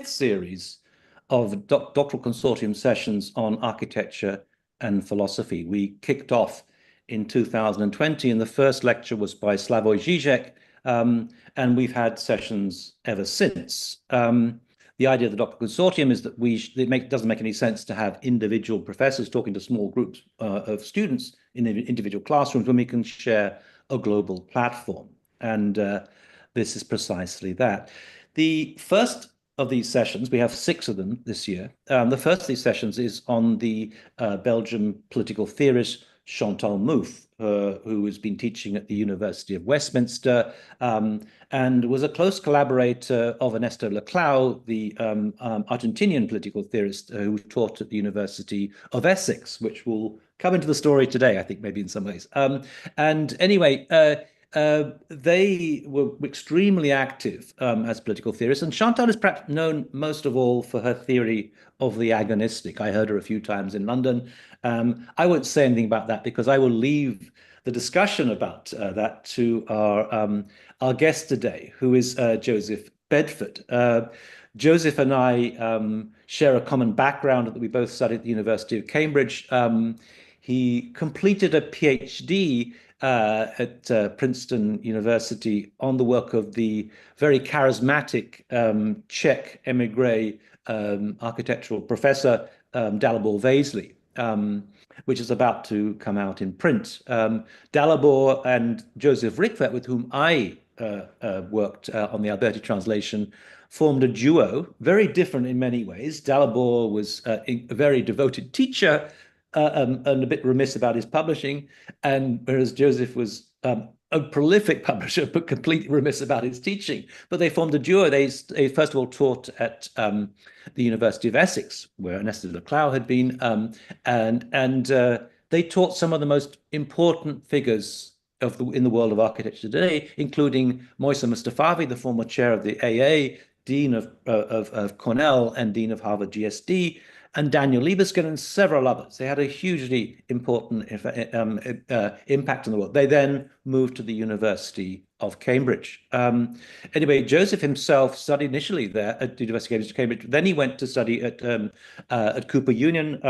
series of doctoral consortium sessions on architecture and philosophy. We kicked off in 2020, and the first lecture was by Slavoj Žižek, and we've had sessions ever since. The idea of the doctoral consortium is that it doesn't make any sense to have individual professors talking to small groups of students in individual classrooms when we can share a global platform. And this is precisely that. The first of these sessions, we have 6 of them this year. The first of these sessions is on the Belgian political theorist Chantal Mouffe, who has been teaching at the University of Westminster and was a close collaborator of Ernesto Laclau, the Argentinian political theorist who taught at the University of Essex, which will come into the story today, I think, maybe in some ways. And anyway, they were extremely active as political theorists, and Chantal is perhaps known most of all for her theory of the agonistic. I heard her a few times in London. I won't say anything about that because I will leave the discussion about that to our guest today, who is Joseph Bedford. Joseph and I share a common background that we both studied at the University of Cambridge. He completed a PhD at Princeton University on the work of the very charismatic Czech emigre architectural professor Dalibor Vézly, which is about to come out in print. Dalibor and Joseph Rikvet, with whom I worked on the Alberti translation, formed a duo, very different in many ways. Dalibor was a very devoted teacher, and a bit remiss about his publishing, and whereas Joseph was a prolific publisher, but completely remiss about his teaching. But they formed a duo. They first of all taught at the University of Essex, where Ernesto Laclau had been, and they taught some of the most important figures in the world of architecture today, including Moisa Mustafavi, the former chair of the AA, Dean of Cornell, and Dean of Harvard GSD, and Daniel Libeskind, and several others. They had a hugely important impact on the world. They then moved to the University of Cambridge. Anyway, Joseph himself studied initially there at the University of Cambridge. Then he went to study at Cooper Union,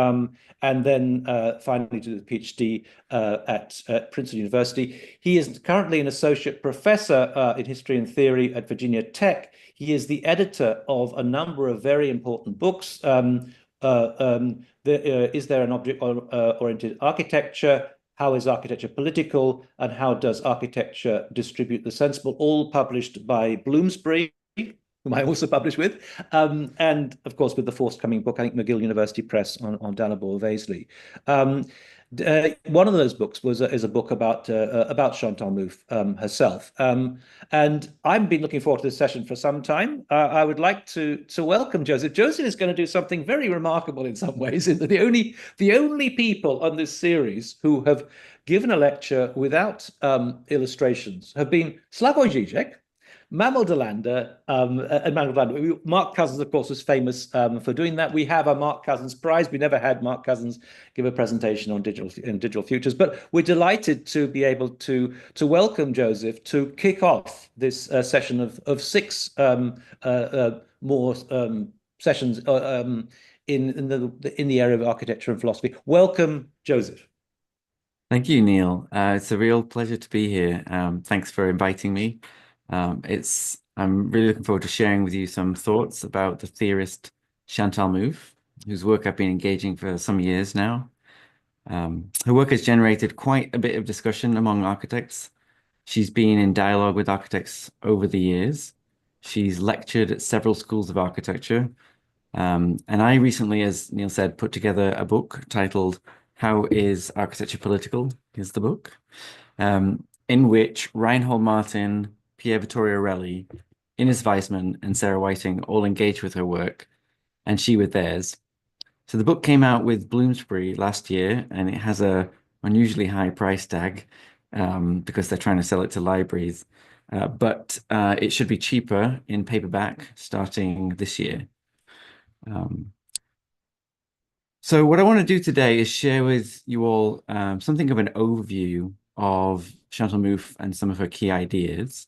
and then finally to the PhD at Princeton University. He is currently an associate professor in history and theory at Virginia Tech. He is the editor of a number of very important books. Is there an object-oriented architecture? How is architecture political? And how does architecture distribute the sensible? All published by Bloomsbury, whom I also publish with, and of course with the forthcoming book, I think McGill University Press on Dalibor Vézly. One of those books is a book about Chantal Mouffe herself, and I've been looking forward to this session for some time. I would like to welcome Joseph. Joseph is going to do something very remarkable in some ways. In that the only people on this series who have given a lecture without illustrations have been Slavoj Žižek, Manuel Delander, and Manuel Delander. Mark Cousins, of course, was famous for doing that. We have a Mark Cousins Prize. We never had Mark Cousins give a presentation on digital futures, but we're delighted to be able to welcome Joseph to kick off this session of 6 more sessions in the area of architecture and philosophy. Welcome, Joseph. Thank you, Neil. It's a real pleasure to be here. Thanks for inviting me. I'm really looking forward to sharing with you some thoughts about the theorist Chantal Mouffe, whose work I've been engaging for some years now. Her work has generated quite a bit of discussion among architects. She's been in dialogue with architects over the years. She's lectured at several schools of architecture. And I recently, as Neil said, put together a book titled How is Architecture Political? Here's the book, in which Reinhold Martin, Pierre Vittorio Relli, Ines Weisman, and Sarah Whiting all engaged with her work, and she with theirs. So the book came out with Bloomsbury last year, and it has a unusually high price tag because they're trying to sell it to libraries. But it should be cheaper in paperback starting this year. So what I want to do today is share with you all something of an overview of Chantal Mouffe and some of her key ideas.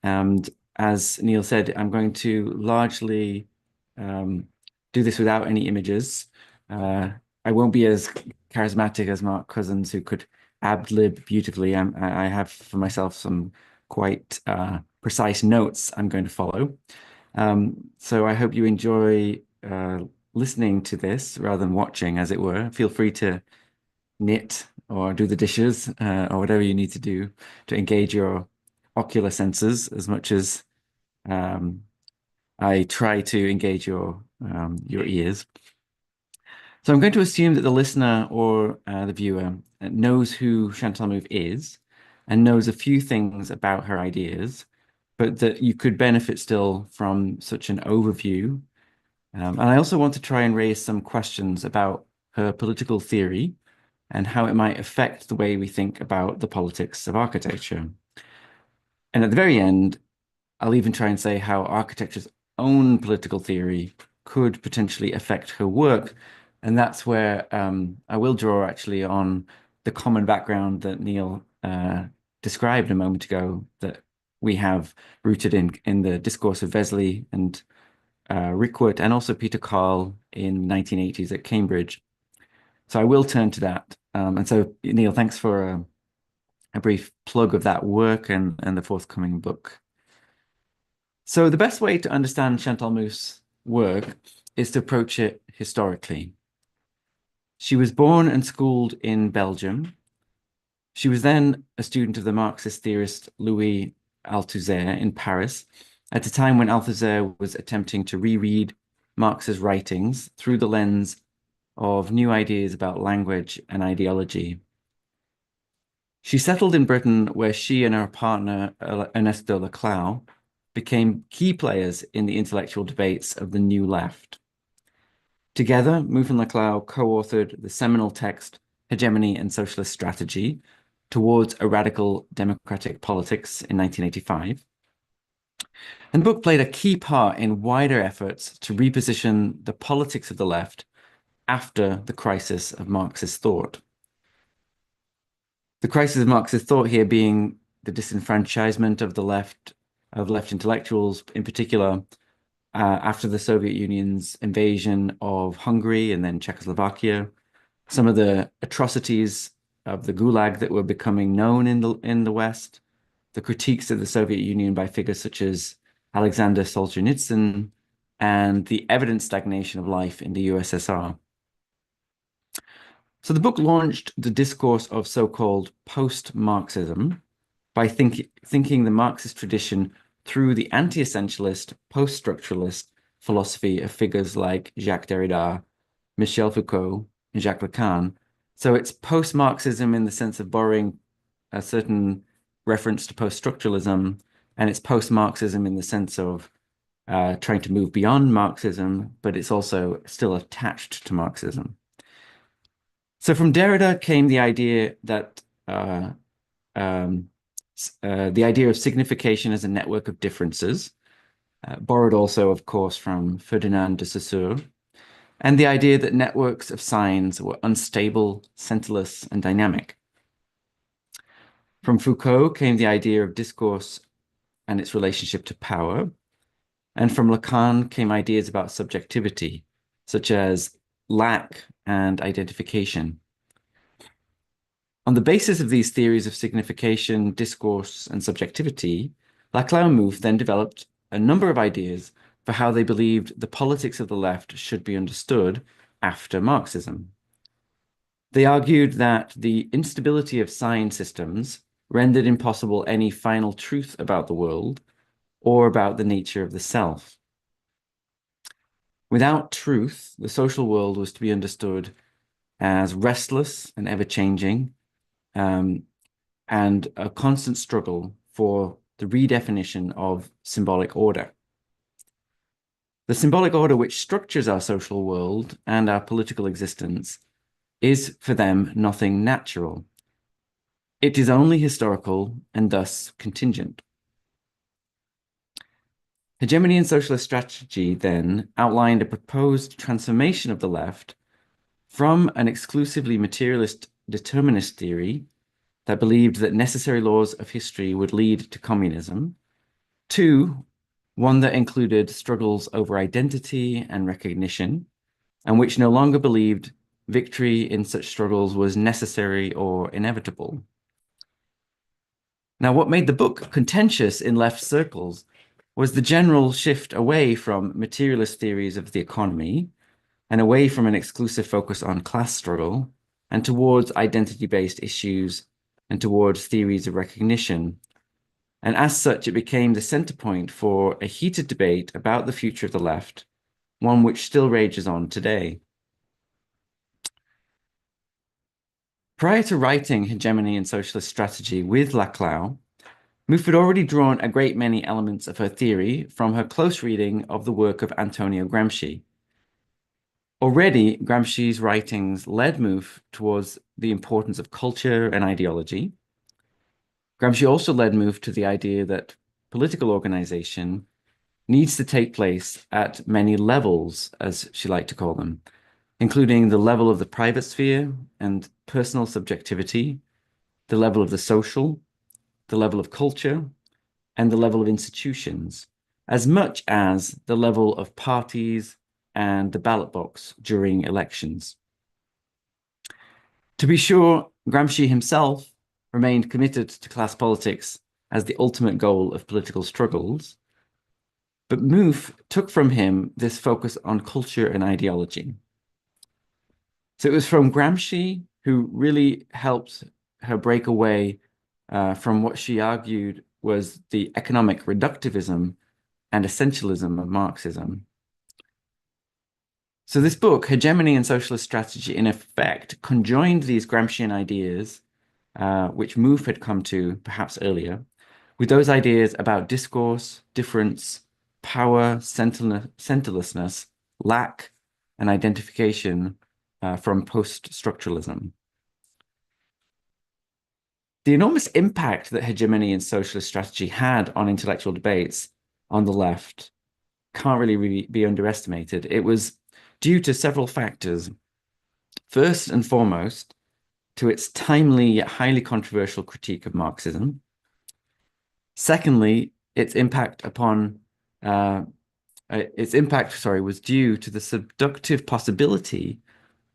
And as Neil said, I'm going to largely do this without any images. I won't be as charismatic as Mark Cousins, who could ad-lib beautifully. I have for myself some quite precise notes I'm going to follow. So I hope you enjoy listening to this rather than watching, as it were. Feel free to knit or do the dishes or whatever you need to do to engage your ocular senses as much as I try to engage your ears. So I'm going to assume that the listener or the viewer knows who Chantal Mouffe is and knows a few things about her ideas, but that you could benefit still from such an overview. And I also want to try and raise some questions about her political theory and how it might affect the way we think about the politics of architecture. And at the very end, I'll even try and say how architecture's own political theory could potentially affect her work. And that's where I will draw actually on the common background that Neil described a moment ago, that we have rooted in the discourse of Vesely and Rickwood and also Peter Carl in 1980s at Cambridge. So I will turn to that. And so, Neil, thanks for a brief plug of that work and the forthcoming book. So the best way to understand Chantal Mouffe's work is to approach it historically. She was born and schooled in Belgium. She was then a student of the Marxist theorist Louis Althusser in Paris, at a time when Althusser was attempting to reread Marx's writings through the lens of new ideas about language and ideology. She settled in Britain, where she and her partner, Ernesto Laclau, became key players in the intellectual debates of the New Left. Together, Mouffe and Laclau co-authored the seminal text Hegemony and Socialist Strategy Towards a Radical Democratic Politics in 1985. And the book played a key part in wider efforts to reposition the politics of the left after the crisis of Marxist thought. The crisis of Marxist thought here being the disenfranchisement of the left, of left intellectuals, in particular, after the Soviet Union's invasion of Hungary and then Czechoslovakia, some of the atrocities of the Gulag that were becoming known in the West, the critiques of the Soviet Union by figures such as Alexander Solzhenitsyn, and the evident stagnation of life in the USSR. So the book launched the discourse of so-called post-Marxism by thinking the Marxist tradition through the anti-essentialist, post-structuralist philosophy of figures like Jacques Derrida, Michel Foucault, and Jacques Lacan. So it's post-Marxism in the sense of borrowing a certain reference to post-structuralism, and it's post-Marxism in the sense of trying to move beyond Marxism, but it's also still attached to Marxism. So from Derrida came the idea that the idea of signification as a network of differences, borrowed also, of course, from Ferdinand de Saussure, and the idea that networks of signs were unstable, centerless, and dynamic. From Foucault came the idea of discourse and its relationship to power, and from Lacan came ideas about subjectivity, such as lack and identification. On the basis of these theories of signification, discourse, and subjectivity, Laclau and Mouffe then developed a number of ideas for how they believed the politics of the left should be understood after Marxism. They argued that the instability of sign systems rendered impossible any final truth about the world or about the nature of the self. Without truth, the social world was to be understood as restless and ever-changing, and a constant struggle for the redefinition of symbolic order. The symbolic order which structures our social world and our political existence is for them nothing natural. It is only historical and thus contingent. Hegemony and Socialist Strategy then outlined a proposed transformation of the left from an exclusively materialist determinist theory that believed that necessary laws of history would lead to communism to one that included struggles over identity and recognition, and which no longer believed victory in such struggles was necessary or inevitable. Now, what made the book contentious in left circles was the general shift away from materialist theories of the economy and away from an exclusive focus on class struggle and towards identity-based issues and towards theories of recognition. And as such, it became the center point for a heated debate about the future of the left, one which still rages on today. Prior to writing Hegemony and Socialist Strategy with Laclau, Mouffe had already drawn a great many elements of her theory from her close reading of the work of Antonio Gramsci. Already, Gramsci's writings led Mouffe towards the importance of culture and ideology. Gramsci also led Mouffe to the idea that political organization needs to take place at many levels, as she liked to call them, including the level of the private sphere and personal subjectivity, the level of the social, the level of culture, and the level of institutions, as much as the level of parties and the ballot box during elections. To be sure, Gramsci himself remained committed to class politics as the ultimate goal of political struggles, but Mouffe took from him this focus on culture and ideology. So it was from Gramsci who really helped her break away from what she argued was the economic reductivism and essentialism of Marxism. So this book, Hegemony and Socialist Strategy, in effect, conjoined these Gramscian ideas, which Mouffe had come to perhaps earlier, with those ideas about discourse, difference, power, centerlessness, lack, and identification from post-structuralism. The enormous impact that Hegemony and Socialist Strategy had on intellectual debates on the left can't really be underestimated. It was due to several factors. First and foremost, to its timely yet highly controversial critique of Marxism. Secondly, its impact was due to the seductive possibility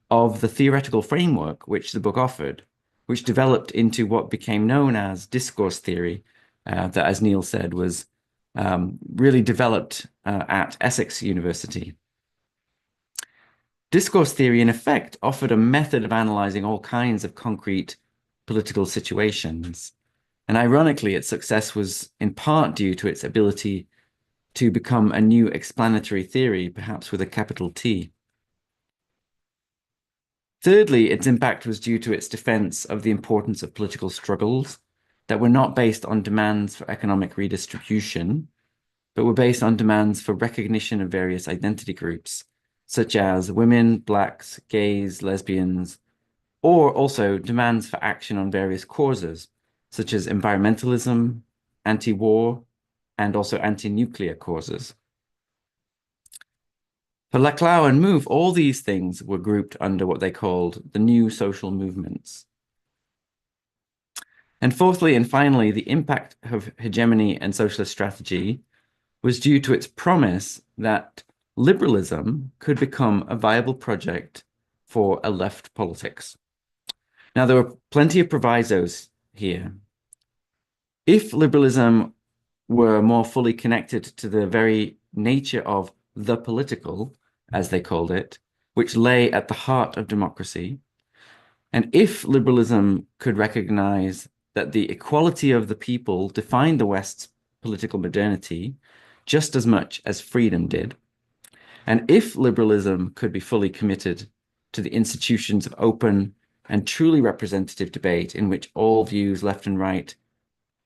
of the theoretical framework which the book offered, which developed into what became known as discourse theory, that, as Neil said, was really developed at Essex University. Discourse theory, in effect, offered a method of analyzing all kinds of concrete political situations. And ironically, its success was in part due to its ability to become a new explanatory theory, perhaps with a capital T. Thirdly, its impact was due to its defense of the importance of political struggles that were not based on demands for economic redistribution, but were based on demands for recognition of various identity groups, such as women, blacks, gays, lesbians, or also demands for action on various causes, such as environmentalism, anti-war, and also anti-nuclear causes. For Laclau and Mouffe, all these things were grouped under what they called the new social movements. And fourthly and finally, the impact of Hegemony and Socialist Strategy was due to its promise that liberalism could become a viable project for a left politics. Now, there were plenty of provisos here. If liberalism were more fully connected to the very nature of the political, as they called it, which lay at the heart of democracy, and if liberalism could recognize that the equality of the people defined the West's political modernity just as much as freedom did, and if liberalism could be fully committed to the institutions of open and truly representative debate in which all views, left and right,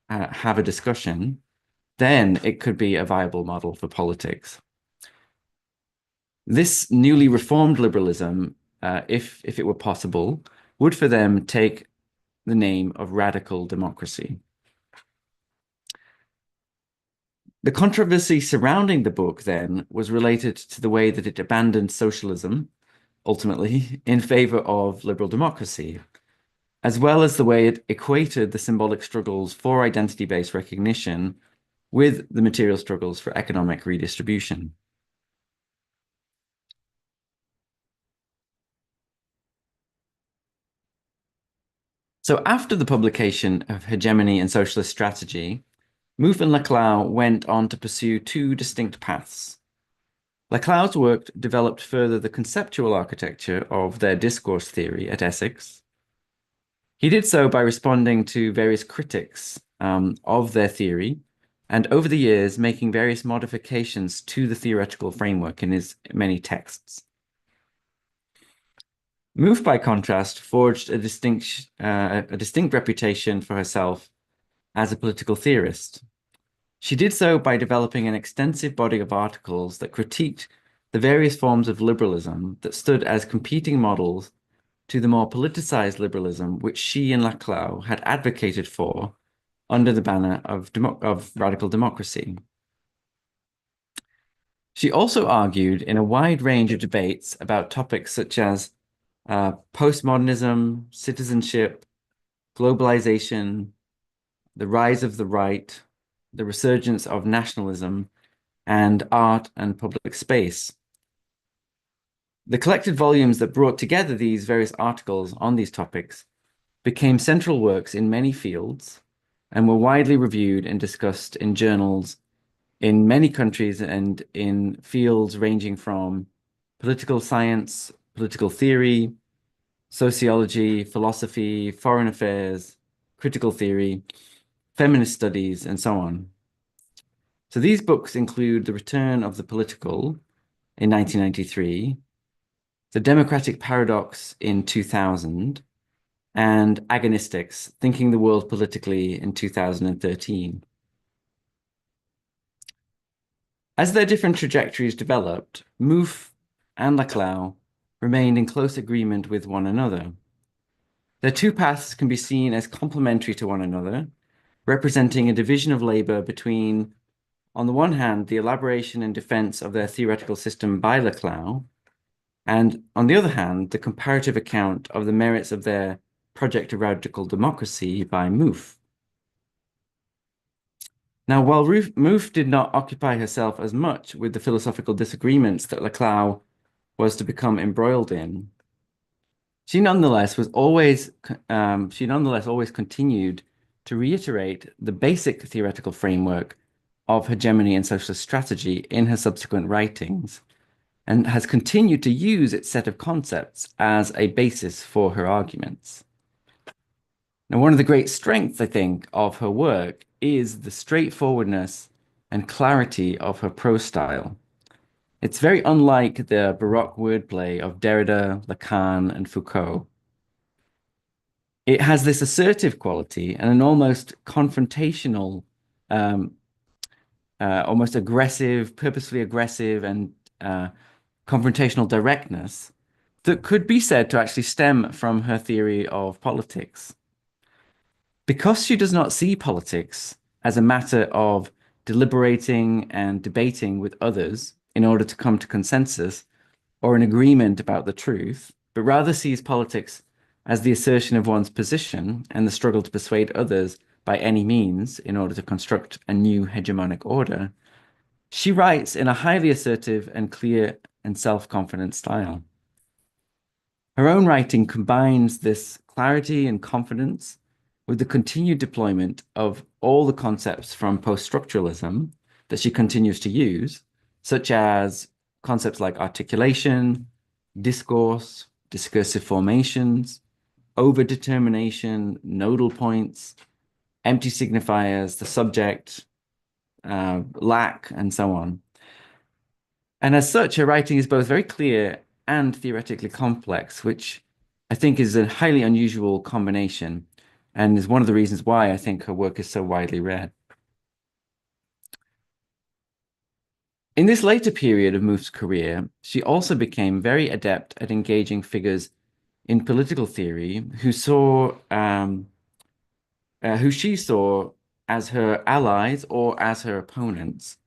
have a discussion, then it could be a viable model for politics. This newly reformed liberalism, if it were possible, would for them take the name of radical democracy. The controversy surrounding the book, then, was related to the way that it abandoned socialism, ultimately, in favor of liberal democracy, as well as the way it equated the symbolic struggles for identity-based recognition with the material struggles for economic redistribution. So after the publication of Hegemony and Socialist Strategy, Mouffe and Laclau went on to pursue two distinct paths. Laclau's work developed further the conceptual architecture of their discourse theory at Essex. He did so by responding to various critics of their theory, and over the years making various modifications to the theoretical framework in his many texts. Mouffe, by contrast, forged a distinct reputation for herself as a political theorist. She did so by developing an extensive body of articles that critiqued the various forms of liberalism that stood as competing models to the more politicized liberalism which she and Laclau had advocated for under the banner of radical democracy. She also argued in a wide range of debates about topics such as postmodernism, citizenship, globalization, the rise of the right, the resurgence of nationalism, and art and public space. The collected volumes that brought together these various articles on these topics became central works in many fields and were widely reviewed and discussed in journals in many countries and in fields ranging from political science, political theory, sociology, philosophy, foreign affairs, critical theory, feminist studies, and so on. So these books include The Return of the Political in 1993, The Democratic Paradox in 2000, and Agonistics, Thinking the World Politically in 2013. As their different trajectories developed, Mouffe and Laclau remained in close agreement with one another. Their two paths can be seen as complementary to one another, representing a division of labor between, on the one hand, the elaboration and defense of their theoretical system by Laclau, and on the other hand, the comparative account of the merits of their project of radical democracy by Mouffe. Now, while Mouffe did not occupy herself as much with the philosophical disagreements that Laclau was to become embroiled in, she nonetheless always continued to reiterate the basic theoretical framework of hegemony and socialist strategy in her subsequent writings, and has continued to use its set of concepts as a basis for her arguments. Now, one of the great strengths, I think, of her work is the straightforwardness and clarity of her prose style. It's very unlike the Baroque wordplay of Derrida, Lacan, and Foucault. It has this assertive quality and an almost confrontational, almost aggressive, purposefully aggressive, and confrontational directness that could be said to actually stem from her theory of politics. Because she does not see politics as a matter of deliberating and debating with others in order to come to consensus or an agreement about the truth, but rather sees politics as the assertion of one's position and the struggle to persuade others by any means in order to construct a new hegemonic order, she writes in a highly assertive and clear and self-confident style. Her own writing combines this clarity and confidence with the continued deployment of all the concepts from post-structuralism that she continues to use, such as concepts like articulation, discourse, discursive formations, overdetermination, nodal points, empty signifiers, the subject, lack, and so on. And as such, her writing is both very clear and theoretically complex, which I think is a highly unusual combination, and is one of the reasons why I think her work is so widely read. In this later period of Mouffe's career, she also became very adept at engaging figures in political theory who she saw as her allies or as her opponents.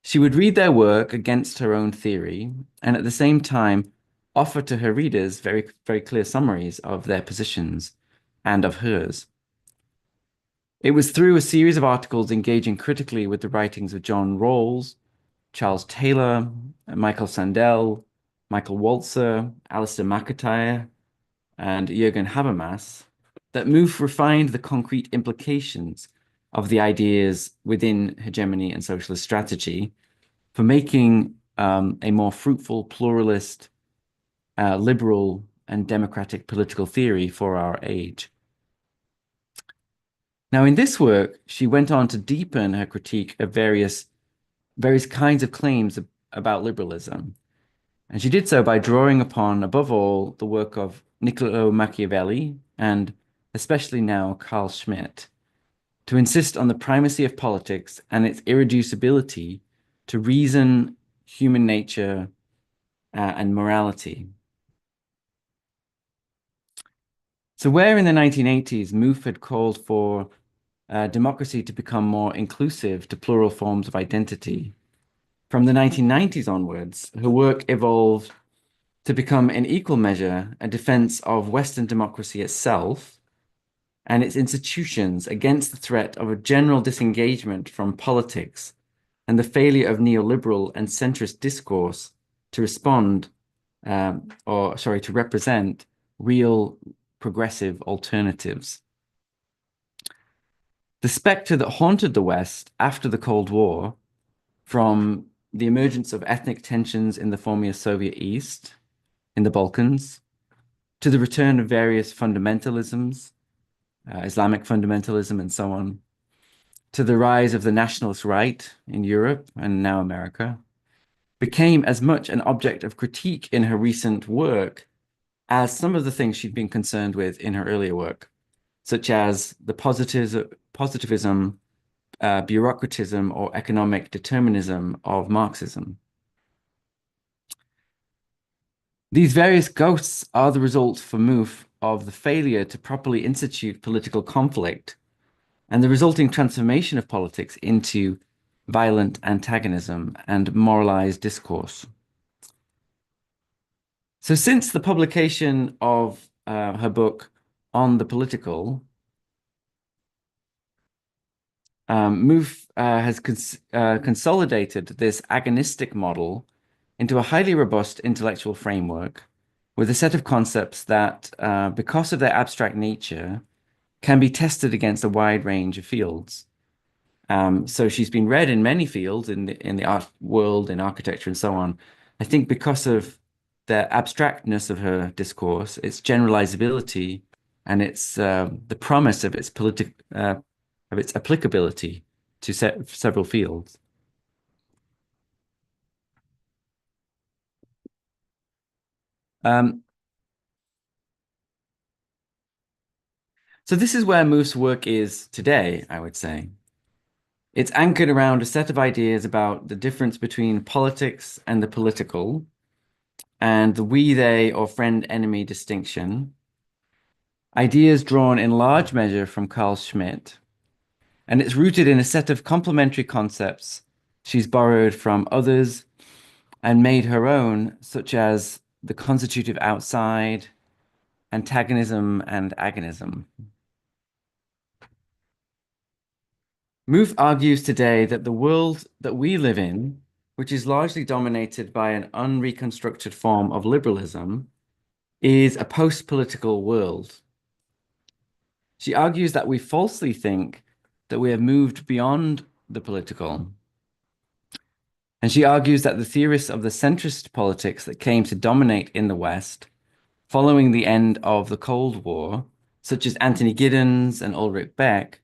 She would read their work against her own theory, and at the same time offer to her readers very, very clear summaries of their positions and of hers. It was through a series of articles engaging critically with the writings of John Rawls, Charles Taylor, Michael Sandel, Michael Walzer, Alistair McIntyre, and Jürgen Habermas that Mouffe refined the concrete implications of the ideas within hegemony and socialist strategy for making a more fruitful, pluralist, liberal, and democratic political theory for our age. Now, in this work, she went on to deepen her critique of various kinds of claims about liberalism. And she did so by drawing upon, above all, the work of Niccolo Machiavelli and especially now Carl Schmitt, to insist on the primacy of politics and its irreducibility to reason, human nature, and morality. So where in the 1980s Mouffe had called for democracy to become more inclusive to plural forms of identity, from the 1990s onwards, her work evolved to become in equal measure a defense of Western democracy itself and its institutions against the threat of a general disengagement from politics and the failure of neoliberal and centrist discourse to respond, to represent real progressive alternatives. The spectre that haunted the West after the Cold War, from the emergence of ethnic tensions in the former Soviet East, in the Balkans, to the return of various fundamentalisms, Islamic fundamentalism and so on, to the rise of the nationalist right in Europe and now America, became as much an object of critique in her recent work as some of the things she'd been concerned with in her earlier work, such as the positivism, bureaucratism, or economic determinism of Marxism. These various ghosts are the result for Mouffe of the failure to properly institute political conflict and the resulting transformation of politics into violent antagonism and moralized discourse. So since the publication of her book On the Political, Mouffe has consolidated this agonistic model into a highly robust intellectual framework with a set of concepts that, because of their abstract nature, can be tested against a wide range of fields. So she's been read in many fields in the art world, in architecture, and so on. I think because of the abstractness of her discourse, its generalizability, and its the promise of its applicability to several fields. So this is where Mouffe's work is today, I would say. It's anchored around a set of ideas about the difference between politics and the political, and the we-they or friend-enemy distinction, ideas drawn in large measure from Carl Schmitt, and it's rooted in a set of complementary concepts she's borrowed from others and made her own, such as the constitutive outside, antagonism, and agonism. Mouffe argues today that the world that we live in, which is largely dominated by an unreconstructed form of liberalism, is a post-political world. She argues that we falsely think that we have moved beyond the political. And she argues that the theorists of the centrist politics that came to dominate in the West following the end of the Cold War, such as Anthony Giddens and Ulrich Beck,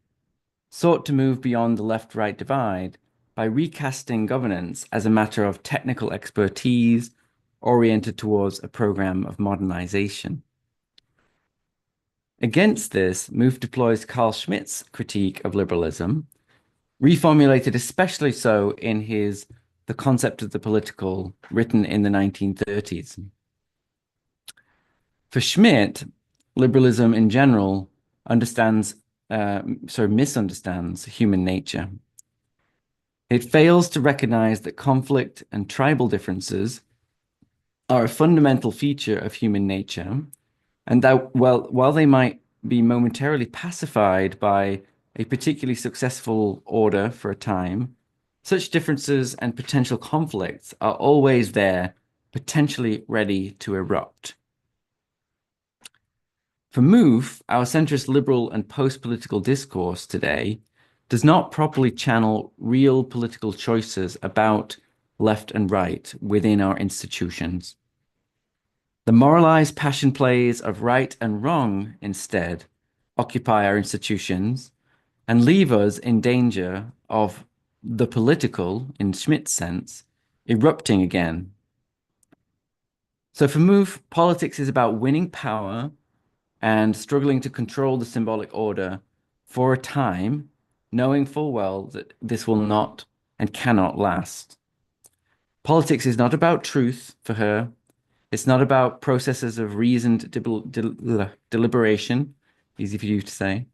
sought to move beyond the left-right divide by recasting governance as a matter of technical expertise oriented towards a program of modernization. Against this, Mouffe deploys Carl Schmitt's critique of liberalism, reformulated especially so in his The Concept of the Political, written in the 1930s. For Schmitt, liberalism in general misunderstands human nature. It fails to recognize that conflict and tribal differences are a fundamental feature of human nature, and that while they might be momentarily pacified by a particularly successful order for a time, such differences and potential conflicts are always there, potentially ready to erupt. For Mouffe, our centrist liberal and post-political discourse today does not properly channel real political choices about left and right within our institutions. The moralized passion plays of right and wrong instead occupy our institutions and leave us in danger of the political, in Schmitt's sense, erupting again. So for Mouffe, politics is about winning power and struggling to control the symbolic order for a time, knowing full well that this will not and cannot last. Politics is not about truth for her. It's not about processes of reasoned deliberation, easy for you to say,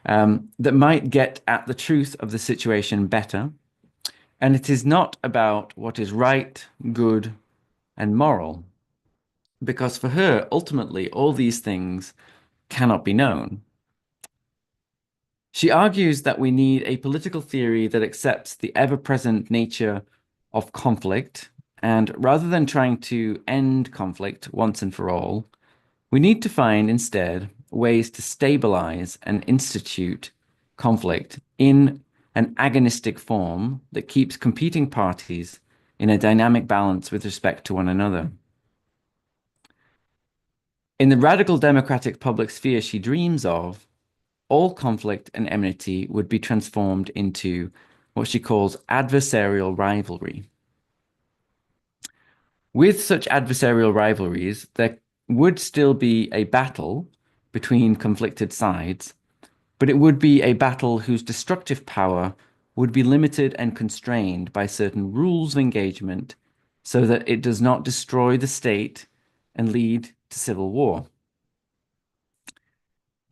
that might get at the truth of the situation better. And it is not about what is right, good, and moral. Because for her, ultimately, all these things cannot be known. She argues that we need a political theory that accepts the ever-present nature of conflict, and rather than trying to end conflict once and for all, we need to find instead ways to stabilize and institute conflict in an agonistic form that keeps competing parties in a dynamic balance with respect to one another. In the radical democratic public sphere she dreams of, all conflict and enmity would be transformed into what she calls adversarial rivalry. With such adversarial rivalries, there would still be a battle between conflicted sides, but it would be a battle whose destructive power would be limited and constrained by certain rules of engagement so that it does not destroy the state and lead to civil war.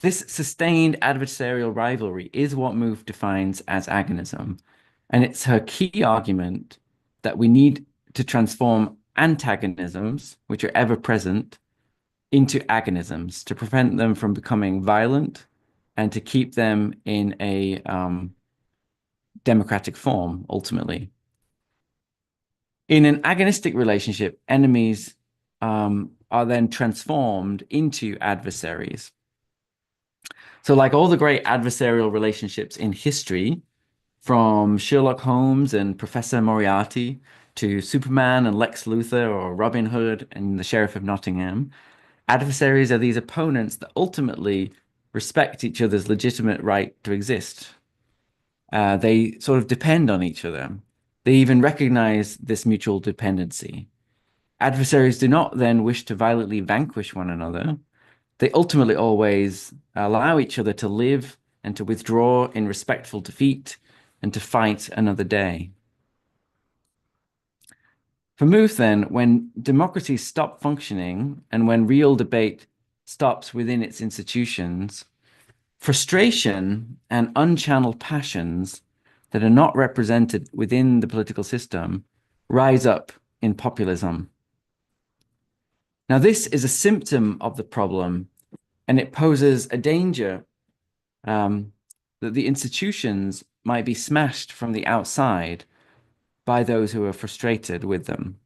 This sustained adversarial rivalry is what Mouffe defines as agonism, and it's her key argument that we need to transform antagonisms, which are ever present, into agonisms to prevent them from becoming violent and to keep them in a democratic form, ultimately. In an agonistic relationship, enemies are then transformed into adversaries. So like all the great adversarial relationships in history, from Sherlock Holmes and Professor Moriarty to Superman and Lex Luthor or Robin Hood and the Sheriff of Nottingham, adversaries are these opponents that ultimately respect each other's legitimate right to exist. They sort of depend on each other. They even recognize this mutual dependency. Adversaries do not then wish to violently vanquish one another. They ultimately always allow each other to live and to withdraw in respectful defeat and to fight another day. For Mouffe, then, when democracies stop functioning and when real debate stops within its institutions, frustration and unchanneled passions that are not represented within the political system rise up in populism. Now, this is a symptom of the problem, and it poses a danger that the institutions might be smashed from the outside by those who are frustrated with them.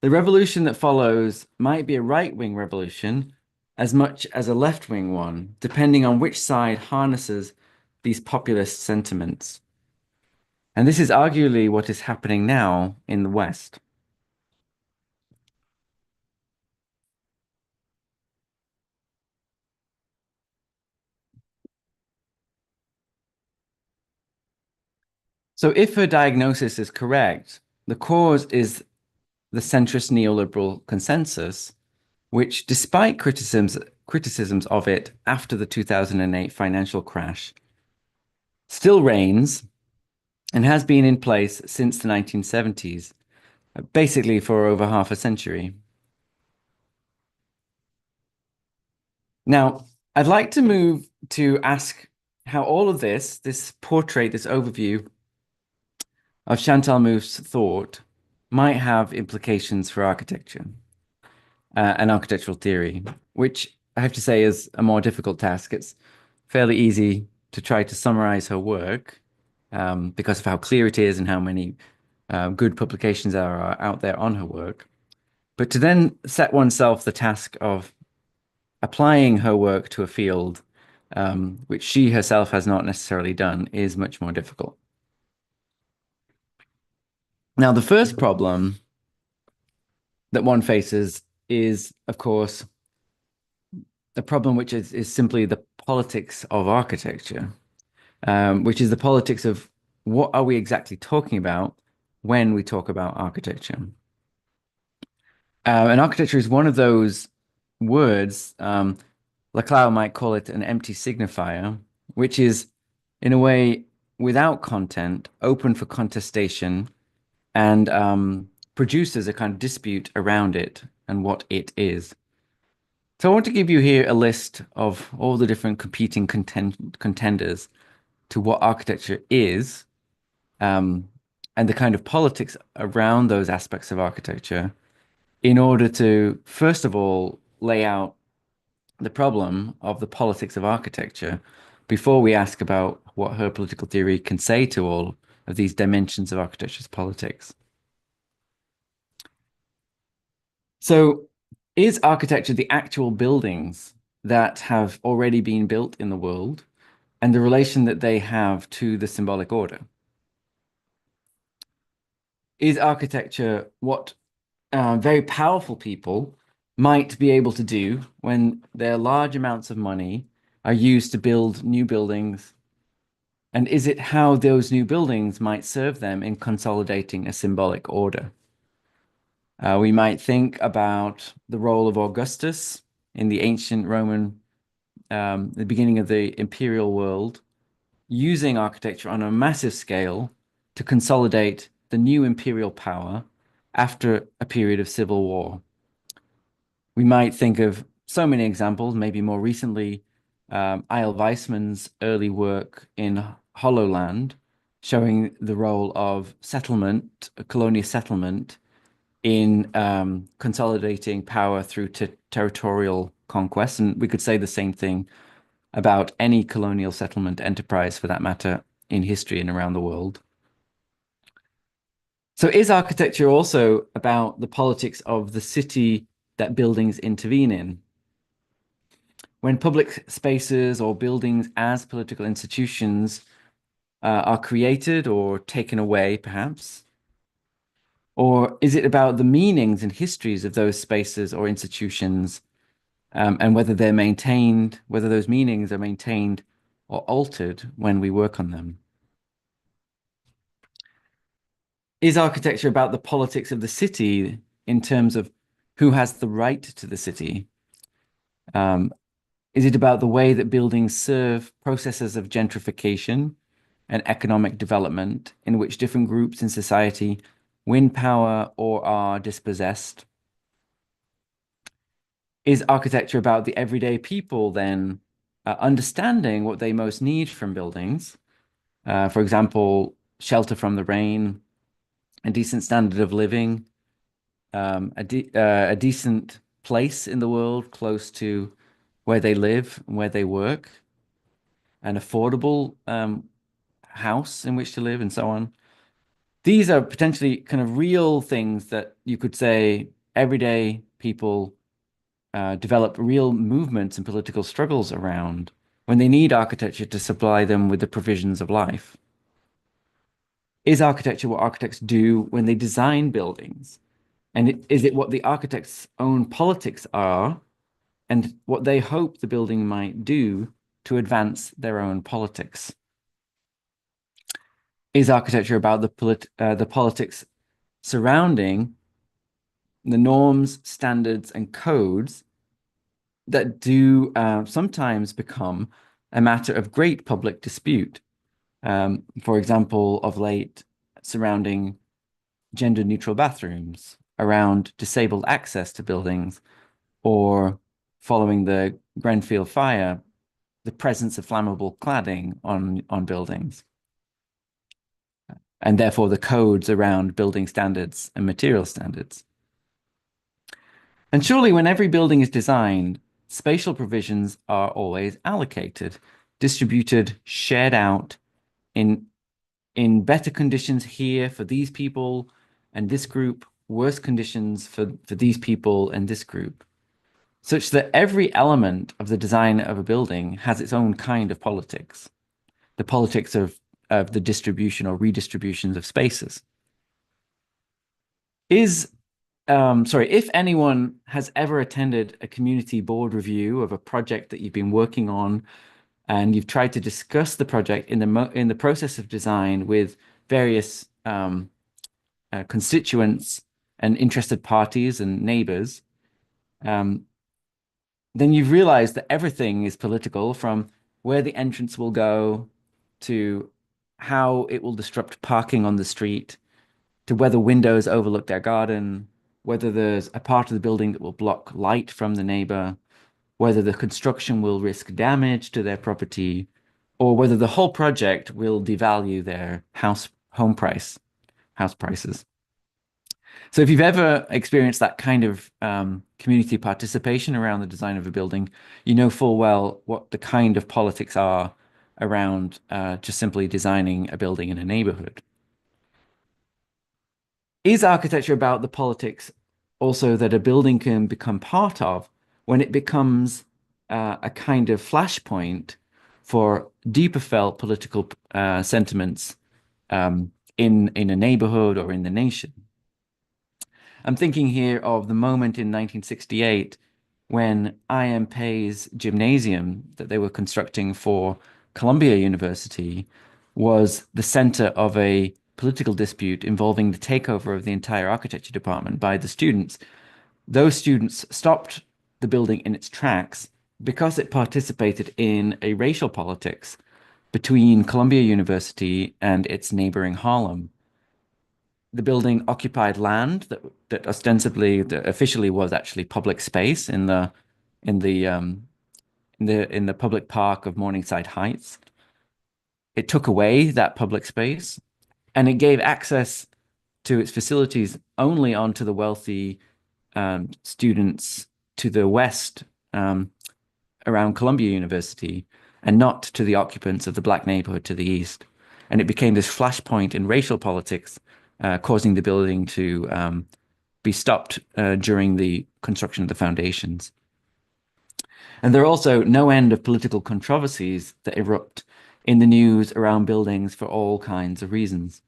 The revolution that follows might be a right-wing revolution as much as a left-wing one, depending on which side harnesses these populist sentiments. And this is arguably what is happening now in the West. So if her diagnosis is correct, the cause is the centrist neoliberal consensus, which, despite criticisms of it after the 2008 financial crash, still reigns and has been in place since the 1970s, basically for over half a century. Now, I'd like to move to ask how all of this portrait, this overview of Chantal Mouffe's thought might have implications for architecture and architectural theory, which I have to say is a more difficult task. It's fairly easy to try to summarize her work because of how clear it is and how many good publications are out there on her work. But to then set oneself the task of applying her work to a field which she herself has not necessarily done is much more difficult. Now, the first problem that one faces is, of course, the problem which is simply the politics of architecture, which is the politics of what are we exactly talking about when we talk about architecture. And architecture is one of those words, Laclau might call it an empty signifier, which is, in a way, without content, open for contestation, and produces a kind of dispute around it and what it is. So I want to give you here a list of all the different competing contenders to what architecture is, and the kind of politics around those aspects of architecture, in order to, first of all, lay out the problem of the politics of architecture before we ask about what her political theory can say to all of these dimensions of architecture's politics. So, is architecture the actual buildings that have already been built in the world and the relation that they have to the symbolic order? Is architecture what very powerful people might be able to do when their large amounts of money are used to build new buildings? And is it how those new buildings might serve them in consolidating a symbolic order? We might think about the role of Augustus in the ancient Roman, the beginning of the imperial world, using architecture on a massive scale to consolidate the new imperial power after a period of civil war. We might think of so many examples, maybe more recently, Eyal Weissman's early work in Hollow Land, showing the role of settlement, colonial settlement, in consolidating power through territorial conquest. And we could say the same thing about any colonial settlement enterprise, for that matter, in history and around the world. So is architecture also about the politics of the city that buildings intervene in? When public spaces or buildings as political institutions are created or taken away, perhaps? Or is it about the meanings and histories of those spaces or institutions, and whether they're maintained, whether those meanings are maintained or altered when we work on them? Is architecture about the politics of the city in terms of who has the right to the city? Is it about the way that buildings serve processes of gentrification and economic development in which different groups in society win power or are dispossessed? Is architecture about the everyday people then understanding what they most need from buildings? For example, shelter from the rain, a decent standard of living, a decent place in the world close to where they live and where they work, an affordable house in which to live, and so on. These are potentially kind of real things that you could say everyday people develop real movements and political struggles around when they need architecture to supply them with the provisions of life. Is architecture what architects do when they design buildings? And is it what the architect's own politics are and what they hope the building might do to advance their own politics? Is architecture about the politics surrounding the norms, standards, and codes that do sometimes become a matter of great public dispute? For example, of late, surrounding gender-neutral bathrooms, around disabled access to buildings, or following the Grenfell fire, the presence of flammable cladding on buildings, and therefore the codes around building standards and material standards. And surely when every building is designed, spatial provisions are always allocated. distributed, shared out in better conditions here for these people and this group, worse conditions for these people and this group, such that every element of the design of a building has its own kind of politics, the politics of the distribution or redistributions of spaces. If anyone has ever attended a community board review of a project that you've been working on, and you've tried to discuss the project in the process of design with various constituents and interested parties and neighbors, then you've realized that everything is political, from where the entrance will go to how it will disrupt parking on the street, to whether windows overlook their garden, whether there's a part of the building that will block light from the neighbor, whether the construction will risk damage to their property, or whether the whole project will devalue their house prices. So if you've ever experienced that kind of community participation around the design of a building, you know full well what the kind of politics are around just simply designing a building in a neighborhood. Is architecture about the politics also that a building can become part of when it becomes a kind of flashpoint for deeper felt political sentiments in a neighborhood or in the nation? I'm thinking here of the moment in 1968 when I.M. Pei's gymnasium that they were constructing for Columbia University was the center of a political dispute involving the takeover of the entire architecture department by the students. Those students stopped the building in its tracks because it participated in a racial politics between Columbia University and its neighboring Harlem. The building occupied land that ostensibly, that officially was actually public space in the public park of Morningside Heights. It took away that public space, and it gave access to its facilities only onto the wealthy students to the west around Columbia University, and not to the occupants of the black neighborhood to the east. And it became this flashpoint in racial politics, causing the building to be stopped during the construction of the foundations. And there are also no end of political controversies that erupt in the news around buildings for all kinds of reasons.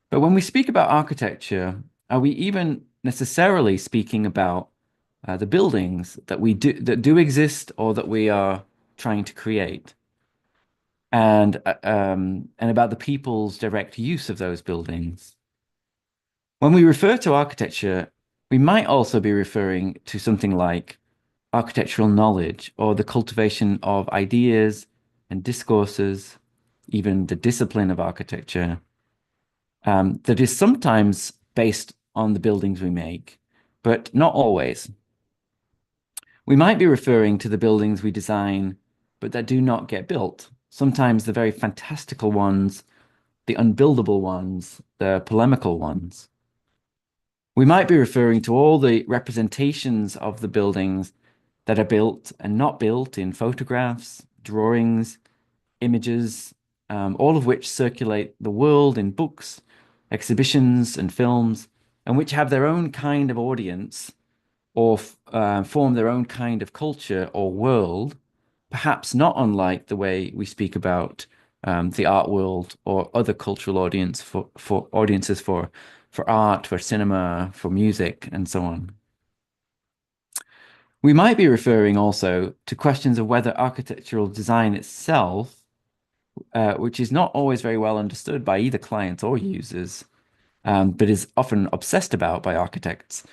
But when we speak about architecture, are we even necessarily speaking about the buildings that do exist or that we are trying to create, and about the people's direct use of those buildings? When we refer to architecture, we might also be referring to something like architectural knowledge, or the cultivation of ideas and discourses, even the discipline of architecture, that is sometimes based on the buildings we make, but not always. We might be referring to the buildings we design, but that do not get built. Sometimes the very fantastical ones, the unbuildable ones, the polemical ones. We might be referring to all the representations of the buildings that are built and not built in photographs, drawings, images, all of which circulate the world in books, exhibitions, and films, and which have their own kind of audience, or form their own kind of culture or world, perhaps not unlike the way we speak about the art world or other cultural audiences for art, for cinema, for music, and so on. We might be referring also to questions of whether architectural design itself, which is not always very well understood by either clients or users, but is often obsessed about by architects,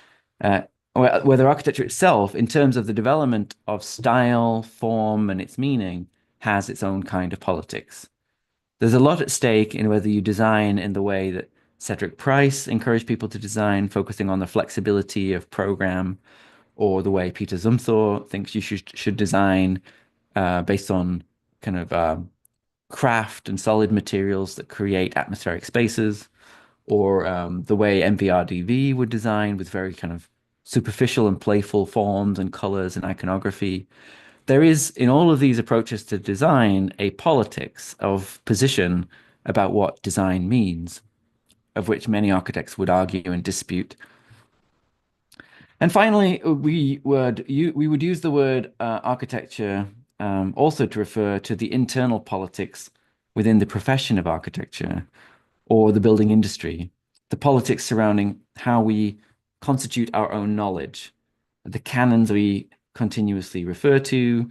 whether architecture itself, in terms of the development of style, form, and its meaning, has its own kind of politics. There's a lot at stake in whether you design in the way that Cedric Price encouraged people to design, focusing on the flexibility of program, or the way Peter Zumthor thinks you should design, based on kind of craft and solid materials that create atmospheric spaces, or the way MVRDV would design with very kind of superficial and playful forms and colors and iconography. there is, in all of these approaches to design, a politics of position about what design means, of which many architects would argue and dispute. And finally, we would use the word architecture also to refer to the internal politics within the profession of architecture or the building industry, the politics surrounding how we constitute our own knowledge, the canons we continuously refer to,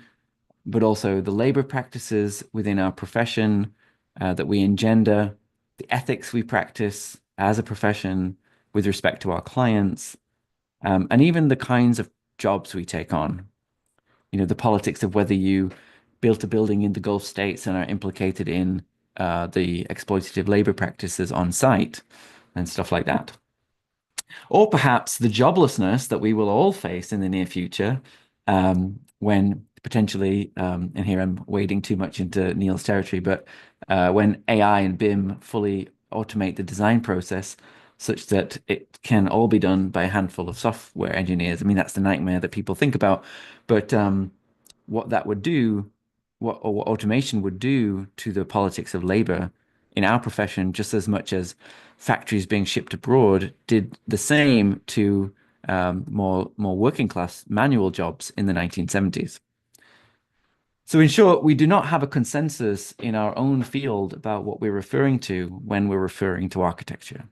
but also the labor practices within our profession that we engender, the ethics we practice as a profession with respect to our clients, and even the kinds of jobs we take on. You know, the politics of whether you built a building in the Gulf states and are implicated in the exploitative labor practices on site and stuff like that. Or perhaps the joblessness that we will all face in the near future when potentially, and here I'm wading too much into Neil's territory, but when AI and BIM fully automate the design process such that it can all be done by a handful of software engineers. I mean, that's the nightmare that people think about. But what that would do, what automation would do to the politics of labor in our profession, just as much as factories being shipped abroad did the same to more working class manual jobs in the 1970s. So in short, we do not have a consensus in our own field about what we're referring to when we're referring to architecture.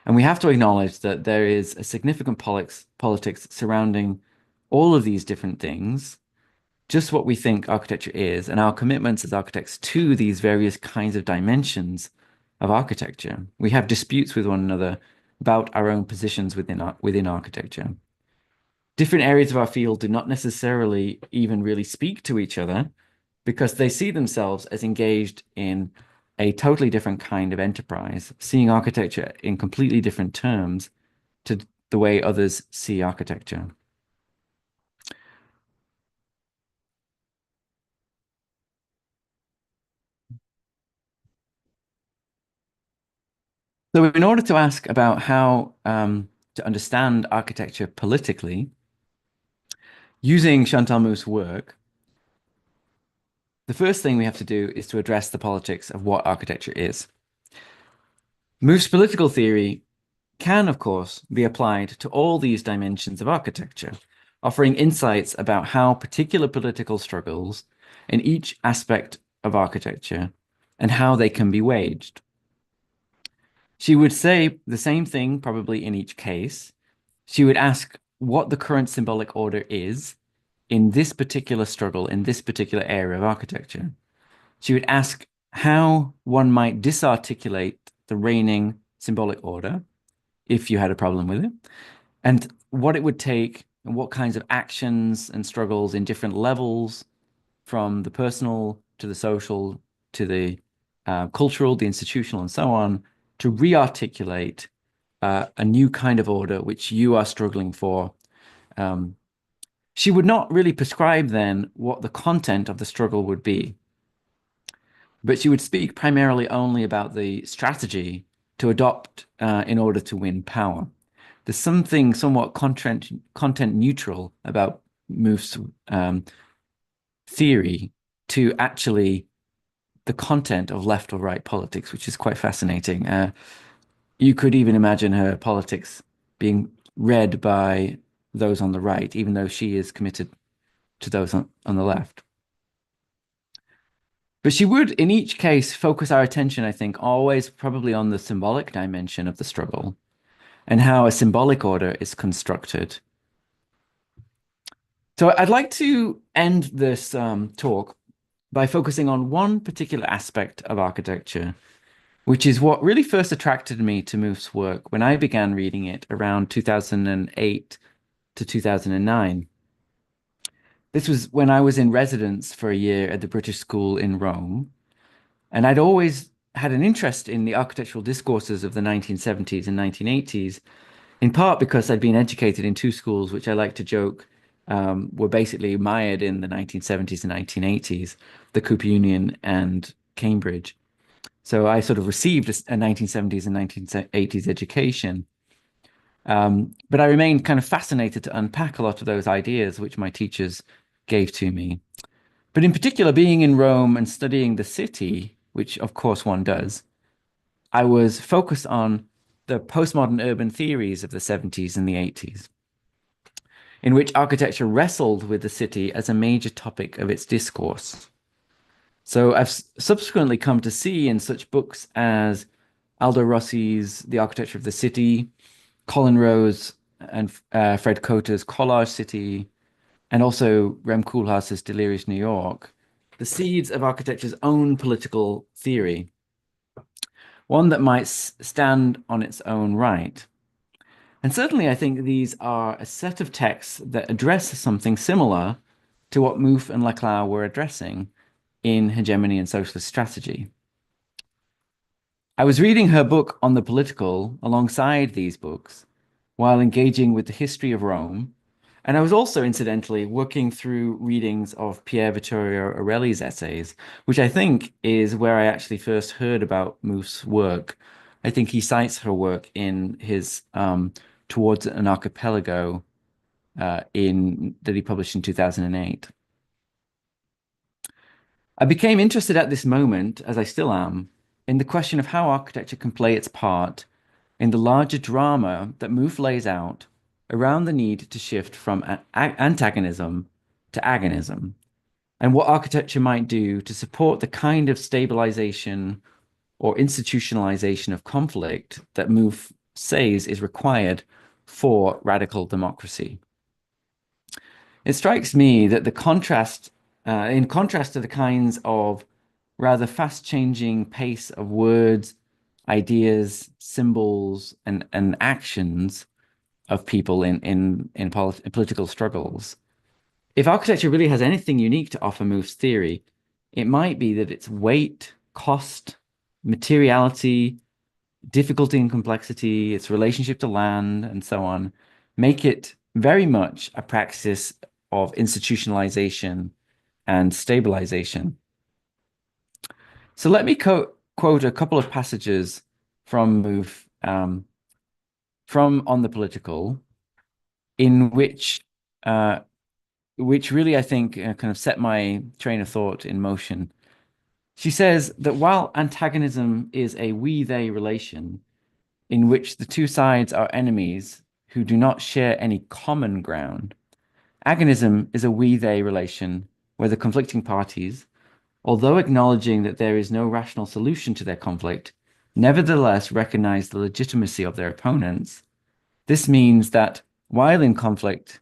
And we have to acknowledge that there is a significant politics surrounding all of these different things, just what we think architecture is, and our commitments as architects to these various kinds of dimensions of architecture. We have disputes with one another about our own positions within architecture. Different areas of our field do not necessarily even really speak to each other because they see themselves as engaged in a totally different kind of enterprise, seeing architecture in completely different terms to the way others see architecture. So in order to ask about how to understand architecture politically, using Chantal Mouffe's work, the first thing we have to do is to address the politics of what architecture is. Mouffe's political theory can, of course, be applied to all these dimensions of architecture, offering insights about how particular political struggles in each aspect of architecture and how they can be waged. She would say the same thing probably in each case. She would ask what the current symbolic order is in this particular struggle, in this particular area of architecture. She would ask how one might disarticulate the reigning symbolic order if you had a problem with it, and what it would take and what kinds of actions and struggles in different levels, from the personal to the social to the cultural, the institutional, and so on, to re-articulate a new kind of order which you are struggling for. She would not really prescribe then what the content of the struggle would be, but she would speak primarily only about the strategy to adopt in order to win power. There's something somewhat content neutral about Mouffe's theory to actually the content of left or right politics, which is quite fascinating. You could even imagine her politics being read by those on the right, even though she is committed to those on the left. But she would, in each case, focus our attention, I think, always probably on the symbolic dimension of the struggle and how a symbolic order is constructed. So I'd like to end this talk by focusing on one particular aspect of architecture, which is what really first attracted me to Mouffe's work when I began reading it around 2008 to 2009. This was when I was in residence for a year at the British School in Rome, and I'd always had an interest in the architectural discourses of the 1970s and 1980s, in part because I'd been educated in two schools, which I like to joke were basically mired in the 1970s and 1980s, the Cooper Union and Cambridge. So I sort of received a 1970s and 1980s education. But I remained kind of fascinated to unpack a lot of those ideas which my teachers gave to me. But in particular, being in Rome and studying the city, which of course one does, I was focused on the postmodern urban theories of the 70s and the 80s, in which architecture wrestled with the city as a major topic of its discourse. So I've subsequently come to see in such books as Aldo Rossi's The Architecture of the City, Colin Rose and Fred Cota's Collage City, and also Rem Koolhaas's Delirious New York, the seeds of architecture's own political theory, one that might stand on its own right. And certainly I think these are a set of texts that address something similar to what Mouffe and Laclau were addressing in Hegemony and Socialist Strategy. I was reading her book on the political alongside these books while engaging with the history of Rome, and I was also incidentally working through readings of Pier Vittorio Aureli's essays, which I think is where I actually first heard about Mouffe's work. I think he cites her work in his Towards an Archipelago that he published in 2008. I became interested at this moment, as I still am, in the question of how architecture can play its part in the larger drama that Mouffe lays out around the need to shift from antagonism to agonism, and what architecture might do to support the kind of stabilization or institutionalization of conflict that Mouffe says is required for radical democracy. It strikes me that the contrast, in contrast to the kinds of rather fast-changing pace of words, ideas, symbols, and actions of people in political struggles, if architecture really has anything unique to offer Mouffe's theory, it might be that its weight, cost, materiality, difficulty and complexity, its relationship to land, and so on, make it very much a praxis of institutionalization and stabilization. So let me quote a couple of passages from Mouffe, from On the Political, in which really, I think, kind of set my train of thought in motion. She says that while antagonism is a we-they relation in which the two sides are enemies who do not share any common ground, agonism is a we-they relation where the conflicting parties, although acknowledging that there is no rational solution to their conflict, nevertheless recognize the legitimacy of their opponents. This means that while in conflict,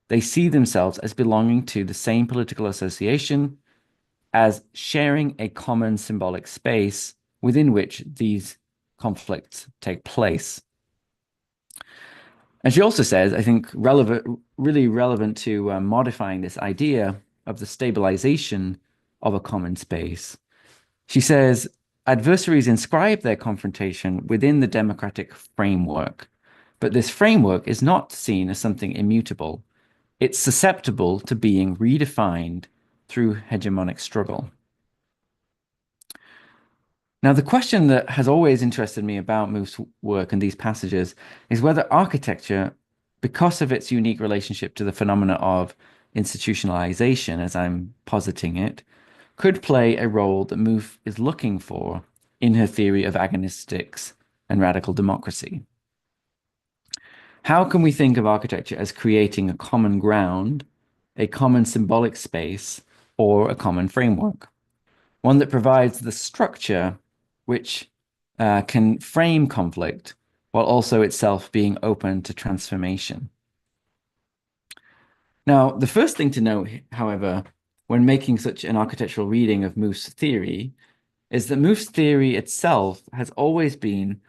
they see themselves as belonging to the same political association, as sharing a common symbolic space within which these conflicts take place. And she also says, I think really relevant to modifying this idea of the stabilization of a common space. She says, adversaries inscribe their confrontation within the democratic framework, but this framework is not seen as something immutable. It's susceptible to being redefined through hegemonic struggle. Now, the question that has always interested me about Mouffe's work and these passages is whether architecture, because of its unique relationship to the phenomena of institutionalization, as I'm positing it, could play a role that Mouffe is looking for in her theory of agonistics and radical democracy. How can we think of architecture as creating a common ground, a common symbolic space, or a common framework? One that provides the structure which can frame conflict while also itself being open to transformation. Now, the first thing to note, however, when making such an architectural reading of Mouffe's theory, is that Mouffe's theory itself has always been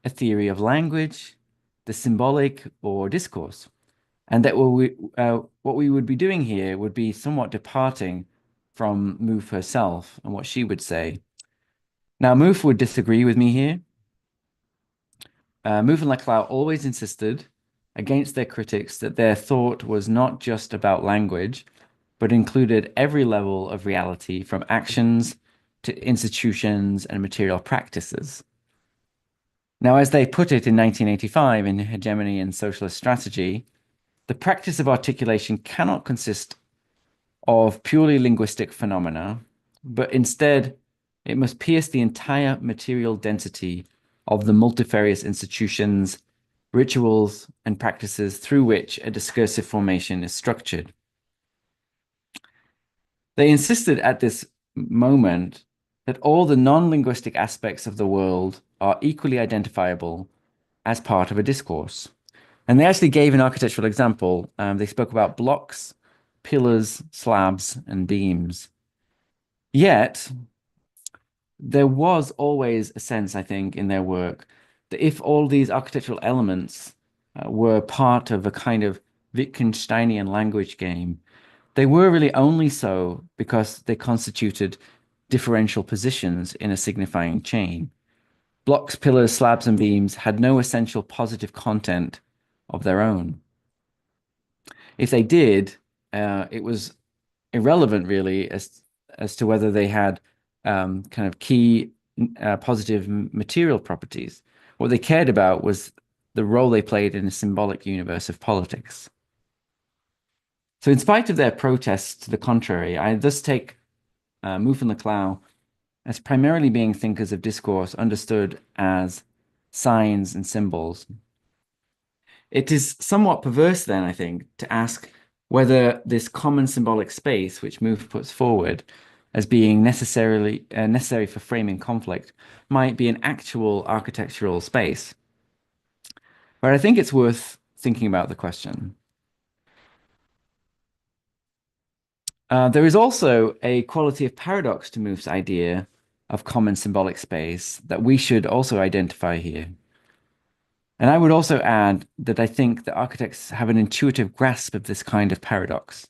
a theory of language, the symbolic or discourse, and that what we would be doing here would be somewhat departing from Mouffe herself and what she would say. Now, Mouffe would disagree with me here. Mouffe and Laclau always insisted against their critics that their thought was not just about language, but included every level of reality from actions to institutions and material practices. Now, as they put it in 1985 in Hegemony and Socialist Strategy, the practice of articulation cannot consist of purely linguistic phenomena, but instead it must pierce the entire material density of the multifarious institutions, rituals, and practices through which a discursive formation is structured. They insisted at this moment that all the non-linguistic aspects of the world are equally identifiable as part of a discourse. And they actually gave an architectural example. They spoke about blocks, pillars, slabs, and beams. Yet, there was always a sense, I think, in their work that if all these architectural elements were part of a kind of Wittgensteinian language game, they were really only so because they constituted differential positions in a signifying chain. Blocks, pillars, slabs, and beams had no essential positive content of their own. If they did, it was irrelevant really as to whether they had kind of key positive material properties. What they cared about was the role they played in a symbolic universe of politics. So in spite of their protests to the contrary, I thus take Mouffe and Leclau as primarily being thinkers of discourse understood as signs and symbols. It is somewhat perverse then, I think, to ask whether this common symbolic space, which Mouffe puts forward as being necessary for framing conflict, might be an actual architectural space. But I think it's worth thinking about the question. There is also a quality of paradox to Mouffe's idea of common symbolic space that we should also identify here. And I would also add that I think that architects have an intuitive grasp of this kind of paradox.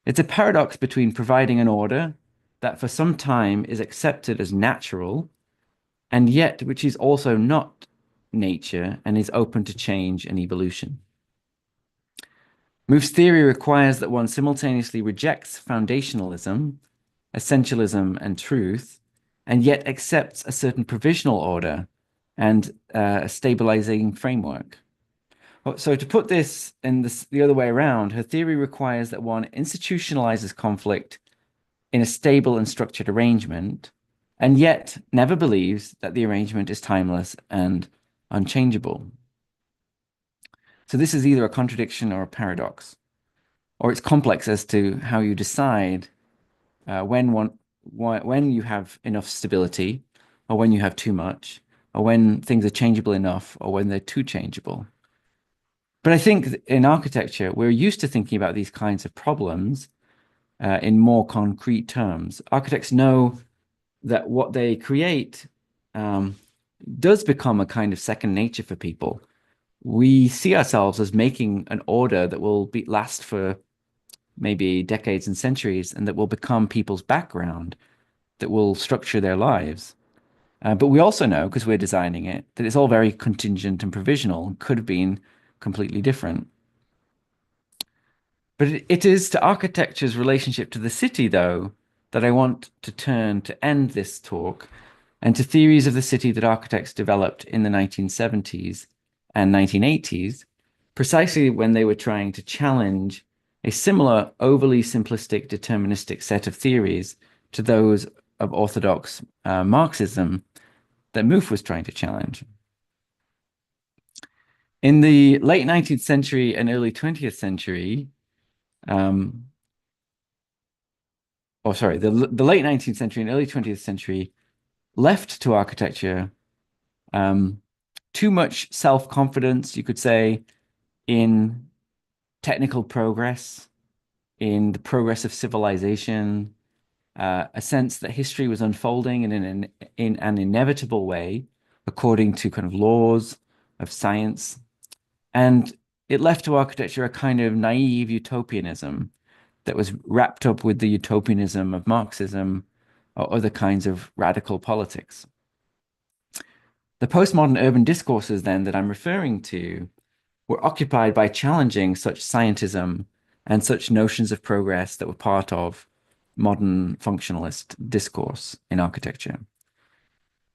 It's a paradox between providing an order that for some time is accepted as natural, and yet which is also not nature and is open to change and evolution. Mouffe's theory requires that one simultaneously rejects foundationalism, essentialism, and truth, and yet accepts a certain provisional order and a stabilizing framework. So to put this in the other way around, her theory requires that one institutionalizes conflict in a stable and structured arrangement, and yet never believes that the arrangement is timeless and unchangeable. So this is either a contradiction or a paradox, or it's complex as to how you decide when you have enough stability, or when you have too much, or when things are changeable enough, or when they're too changeable. But I think in architecture, we're used to thinking about these kinds of problems in more concrete terms. Architects know that what they create does become a kind of second nature for people. We see ourselves as making an order that will last for maybe decades and centuries, and that will become people's background, that will structure their lives. But we also know, because we're designing it, that it's all very contingent and provisional, and could have been completely different. But it is to architecture's relationship to the city, though, that I want to turn to end this talk, and to theories of the city that architects developed in the 1970s and 1980s, precisely when they were trying to challenge a similar overly simplistic deterministic set of theories to those of orthodox Marxism that Mouffe was trying to challenge. In the late 19th century and early 20th century, the late 19th century and early 20th century left to architecture too much self-confidence, you could say, in technical progress, in the progress of civilization, a sense that history was unfolding in an inevitable way, according to kind of laws of science. And it left to architecture a kind of naive utopianism that was wrapped up with the utopianism of Marxism or other kinds of radical politics. The postmodern urban discourses then that I'm referring to were occupied by challenging such scientism and such notions of progress that were part of modern functionalist discourse in architecture.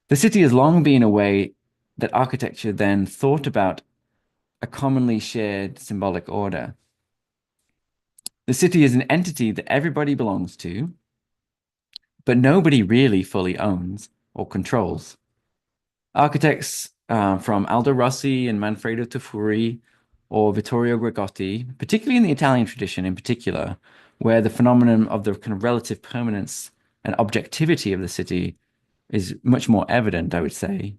The city has long been a way that architecture then thought about a commonly shared symbolic order. The city is an entity that everybody belongs to, but nobody really fully owns or controls. Architects from Aldo Rossi and Manfredo Tufuri or Vittorio Gregotti, particularly in the Italian tradition in particular, where the phenomenon of the kind of relative permanence and objectivity of the city is much more evident, I would say.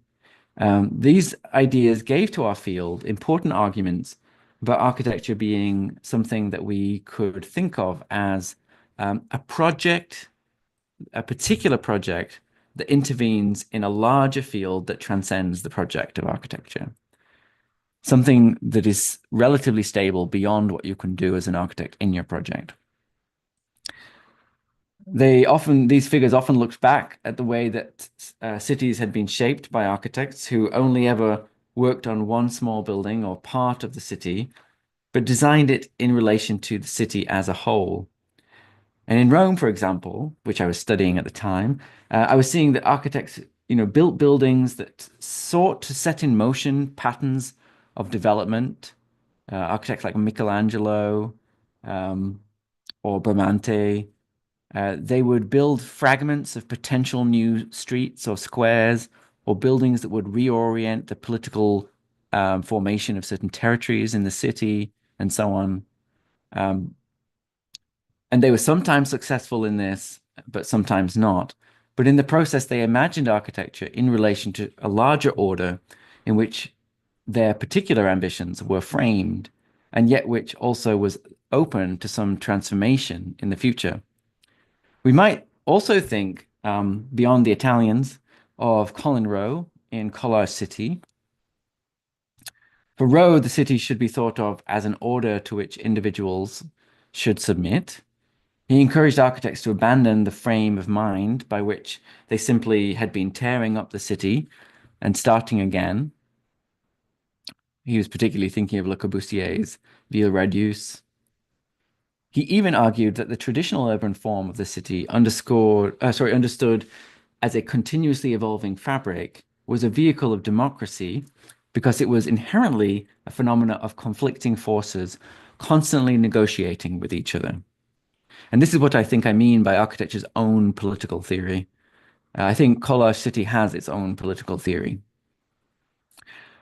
These ideas gave to our field important arguments about architecture being something that we could think of as a project, a particular project that intervenes in a larger field that transcends the project of architecture. Something that is relatively stable beyond what you can do as an architect in your project. These figures often looked back at the way that cities had been shaped by architects who only ever worked on one small building or part of the city, but designed it in relation to the city as a whole. And in Rome, for example, which I was studying at the time, I was seeing that architects, built buildings that sought to set in motion patterns of development. Architects like Michelangelo or Bramante, they would build fragments of potential new streets or squares or buildings that would reorient the political formation of certain territories in the city and so on. And they were sometimes successful in this, but sometimes not. But in the process, they imagined architecture in relation to a larger order in which their particular ambitions were framed, and yet which also was open to some transformation in the future. We might also think, beyond the Italians, of Colin Rowe in Collage City. For Rowe, the city should be thought of as an order to which individuals should submit. He encouraged architects to abandon the frame of mind by which they simply had been tearing up the city and starting again. He was particularly thinking of Le Corbusier's Ville Radius. He even argued that the traditional urban form of the city, understood as a continuously evolving fabric, was a vehicle of democracy because it was inherently a phenomena of conflicting forces constantly negotiating with each other. And this is what I think I mean by architecture's own political theory. I think Collage City has its own political theory.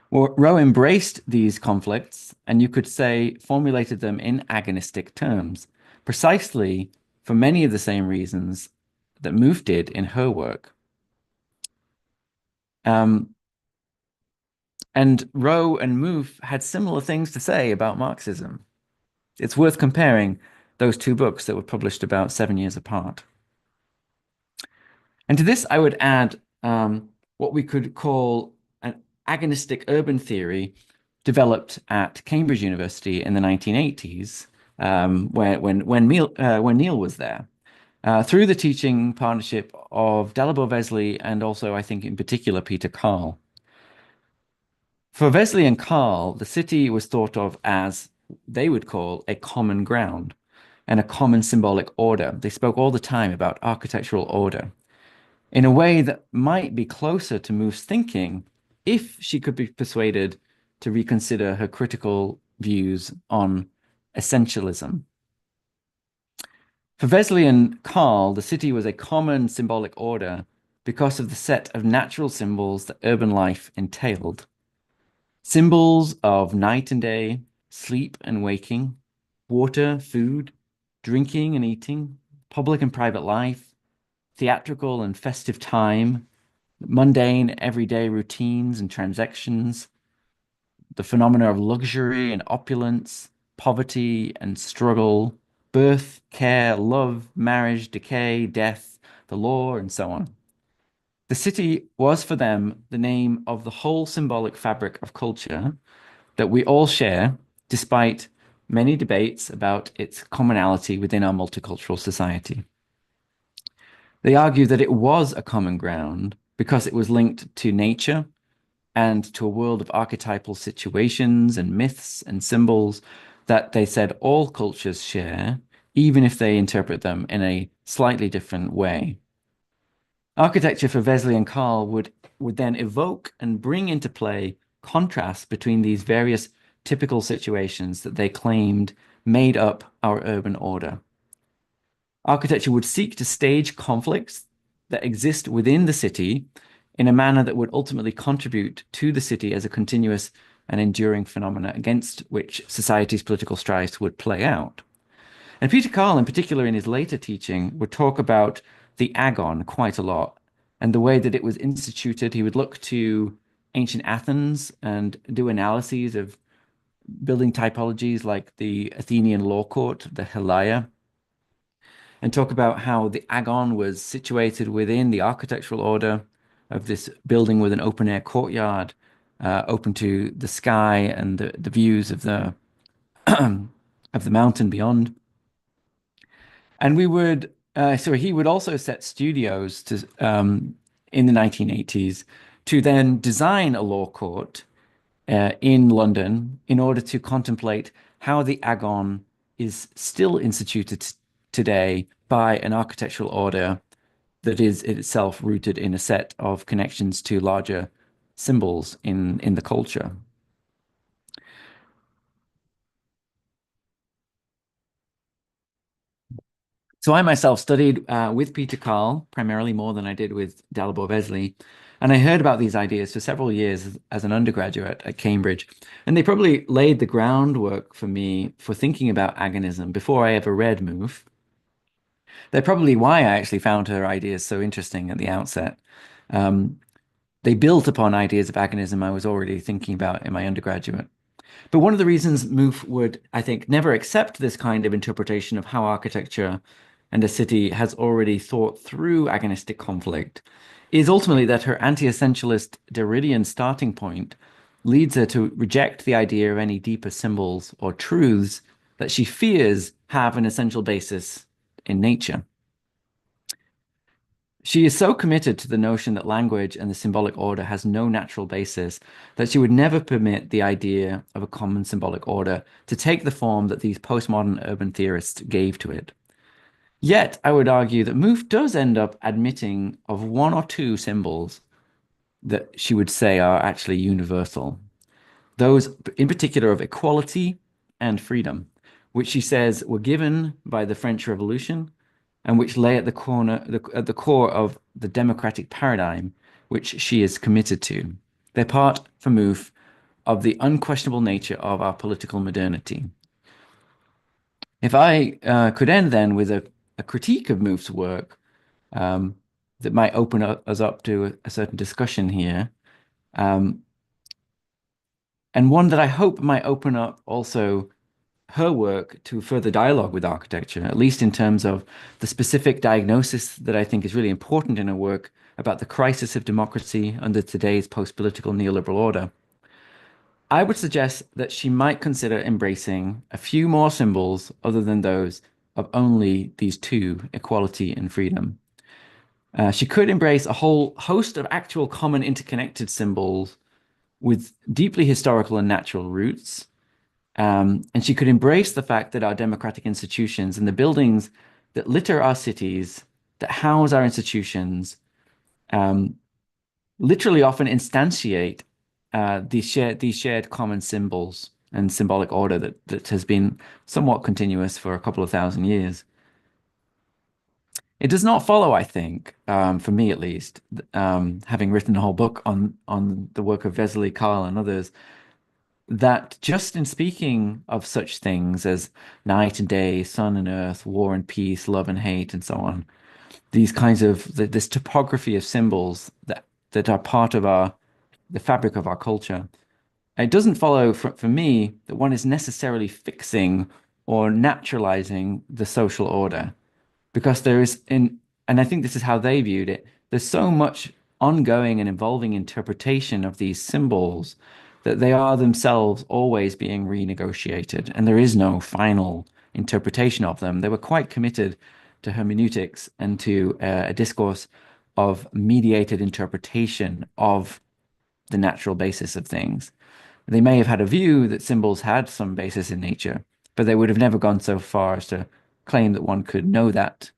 Well, Rowe embraced these conflicts, and you could say formulated them in agonistic terms, precisely for many of the same reasons that Mouffe did in her work. And Rowe and Mouffe had similar things to say about Marxism. It's worth comparing those two books that were published about 7 years apart. And to this, I would add what we could call an agonistic urban theory developed at Cambridge University in the 1980s, when Neil was there, through the teaching partnership of Dalibor Vesely and also, I think, in particular, Peter Karl. For Vesely and Karl, the city was thought of as they would call a common ground and a common symbolic order. They spoke all the time about architectural order in a way that might be closer to Mouffe's thinking if she could be persuaded to reconsider her critical views on essentialism. For Vesely and Karl, the city was a common symbolic order because of the set of natural symbols that urban life entailed. Symbols of night and day, sleep and waking, water, food, drinking and eating, public and private life, theatrical and festive time, mundane everyday routines and transactions, the phenomena of luxury and opulence, poverty and struggle, birth, care, love, marriage, decay, death, the law, and so on. The city was for them the name of the whole symbolic fabric of culture that we all share, despite many debates about its commonality within our multicultural society. They argue that it was a common ground because it was linked to nature and to a world of archetypal situations and myths and symbols that they said all cultures share, even if they interpret them in a slightly different way. Architecture for Vesely and Karl would then evoke and bring into play contrasts between these various typical situations that they claimed made up our urban order. Architecture would seek to stage conflicts that exist within the city in a manner that would ultimately contribute to the city as a continuous and enduring phenomena against which society's political strife would play out. And Peter Carl, in particular, in his later teaching, would talk about the agon quite a lot and the way that it was instituted. He would look to ancient Athens and do analyses of building typologies like the Athenian law court, the Hilaia, and talk about how the agon was situated within the architectural order of this building with an open air courtyard, open to the sky and the views of the of the mountain beyond. And we would, so he would also set studios to in the 1980s to then design a law court in London in order to contemplate how the agon is still instituted today by an architectural order that is itself rooted in a set of connections to larger symbols in the culture. So I myself studied with Peter Carl, primarily more than I did with Dalibor Vesely, and I heard about these ideas for several years as an undergraduate at Cambridge, and they probably laid the groundwork for me for thinking about agonism before I ever read Mouffe. They're probably why I actually found her ideas so interesting at the outset. They built upon ideas of agonism I was already thinking about in my undergraduate. But one of the reasons Mouffe would, I think, never accept this kind of interpretation of how architecture and a city has already thought through agonistic conflict is ultimately that her anti-essentialist Derridian starting point leads her to reject the idea of any deeper symbols or truths that she fears have an essential basis in nature. She is so committed to the notion that language and the symbolic order has no natural basis that she would never permit the idea of a common symbolic order to take the form that these postmodern urban theorists gave to it. Yet, I would argue that Mouffe does end up admitting of one or two symbols that she would say are actually universal. Those in particular of equality and freedom, which she says were given by the French Revolution and which lay at the core of the democratic paradigm which she is committed to. They're part, for Mouffe, of the unquestionable nature of our political modernity. If I could end then with a critique of Mouffe's work that might open us up to a certain discussion here, and one that I hope might open up also her work to further dialogue with architecture, at least in terms of the specific diagnosis that I think is really important in her work about the crisis of democracy under today's post-political neoliberal order. I would suggest that she might consider embracing a few more symbols other than those of only these two, equality and freedom. She could embrace a whole host of actual common interconnected symbols with deeply historical and natural roots. And she could embrace the fact that our democratic institutions and the buildings that litter our cities, that house our institutions, literally often instantiate these shared common symbols and symbolic order that has been somewhat continuous for a couple of thousand years. It does not follow, I think, for me at least, having written a whole book on the work of Vesely, Carl, and others, that just in speaking of such things as night and day, sun and earth, war and peace, love and hate, and so on, these kinds of this topography of symbols that are part of the fabric of our culture. It doesn't follow for me that one is necessarily fixing or naturalizing the social order, because there is and I think this is how they viewed it, there's so much ongoing and evolving interpretation of these symbols that they are themselves always being renegotiated, and there is no final interpretation of them. They were quite committed to hermeneutics and to a discourse of mediated interpretation of the natural basis of things. They may have had a view that symbols had some basis in nature, but they would have never gone so far as to claim that one could know that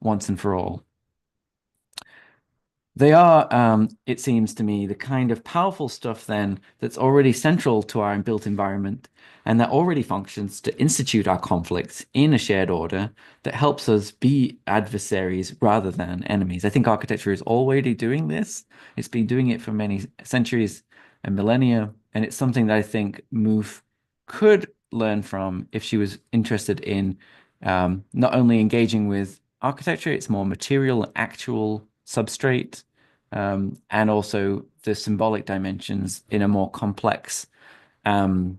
once and for all. They are, it seems to me, the kind of powerful stuff then that's already central to our built environment and that already functions to institute our conflicts in a shared order that helps us be adversaries rather than enemies. I think architecture is already doing this. It's been doing it for many centuries and millennia, and it's something that I think Mouffe could learn from if she was interested in not only engaging with architecture, its more material, actual substrate, and also the symbolic dimensions in a more complex and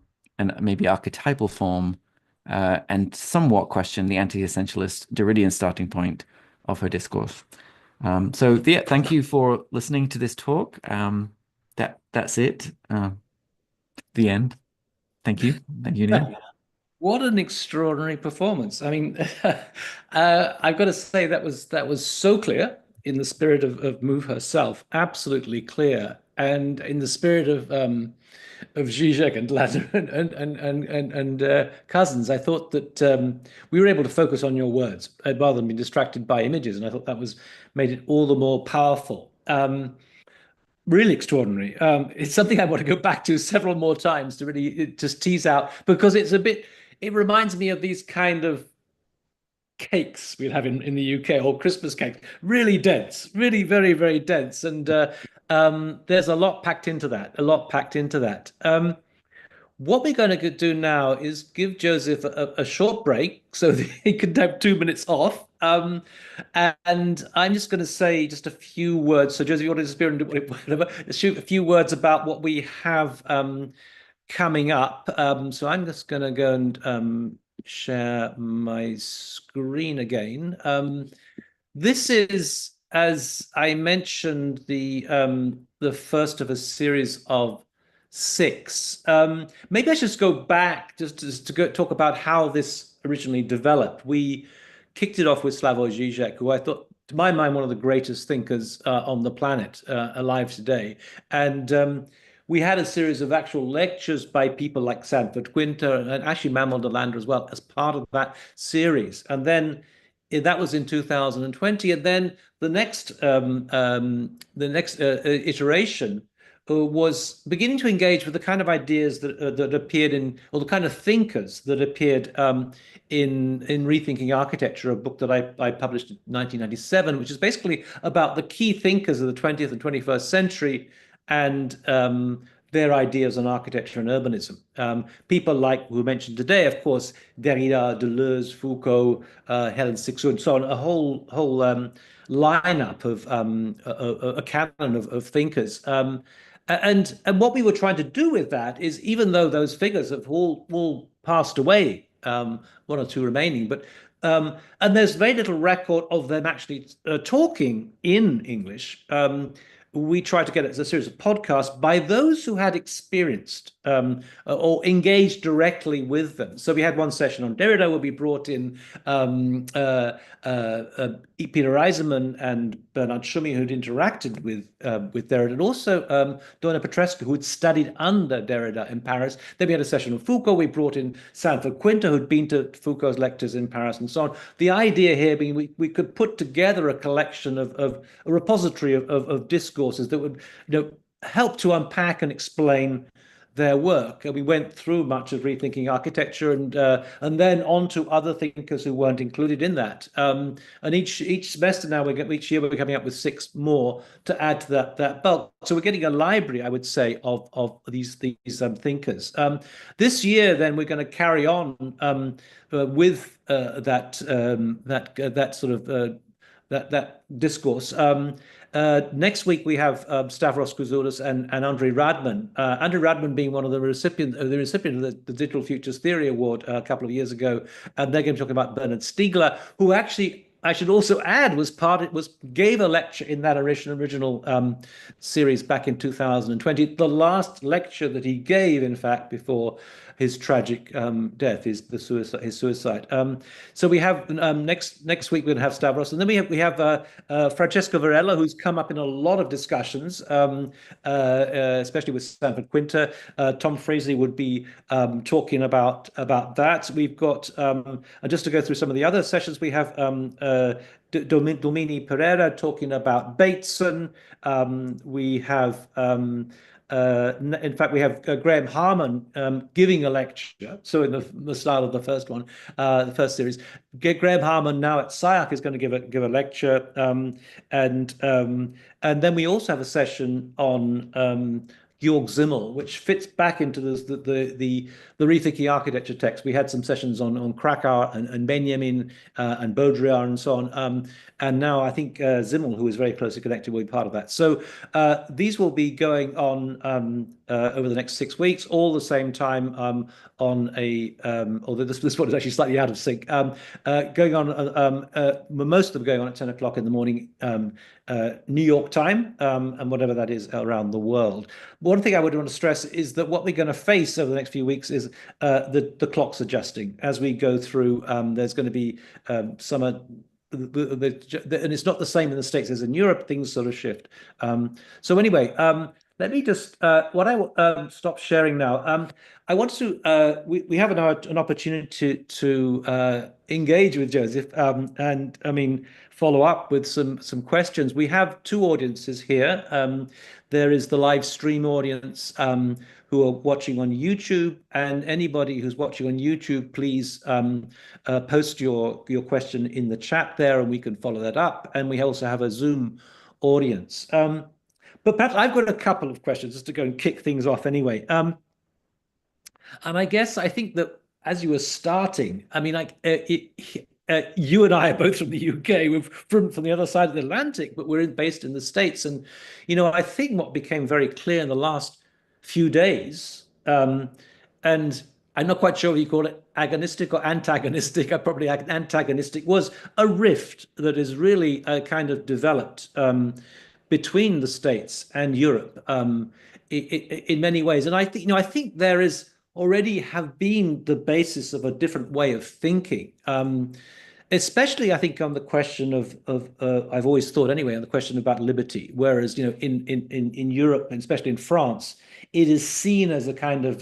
maybe archetypal form, and somewhat question the anti-essentialist Derridian starting point of her discourse. So yeah, thank you for listening to this talk. That's it. The end. Thank you. Thank you, Neil. What an extraordinary performance. I mean, I've got to say that was so clear in the spirit of Move herself, absolutely clear, and in the spirit of Zizek and Ladder and Cousins. I thought that we were able to focus on your words rather than being distracted by images, and I thought that was made it all the more powerful. Really extraordinary. It's something I want to go back to several more times to really just tease out because it reminds me of these kind of cakes we'll have in the UK or Christmas cakes. Really dense, really very, very dense. And there's a lot packed into that, a lot packed into that. What we're going to do now is give Joseph a short break so that he can have 2 minutes off. And I'm just going to say just a few words. So, Joseph, you want to disappear and do whatever, shoot a few words about what we have coming up. So I'm just going to go and share my screen again. This is, as I mentioned, the first of a series of six. Maybe I should just go back just to go talk about how this originally developed. We kicked it off with Slavoj Žižek, who I thought, to my mind, one of the greatest thinkers on the planet alive today. And we had a series of actual lectures by people like Sanford Quinter and actually Manuel de Lander as well as part of that series. And then that was in 2020. And then the next iteration was beginning to engage with the kind of ideas that appeared in, or the kind of thinkers that appeared in Rethinking Architecture, a book that I published in 1997, which is basically about the key thinkers of the 20th and 21st century and their ideas on architecture and urbanism. People like who mentioned today, of course, Derrida, Deleuze, Foucault, Helen Sixou, and so on, a whole lineup of a canon of thinkers. And what we were trying to do with that is, even though those figures have all passed away, one or two remaining, but and there's very little record of them actually talking in English. We tried to get it as a series of podcasts by those who had experienced or engaged directly with them. So we had one session on Derrida where we brought in Peter Eisenman and Bernard Schumi, who'd interacted with Derrida, and also Donna Petrescu, who had studied under Derrida in Paris. Then we had a session on Foucault. We brought in Sanford Quinter, who'd been to Foucault's lectures in Paris, and so on. The idea here being we could put together a collection of a repository of discourses that would help to unpack and explain their work. And we went through much of Rethinking Architecture and then on to other thinkers who weren't included in that. And each semester now, each year we're coming up with six more to add to that bulk. So we're getting a library, I would say, of these thinkers. This year, then, we're going to carry on with that sort of that discourse. Next week we have Stavros Kouzoulis and Andrei Radman. Andrei Radman being one of the recipient of the Digital Futures Theory Award a couple of years ago, and they're going to be talking about Bernard Stiegler, who actually, I should also add, gave a lecture in that original series back in 2020. The last lecture that he gave, in fact, before his tragic death, his suicide. So we have next week we're going to have Stavros, and then we have Francesco Varela, who's come up in a lot of discussions, especially with Sanford Quinter. Tom Frazee would be talking about that. We've got, and just to go through some of the other sessions, we have Domini Pereira talking about Bateson. We have, in fact, we have Graham Harman giving a lecture. So in the style of the first one, the first series, Graham Harman now at SciArc is going to give a lecture, and then we also have a session on Georg Simmel, which fits back into the rethinking architecture text. We had some sessions on Krakauer and Benjamin and Baudrillard and so on. And now I think Simmel, who is very closely connected, will be part of that. So these will be going on over the next 6 weeks, all the same time on a, although this one is actually slightly out of sync, going on, most of them going on at 10 o'clock in the morning, New York time, and whatever that is around the world. One thing I would want to stress is that what we're going to face over the next few weeks is the clocks adjusting as we go through. There's going to be some. And it's not the same in the States as in Europe. Things sort of shift. So anyway, let me just what I stop sharing now. I want to we have an opportunity to engage with Joseph and I mean follow up with some questions. We have two audiences here. There is the live stream audience who are watching on YouTube, and anybody who's watching on YouTube, please post your question in the chat there, and we can follow that up. And we also have a Zoom audience. But Pat, I've got a couple of questions just to go and kick things off anyway. And I guess I think that as you were starting, I mean, like you and I are both from the UK. We're from the other side of the Atlantic, but we're based in the States. And, you know, I think what became very clear in the last few days, and I'm not quite sure if you call it agonistic or antagonistic, probably antagonistic, was a rift that is really kind of developed between the States and Europe in many ways. And I think, you know, I think there is already have been the basis of a different way of thinking, especially I think on the question of I've always thought anyway on the question about liberty. Whereas, you know, in Europe and especially in France, it is seen as a kind of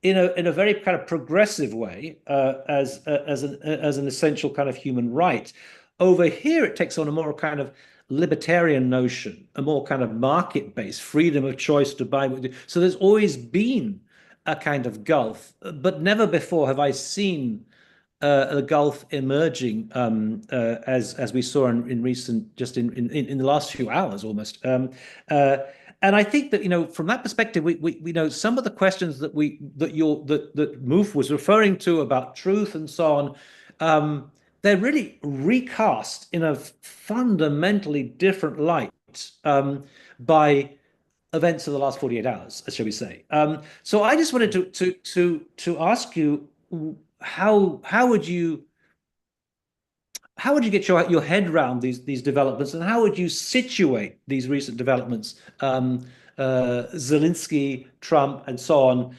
in a very kind of progressive way as an essential kind of human right. Over here, it takes on a more kind of libertarian notion, a more kind of market-based freedom of choice to buy. So there's always been a kind of gulf, but never before have I seen a gulf emerging as we saw in recent, just in the last few hours almost. And I think that, you know, from that perspective, we know some of the questions that that Mouffe was referring to about truth and so on. They're really recast in a fundamentally different light by events of the last 48 hours, shall we say. So I just wanted to ask you, how would you get your head around these developments, and how would you situate these recent developments, Zelensky, Trump, and so on,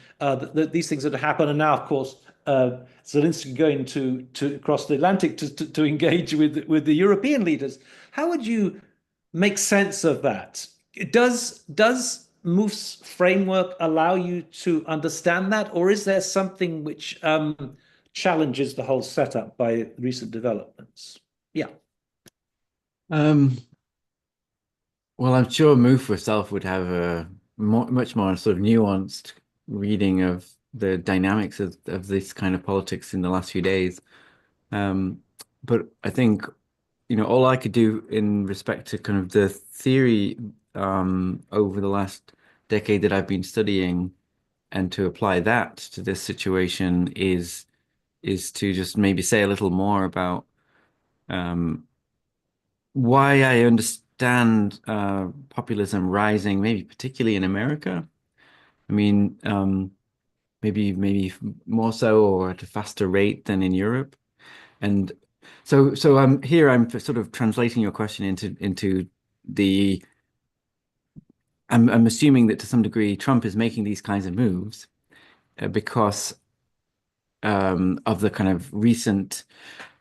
these things that have happened, and now, of course, Zelensky going to across the Atlantic to engage with the European leaders. How would you make sense of that? Does Mouffe's framework allow you to understand that, or is there something which challenges the whole setup by recent developments? Yeah. Well, I'm sure Mouffe herself would have a much more sort of nuanced reading of the dynamics of this kind of politics in the last few days. But I think, you know, all I could do in respect to kind of the theory over the last decade that I've been studying, and to apply that to this situation is to just maybe say a little more about why I understand populism rising, maybe particularly in America. I mean, maybe more so or at a faster rate than in Europe. And so here I'm sort of translating your question into the I'm assuming that to some degree Trump is making these kinds of moves because of the kind of recent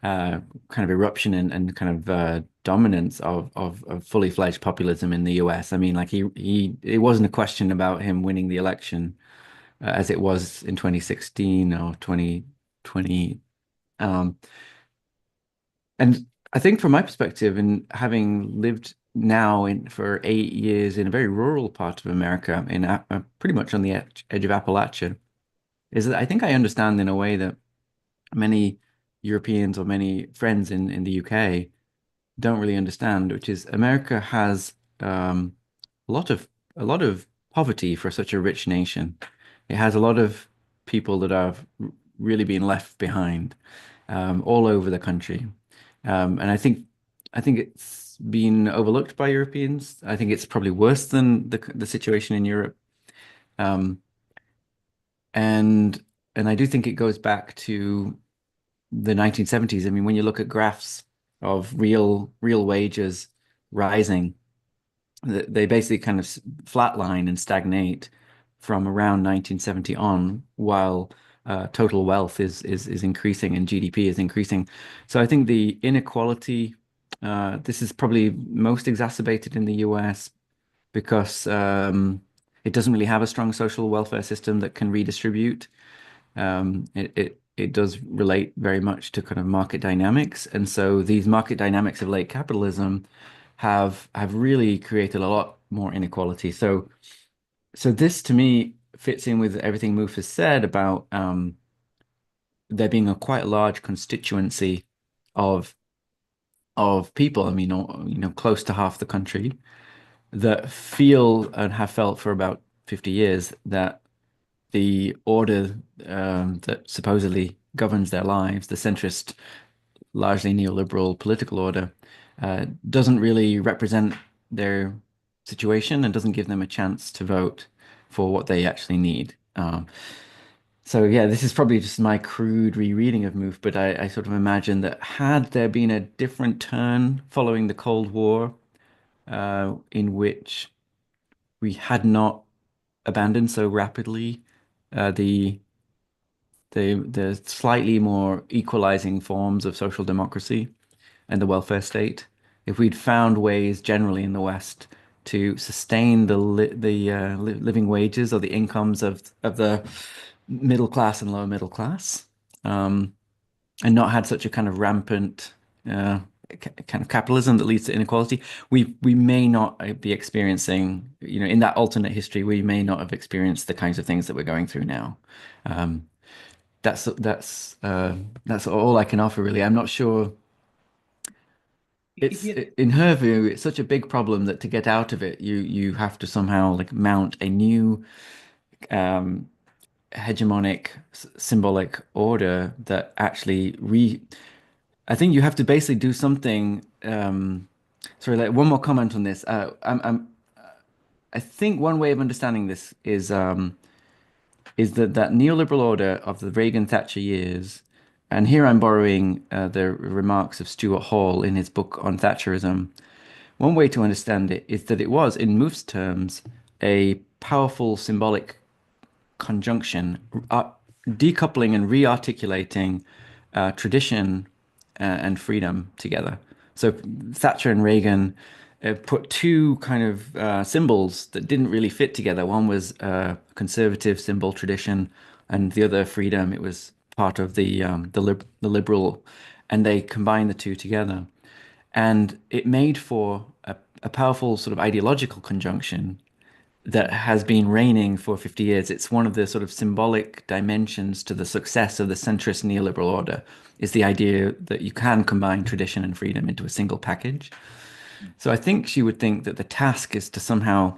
kind of eruption and kind of dominance of fully fledged populism in the US. I mean, like it wasn't a question about him winning the election as it was in 2016 or 2020. And I think from my perspective, and having lived now for 8 years in a very rural part of America, pretty much on the edge of Appalachia, is that I think I understand in a way that many Europeans or many friends in the UK don't really understand, which is America has a lot of a lot of poverty for such a rich nation. It has a lot of people that have really been left behind all over the country, and I think it's been overlooked by Europeans. I think it's probably worse than the situation in Europe, um, and and I do think it goes back to the 1970s. I mean, when you look at graphs of real wages rising, they basically kind of flatline and stagnate from around 1970 on, while total wealth is increasing and GDP is increasing. So I think the inequality, this is probably most exacerbated in the US because it doesn't really have a strong social welfare system that can redistribute. It does relate very much to kind of market dynamics, and so these market dynamics of late capitalism have really created a lot more inequality. So this to me fits in with everything Mouffe has said about there being a quite large constituency of people. I mean, close to half the country that feel and have felt for about 50 years that the order that supposedly governs their lives, the centrist, largely neoliberal political order, doesn't really represent their situation and doesn't give them a chance to vote for what they actually need. So yeah, this is probably just my crude rereading of Mouffe, but I sort of imagine that had there been a different turn following the Cold War, in which we had not abandoned so rapidly the the slightly more equalizing forms of social democracy and the welfare state, if we'd found ways generally in the West to sustain the living wages or the incomes of the middle class and lower middle class, and not had such a kind of rampant kind of capitalism that leads to inequality, we may not be experiencing, in that alternate history, we may not have experienced the kinds of things that we're going through now. Um, that's all I can offer, really. I'm not sure. It's Yeah, in her view, it's such a big problem that to get out of it, you have to somehow like mount a new um, hegemonic symbolic order that actually re. I think you have to basically do something. Sorry, like one more comment on this. I think one way of understanding this is that neoliberal order of the Reagan Thatcher years, and here I'm borrowing the remarks of Stuart Hall in his book on Thatcherism. One way to understand it is that it was, in Mouffe's terms, a powerful symbolic conjunction, decoupling and re-articulating tradition and freedom together. So Thatcher and Reagan put two kind of symbols that didn't really fit together. One was conservative symbol tradition, and the other freedom. It was part of the liberal, and they combined the two together, and it made for a powerful sort of ideological conjunction that has been reigning for 50 years. It's one of the sort of symbolic dimensions to the success of the centrist neoliberal order, is the idea that you can combine tradition and freedom into a single package. So I think she would think that the task is to somehow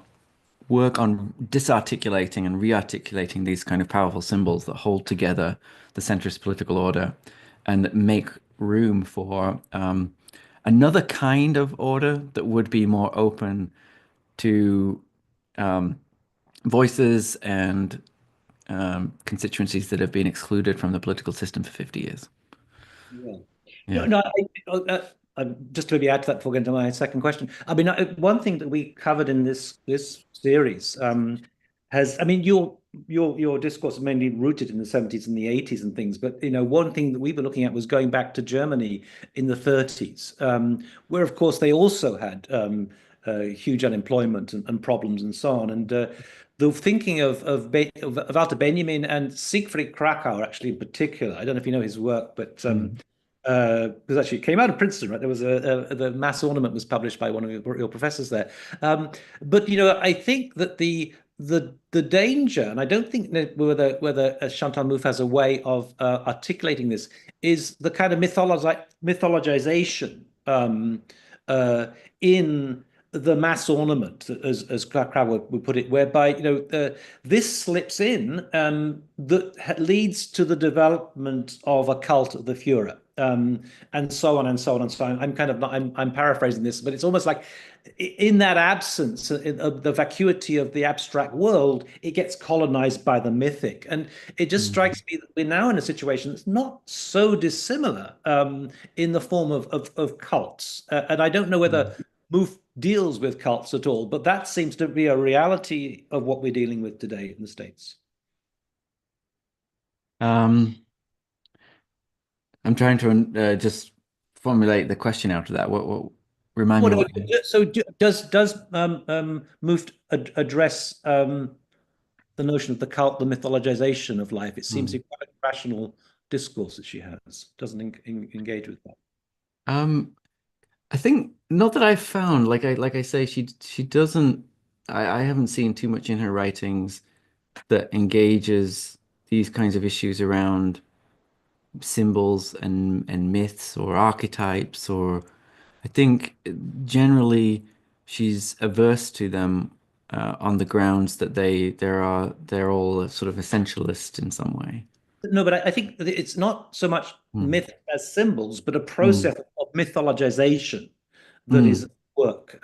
work on disarticulating and rearticulating these kind of powerful symbols that hold together the centrist political order and make room for another kind of order that would be more open to um, voices and constituencies that have been excluded from the political system for 50 years. yeah. No, Yeah. no. Just to maybe add to that before getting to my second question. I mean, one thing that we covered in this series has, I mean, your discourse is mainly rooted in the 70s and the 80s and things, but one thing that we were looking at was going back to Germany in the 30s, where of course they also had huge unemployment and problems and so on. And the thinking of Walter Benjamin and Siegfried Kracauer, actually in particular, I don't know if you know his work, but Mm. because actually it came out of Princeton, right? There was the mass ornament was published by one of your professors there. But I think that the danger, and I don't think that whether Chantal Mouffe has a way of articulating this, is the kind of mythologization uh, in the mass ornament, as Krakow would put it, whereby this slips in that leads to the development of a cult of the Führer. And so on and so on and so on. I'm kind of not, I'm paraphrasing this, but it's almost like in that absence of the vacuity of the abstract world, it gets colonized by the mythic. And it just strikes me that we're now in a situation that's not so dissimilar in the form of cults. And I don't know whether Mouffe deals with cults at all, but that seems to be a reality of what we're dealing with today in the States. Um, I'm trying to just formulate the question out of that. What remind me Well, what? so does Mouffe address the notion of the cult, the mythologization of life? It seems Hmm. a quite rational discourse that she has. Doesn't engage with that. Um, I think not that I've found, like I say, she doesn't. I haven't seen too much in her writings that engages these kinds of issues around symbols and myths or archetypes, or I think generally she's averse to them on the grounds that they're all sort of essentialist in some way. No, but I think that it's not so much Mm, myth as symbols, but a mm, process of mythologization that is mm, at work.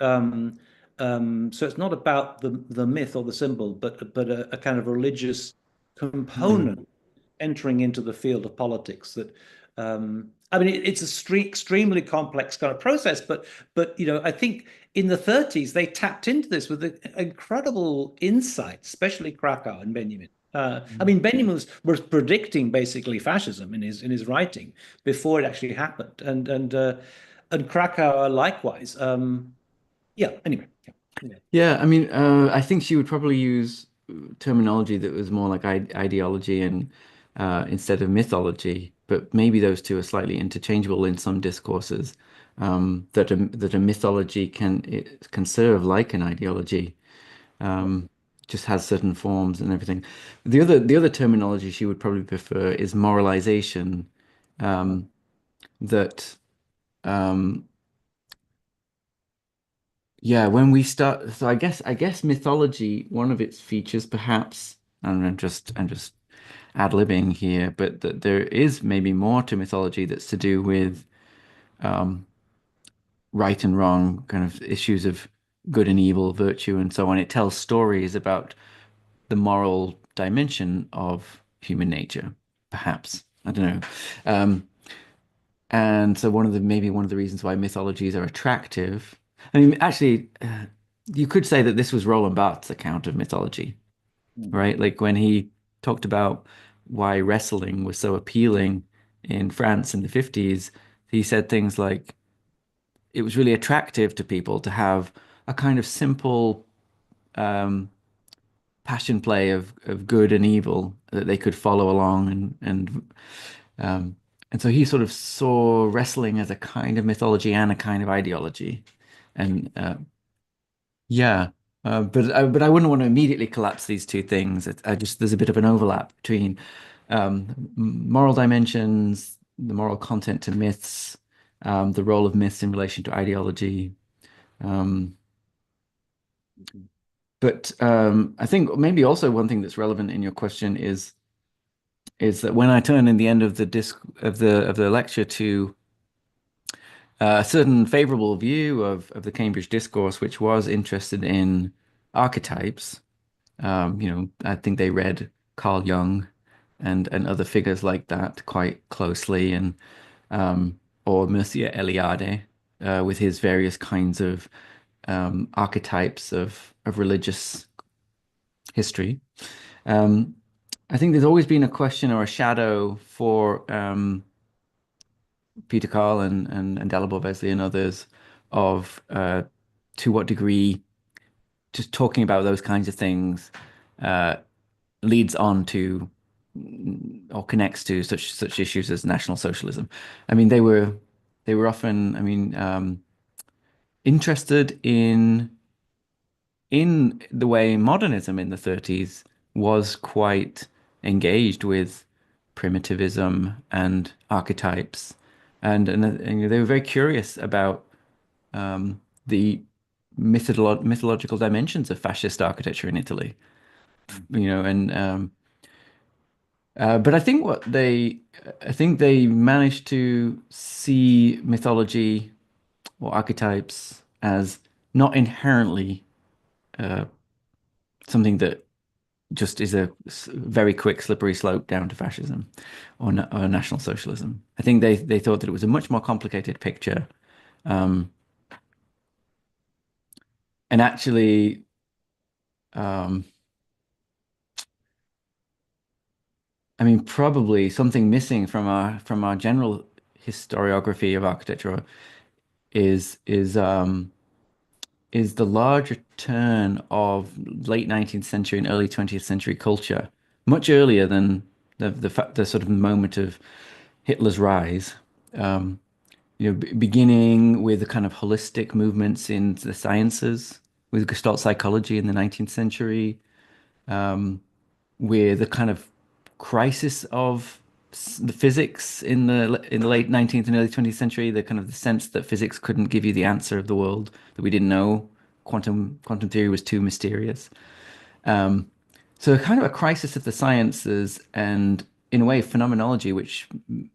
So it's not about the myth or the symbol, but a kind of religious mm, component entering into the field of politics. That I mean, it's a extremely complex kind of process. But I think in the 30s they tapped into this with incredible insight, especially Krakow and Benjamin. I mm. mean, Benjamin was predicting basically fascism in his writing before it actually happened, and Krakow likewise. Yeah. Anyway. Yeah. Yeah. Yeah, I mean, I think she would probably use terminology that was more like ideology and instead of mythology, but maybe those two are slightly interchangeable in some discourses. That a mythology can serve like an ideology, um, just has certain forms and everything. The other terminology she would probably prefer is moralization, that. Um, Yeah, when we start, so I guess mythology, one of its features, perhaps, and I'm just ad-libbing here, but that there is maybe more to mythology that's to do with um, right and wrong, kind of issues of good and evil, virtue, and so on. It tells stories about the moral dimension of human nature, perhaps. I don't know. Um, And so maybe one of the reasons why mythologies are attractive. I mean, actually, you could say that this was Roland Barthes' account of mythology, Mm. right? Like when he talked about why wrestling was so appealing in France in the 50s, he said things like it was really attractive to people to have a kind of simple um, passion play of good and evil that they could follow along um, and so he sort of saw wrestling as a kind of mythology and a kind of ideology. And yeah, but I wouldn't want to immediately collapse these two things. I just there's a bit of an overlap between moral dimensions, the moral content to myths, the role of myths in relation to ideology. Um, but I think maybe also one thing that's relevant in your question is that when I turn in the end of the disc of the lecture to a certain favorable view of the Cambridge discourse, which was interested in archetypes. I think they read Carl Jung and other figures like that quite closely, and or Mircea Eliade with his various kinds of archetypes of religious history. Um, I think there's always been a question or a shadow for Peter Carl and Dalibor Besley and others of to what degree just talking about those kinds of things uh, leads on to or connects to such issues as National Socialism. I mean, they were often, I mean, interested in the way modernism in the 30s was quite engaged with primitivism and archetypes, and they were very curious about the mythological dimensions of fascist architecture in Italy. And but I think they managed to see mythology or archetypes as not inherently something that just is a very quick slippery slope down to fascism or National Socialism. I think they thought that it was a much more complicated picture, um, and actually, um, I mean, probably something missing from our general historiography of architecture is is um, is the larger turn of late 19th century and early 20th century culture, much earlier than the sort of moment of Hitler's rise. Um, Beginning with the kind of holistic movements in the sciences, with Gestalt psychology in the 19th century, with the kind of crisis of the physics in the late 19th and early 20th century, the kind of the sense that physics couldn't give you the answer of the world, that we didn't know. Quantum theory was too mysterious. Um, so kind of a crisis of the sciences and, in a way, phenomenology, which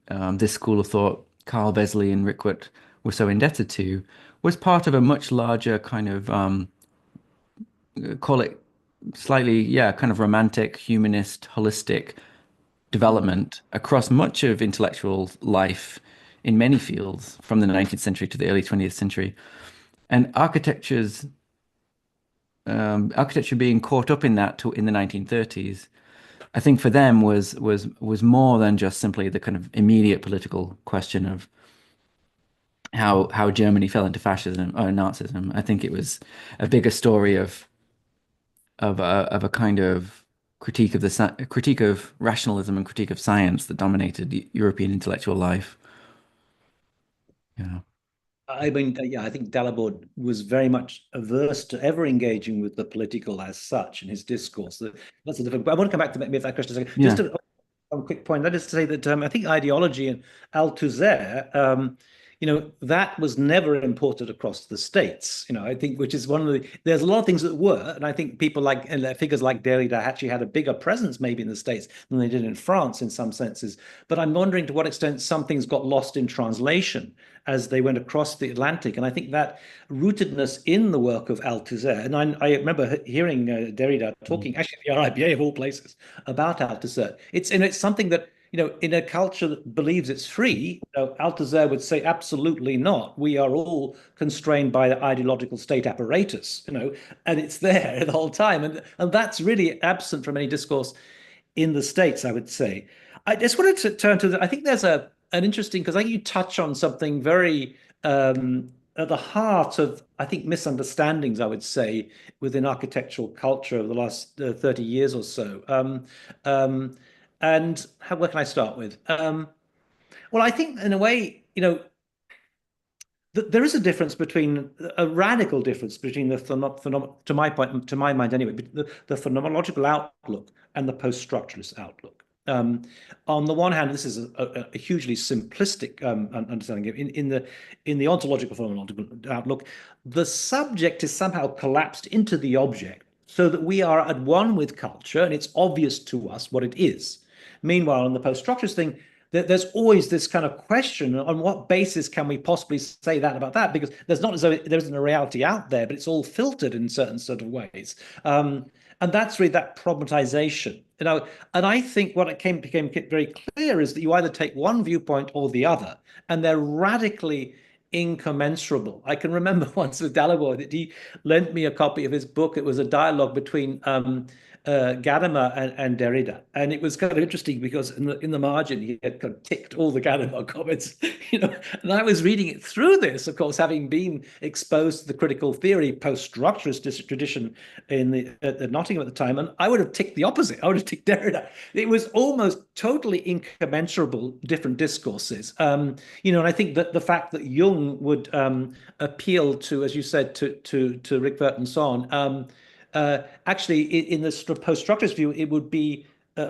this school of thought, Carl Besley and Rickwert were so indebted to, was part of a much larger kind of call it slightly, yeah, kind of romantic, humanist, holistic development across much of intellectual life in many fields from the 19th century to the early 20th century. And architecture being caught up in that in the 1930s, I think for them was more than just simply the kind of immediate political question of how Germany fell into fascism or Nazism. I think it was a bigger story of a kind of critique of rationalism and critique of science that dominated European intellectual life. Yeah. I mean, yeah, I think Dalibor was very much averse to ever engaging with the political as such in his discourse. That's a different. But I want to come back to maybe that question a second. Yeah. Just a quick point. That is to say that I think ideology and Althusser, that was never imported across the states. I think which is one of the. There's a lot of things that were, and I think people like figures like Derrida actually had a bigger presence maybe in the states than they did in France in some senses. But I'm wondering to what extent some things got lost in translation as they went across the Atlantic. And I think that rootedness in the work of Althusser, and I remember hearing Derrida talking, actually at the RIBA of all places, about Althusser. It's something that, in a culture that believes it's free, Althusser would say, absolutely not. We are all constrained by the ideological state apparatus, and it's there the whole time. And that's really absent from any discourse in the States, I would say. I just wanted to turn to I think there's an interesting, because I think you touch on something very at the heart of, I think, misunderstandings, I would say, within architectural culture over the last 30 years or so. And where can I start with? Well, I think in a way, there is a difference between a radical difference between to my point, to my mind anyway, the phenomenological outlook and the post-structuralist outlook. On the one hand, this is a hugely simplistic understanding of in the ontological phenomenological outlook, the subject is somehow collapsed into the object so that we are at one with culture and it's obvious to us what it is. Meanwhile, in the post-structuralist thing, there's always this kind of question on what basis can we possibly say that about that, because there's not as though there isn't a reality out there, but it's all filtered in certain sort of ways. And that's really that problematization, and I think what became very clear is that you either take one viewpoint or the other, and they're radically incommensurable. I can remember once with Dalibor that he lent me a copy of his book. It was a dialogue between Gadamer and Derrida, and it was kind of interesting because in the margin he had kind of ticked all the Gadamer comments, And I was reading it through this, of course, having been exposed to the critical theory post-structuralist tradition at Nottingham at the time, and I would have ticked the opposite. I would have ticked Derrida. It was almost totally incommensurable different discourses, and I think that the fact that Jung would appeal to, as you said, to Rick and so on. Actually, in the post-structuralist view, it would be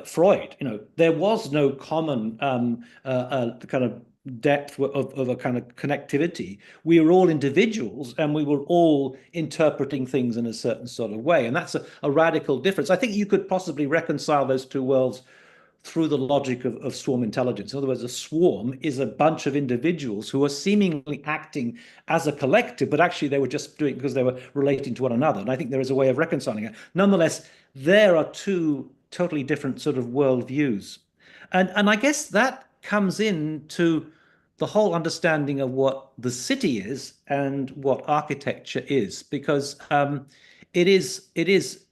Freud. There was no common kind of depth of a kind of connectivity. We were all individuals, and we were all interpreting things in a certain sort of way, and that's a radical difference. I think you could possibly reconcile those two worlds through the logic of swarm intelligence. In other words, a swarm is a bunch of individuals who are seemingly acting as a collective, but actually they were just doing it because they were relating to one another. And I think there is a way of reconciling it. Nonetheless, there are two totally different sort of worldviews. And I guess that comes into the whole understanding of what the city is and what architecture is, because it is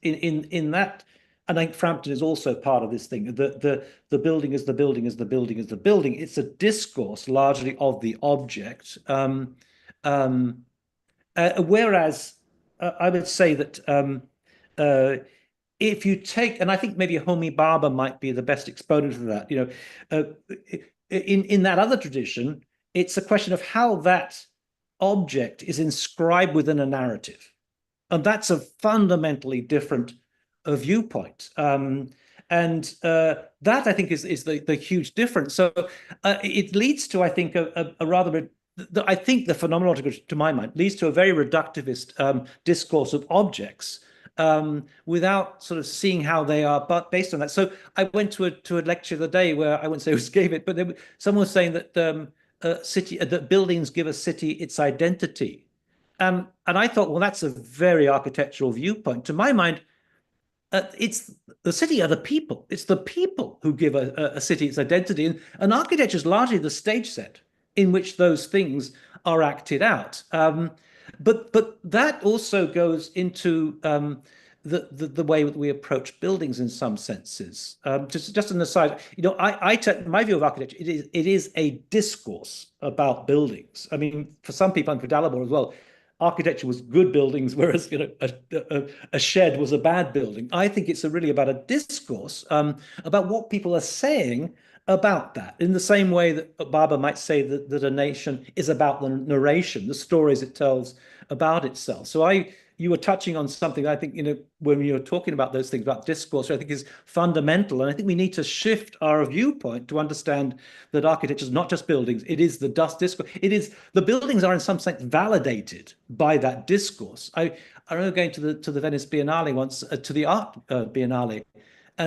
in that. And I think Frampton is also part of this thing. The building is the building is the building is the building. It's a discourse largely of the object. Whereas I would say that if you take, and I think maybe Homi Bhabha might be the best exponent of that. In that other tradition, it's a question of how that object is inscribed within a narrative, and that's a fundamentally different viewpoint. And that I think is the huge difference. So it leads to, I think, a rather, I think the phenomenology, to my mind, leads to a very reductivist discourse of objects without sort of seeing how they are based on that. So I went to a lecture the other day where I wouldn't say who gave it, but someone was saying that that buildings give a city its identity. And I thought, well, that's a very architectural viewpoint. To my mind, it's the city are the people. It's the people who give a city its identity, and architecture is largely the stage set in which those things are acted out. But that also goes into the way that we approach buildings in some senses. Just an aside, my view of architecture, it is a discourse about buildings. I mean, for some people, and for Dalibor as well, architecture was good buildings, whereas a shed was a bad building. I think it's really about a discourse about what people are saying about that, in the same way that Bhabha might say that a nation is about the narration, the stories it tells about itself. So you were touching on something I think, when you were talking about those things about discourse, which I think is fundamental. And I think we need to shift our viewpoint to understand that architecture is not just buildings. It is the dust discourse. It is the buildings are in some sense validated by that discourse. I remember going to the Venice Biennale once, to the art Biennale,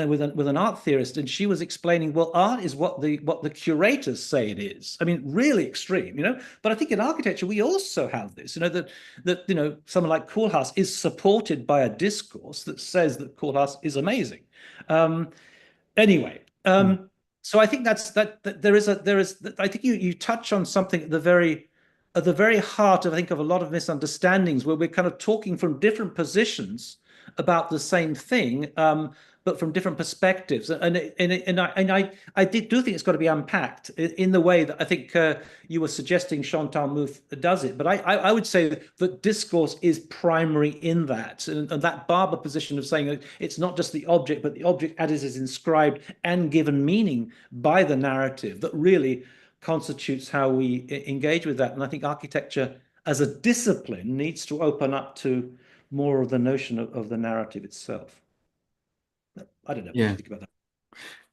with an art theorist, and she was explaining, well, art is what the curators say it is. I mean, really extreme, But I think in architecture we also have this, that someone like Koolhaas is supported by a discourse that says that Koolhaas is amazing. Anyway, so I think that there is. I think you touch on something at the very heart of, I think, of a lot of misunderstandings, where we're kind of talking from different positions about the same thing, but from different perspectives. And I do think it's got to be unpacked in the way that I think you were suggesting Chantal Mouffe does it. But I would say that discourse is primary in that, and that Bhabha position of saying that it's not just the object, but the object as it is inscribed and given meaning by the narrative that really constitutes how we engage with that. And I think architecture as a discipline needs to open up to more of the notion of the narrative itself. I don't know. What do you think about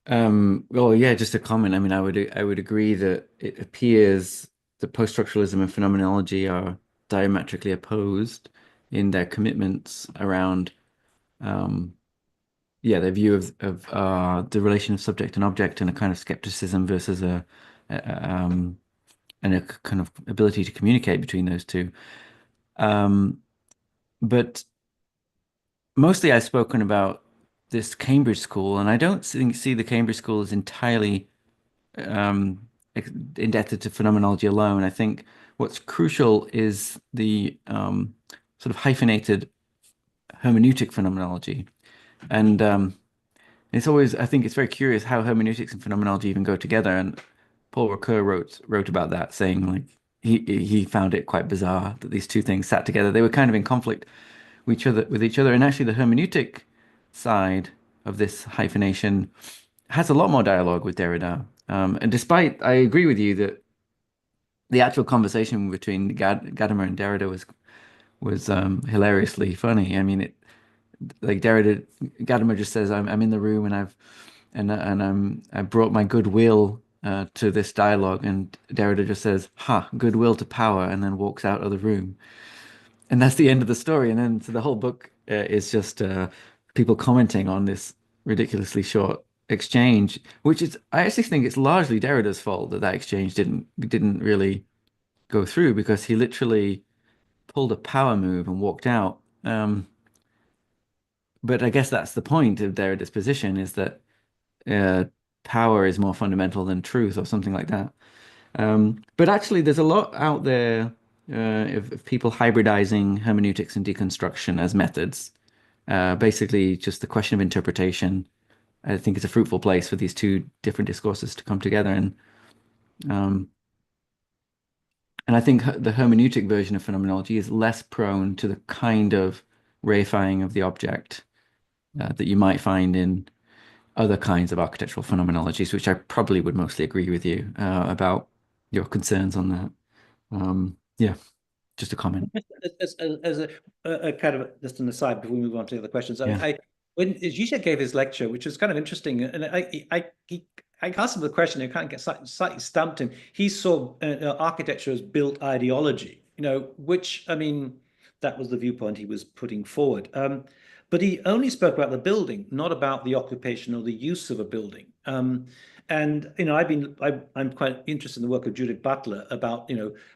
that? Well, yeah, just a comment. I mean, I would agree that it appears that post-structuralism and phenomenology are diametrically opposed in their commitments around, their view of the relation of subject and object, and a kind of skepticism versus a kind of ability to communicate between those two. But mostly I've spoken about this Cambridge school, and I don't see the Cambridge school as entirely indebted to phenomenology alone. I think what's crucial is the sort of hyphenated hermeneutic phenomenology, And it's always, I think it's very curious how hermeneutics and phenomenology even go together. And Paul Ricoeur wrote about that, saying like he found it quite bizarre that these two things sat together. They were kind of in conflict with each other. And actually, the hermeneutic side of this hyphenation has a lot more dialogue with Derrida. And despite, I agree with you that the actual conversation between Gadamer and Derrida was hilariously funny. I mean, it like Derrida, Gadamer just says, I'm in the room and I brought my goodwill to this dialogue," and Derrida just says, "Ha, goodwill to power," and then walks out of the room, and that's the end of the story. And then so the whole book is just people commenting on this ridiculously short exchange, which is I actually think it's largely Derrida's fault that that exchange didn't really go through because he literally pulled a power move and walked out. But I guess that's the point of Derrida's position is that uh, power is more fundamental than truth or something like that. But actually, there's a lot out there of people hybridizing hermeneutics and deconstruction as methods. Basically, just the question of interpretation. I think it's a fruitful place for these two different discourses to come together. Um, and I think the hermeneutic version of phenomenology is less prone to the kind of reifying of the object that you might find in other kinds of architectural phenomenologies, which I probably would mostly agree with you about your concerns on that. Yeah, just a comment. As a kind of just an aside before we move on to the other questions, Yeah. when Zizek gave his lecture, which was kind of interesting, and I asked him the question, it kind of get slightly stumped him. He saw architecture as built ideology, which I mean, that was the viewpoint he was putting forward. But he only spoke about the building, not about the occupation or the use of a building. And I'm quite interested in the work of Judith Butler about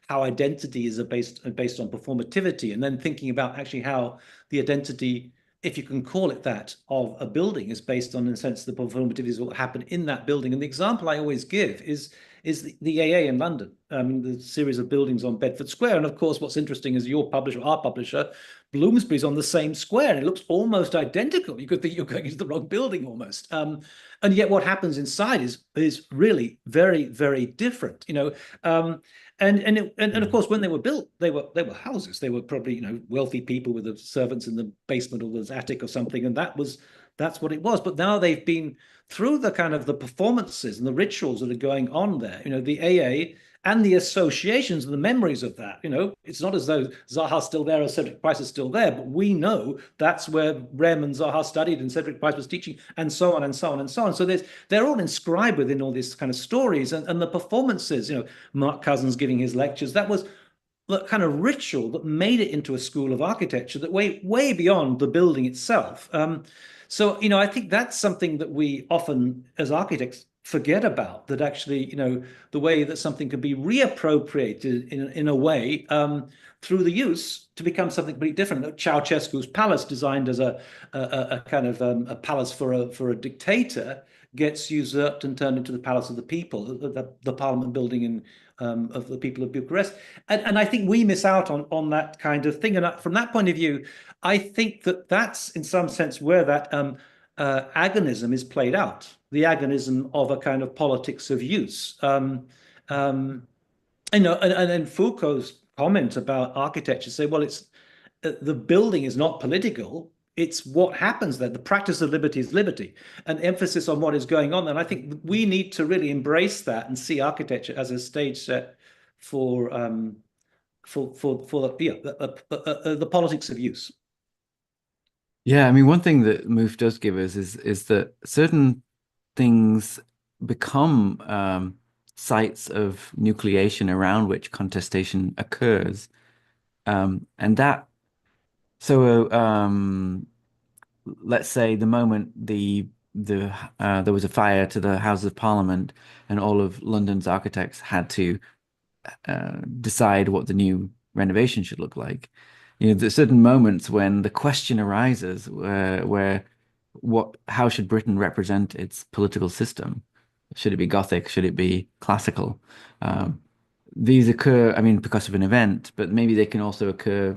how identity is based on performativity, and then thinking about actually how the identity, if you can call it that, of a building is based on, in a sense, the performativity is what happened in that building. And the example I always give is the AA in London, the series of buildings on Bedford Square. And of course, what's interesting is your publisher, our publisher, Bloomsbury's on the same square, and it looks almost identical. You could think you're going into the wrong building almost. And yet what happens inside is really very, very different, and of course, when they were built, they were houses. They were probably wealthy people with the servants in the basement or the attic or something, and that's what it was. But now they've been through the kind of the performances and the rituals that are going on there. The AA and the associations and the memories of that. It's not as though Zaha's still there or Cedric Price is still there, but we know that's where Rem and Zaha studied and Cedric Price was teaching, and so on and so on and so on. So they're all inscribed within all these kind of stories and the performances. Mark Cousins giving his lectures. That was the kind of ritual that made it into a school of architecture that way beyond the building itself. So I think that's something that we often, as architects, forget about. That actually, the way that something can be reappropriated in a way through the use to become something completely different. Ceausescu's palace, designed as a kind of a palace for a dictator, gets usurped and turned into the palace of the people, the Parliament building in of the people of Bucharest. And I think we miss out on that kind of thing. And from that point of view, I think that's in some sense where that agonism is played out, the agonism of a kind of politics of use. And then Foucault's comment about architecture say, well, it's the building is not political. It's what happens there. The practice of liberty is liberty, an emphasis on what is going on. And I think we need to really embrace that and see architecture as a stage set for the politics of use. Yeah, I mean, one thing that Mouffe does give us is that certain things become sites of nucleation around which contestation occurs. And that so let's say the moment there was a fire to the Houses of Parliament and all of London's architects had to decide what the new renovation should look like. There's certain moments when the question arises where how should Britain represent its political system? Should it be Gothic? Should it be classical? These occur, I mean, because of an event, but maybe they can also occur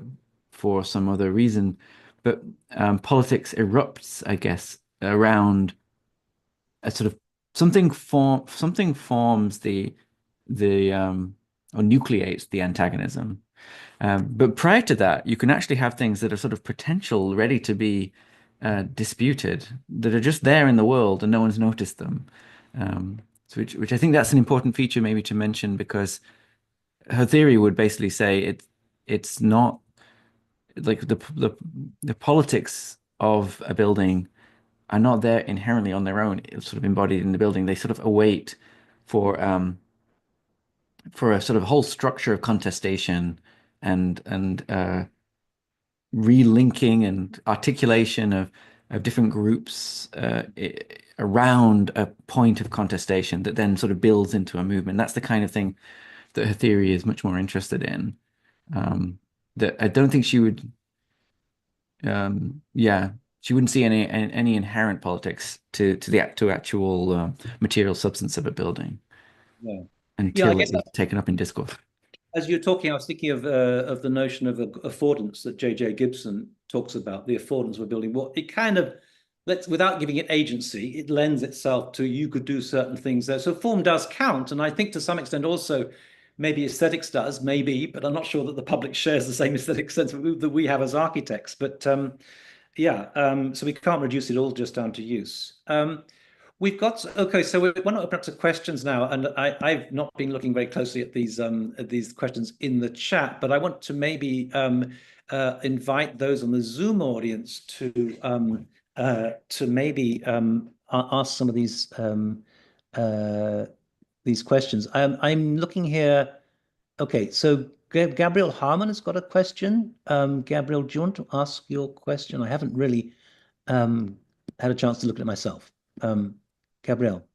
for some other reason. but politics erupts, I guess, around a sort of something forms the or nucleates the antagonism. But prior to that, you can actually have things that are sort of potential, ready to be disputed, that are just there in the world and no one's noticed them. So which I think that's an important feature maybe to mention, because her theory would basically say it's not like the politics of a building are not there inherently on their own, it's sort of embodied in the building. They sort of await for a sort of whole structure of contestation and relinking and articulation of different groups around a point of contestation that then sort of builds into a movement. That's the kind of thing that her theory is much more interested in. That I don't think she would, yeah, she wouldn't see any inherent politics to actual material substance of a building Yeah. Yeah, I until it guess was taken up in discourse. as you're talking, I was thinking of the notion of affordance that J.J. Gibson talks about, the affordance of a building. Well, it kind of without giving it agency, it lends itself to you could do certain things there. So form does count, and I think to some extent also maybe aesthetics does, maybe, but I'm not sure that the public shares the same aesthetic sense that we have as architects. But yeah, so we can't reduce it all just down to use. We've got okay, so we want to open up to questions now, and I've not been looking very closely at these questions in the chat, but I want to maybe invite those on the Zoom audience to maybe ask some of these questions. I'm looking here. Okay, so Gabriel Harmon has got a question. Gabriel, do you want to ask your question? I haven't really had a chance to look at it myself. Gabriel.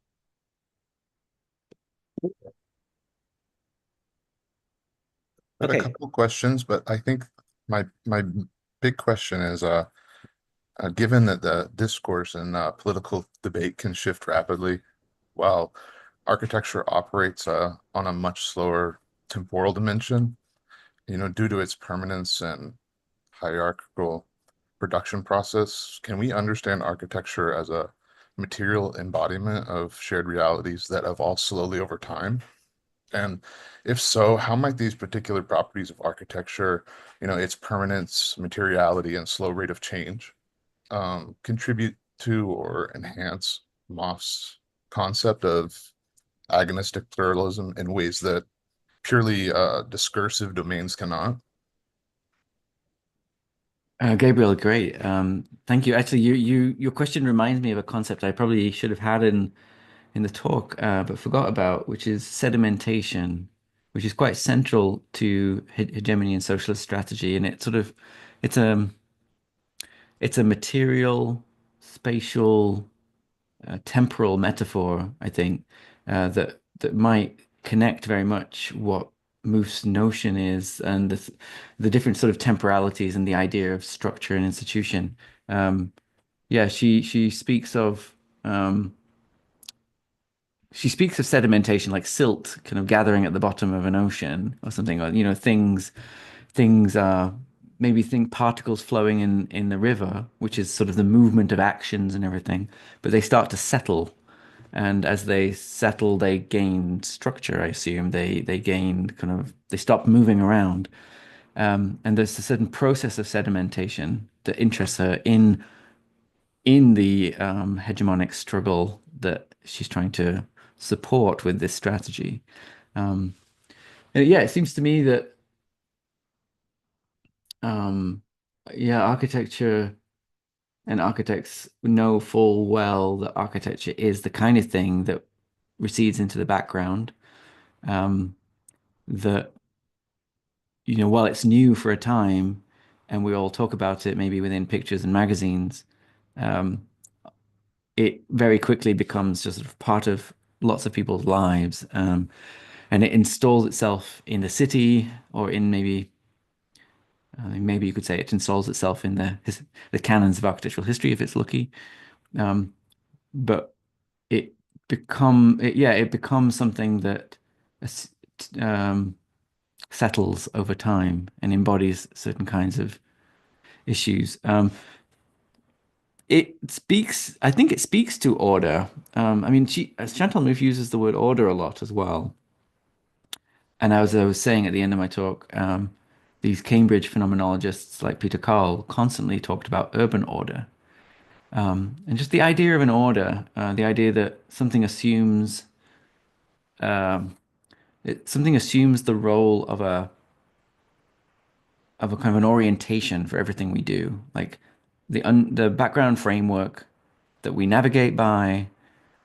Got a Okay. couple of questions, but I think my big question is given that the discourse and political debate can shift rapidly, while architecture operates on a much slower temporal dimension, due to its permanence and hierarchical production process, can we understand architecture as a material embodiment of shared realities that evolve slowly over time? And if so, how might these particular properties of architecture, its permanence, materiality, and slow rate of change, contribute to or enhance Moff's concept of agonistic pluralism in ways that purely discursive domains cannot? Gabriel, great. Thank you. Actually, your question reminds me of a concept I probably should have had in the talk, but forgot about, which is sedimentation, which is quite central to hegemony and socialist strategy. And it's a it's a material, spatial, temporal metaphor, I think, that might connect very much what Mouffe's notion is and the different sort of temporalities and the idea of structure and institution. Yeah, she speaks of sedimentation like silt kind of gathering at the bottom of an ocean or something, or things are maybe think particles flowing in the river, which is sort of the movement of actions and everything, but they start to settle. And as they settle, they gain structure, I assume. They gain they stop moving around. And there's a certain process of sedimentation that interests her in the hegemonic struggle that she's trying to support with this strategy. Yeah, it seems to me that yeah, architecture and architects know full well that architecture is the kind of thing that recedes into the background. That while it's new for a time, and we all talk about it maybe within pictures and magazines, um, it very quickly becomes just sort of part of lots of people's lives, and it installs itself in the city or in maybe you could say it installs itself in the canons of architectural history if it's lucky. But it becomes something that um, settles over time and embodies certain kinds of issues. I think it speaks to order. I mean, Chantal Mouffe uses the word order a lot as well. And as I was saying at the end of my talk, these Cambridge phenomenologists like Peter Carl constantly talked about urban order. And just the idea of an order, the idea that um, something assumes the role of a kind of an orientation for everything we do, like the background framework that we navigate by,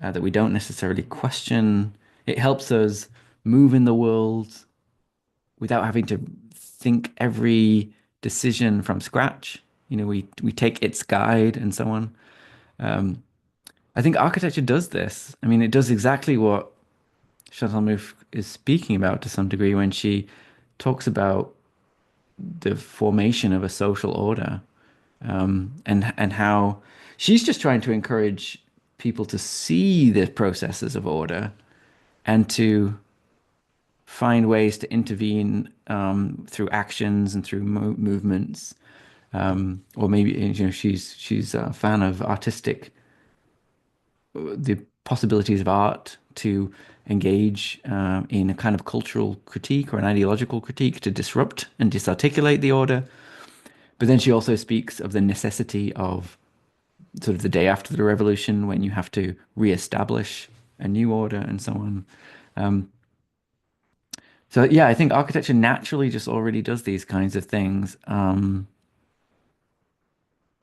that we don't necessarily question. It helps us move in the world without having to think every decision from scratch. You know, we take its guide and so on. Um, I think architecture does this. I mean, it does exactly what Chantal Mouffe is speaking about to some degree when she talks about the formation of a social order, and how she's just trying to encourage people to see the processes of order and to find ways to intervene through actions and through movements. Or maybe, you know, she's a fan of the possibilities of art to engage in a kind of cultural critique or an ideological critique to disrupt and disarticulate the order. But then she also speaks of the necessity of sort of the day after the revolution when you have to reestablish a new order and so on. So yeah, I think architecture naturally just already does these kinds of things.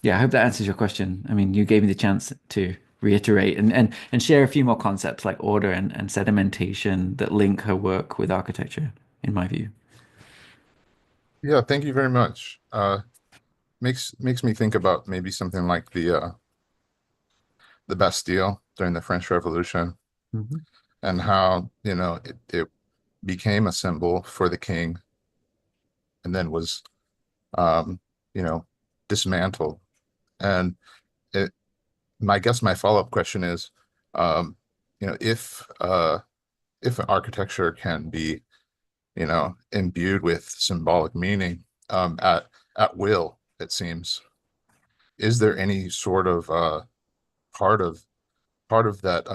Yeah, I hope that answers your question. I mean, you gave me the chance to reiterate and share a few more concepts like order and sedimentation that link her work with architecture, in my view. Yeah, thank you very much. Makes me think about maybe something like the Bastille during the French Revolution, Mhm. and how, you know, it became a symbol for the king and then was, um, you know, dismantled. And it, I guess my follow-up question is, um, you know, if architecture can be, you know, imbued with symbolic meaning, at will, it seems, is there any sort of part of part of that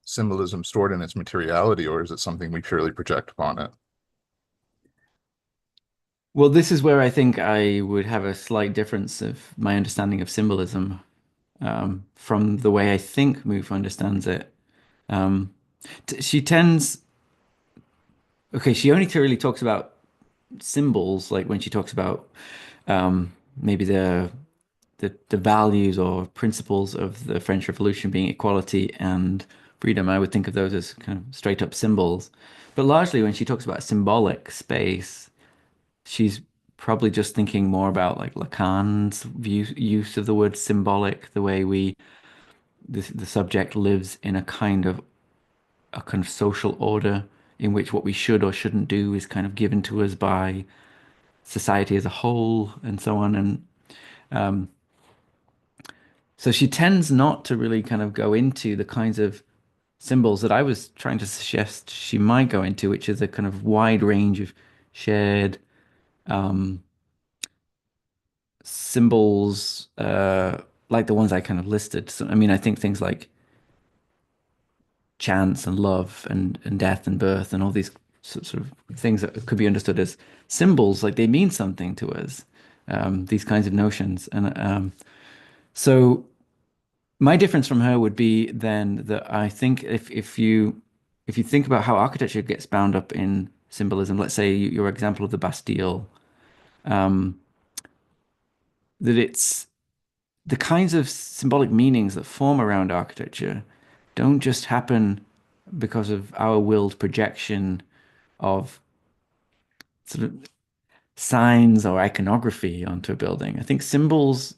symbolism stored in its materiality, or is it something we purely project upon it? Well, this is where I think I would have a slight difference of my understanding of symbolism from the way I think Mouffe understands it. Um, she tends, okay, she only really talks about symbols, like when she talks about maybe the values or principles of the French Revolution being equality and freedom. I would think of those as kind of straight up symbols. But largely, when she talks about symbolic space, she's probably just thinking more about like Lacan's use of the word symbolic, the way the subject lives in a kind of social order in which what we should or shouldn't do is kind of given to us by society as a whole and so on. And so she tends not to really kind of go into the kinds of symbols that I was trying to suggest she might go into, which is a kind of wide range of shared symbols, like the ones I kind of listed. So, I mean, I think things like chance and love and death and birth and all these sort of things that could be understood as symbols, like they mean something to us, these kinds of notions. And so my difference from her would be then that I think if you think about how architecture gets bound up in symbolism, let's say your example of the Bastille, that it's the kinds of symbolic meanings that form around architecture don't just happen because of our willed projection of sort of signs or iconography onto a building. I think symbols,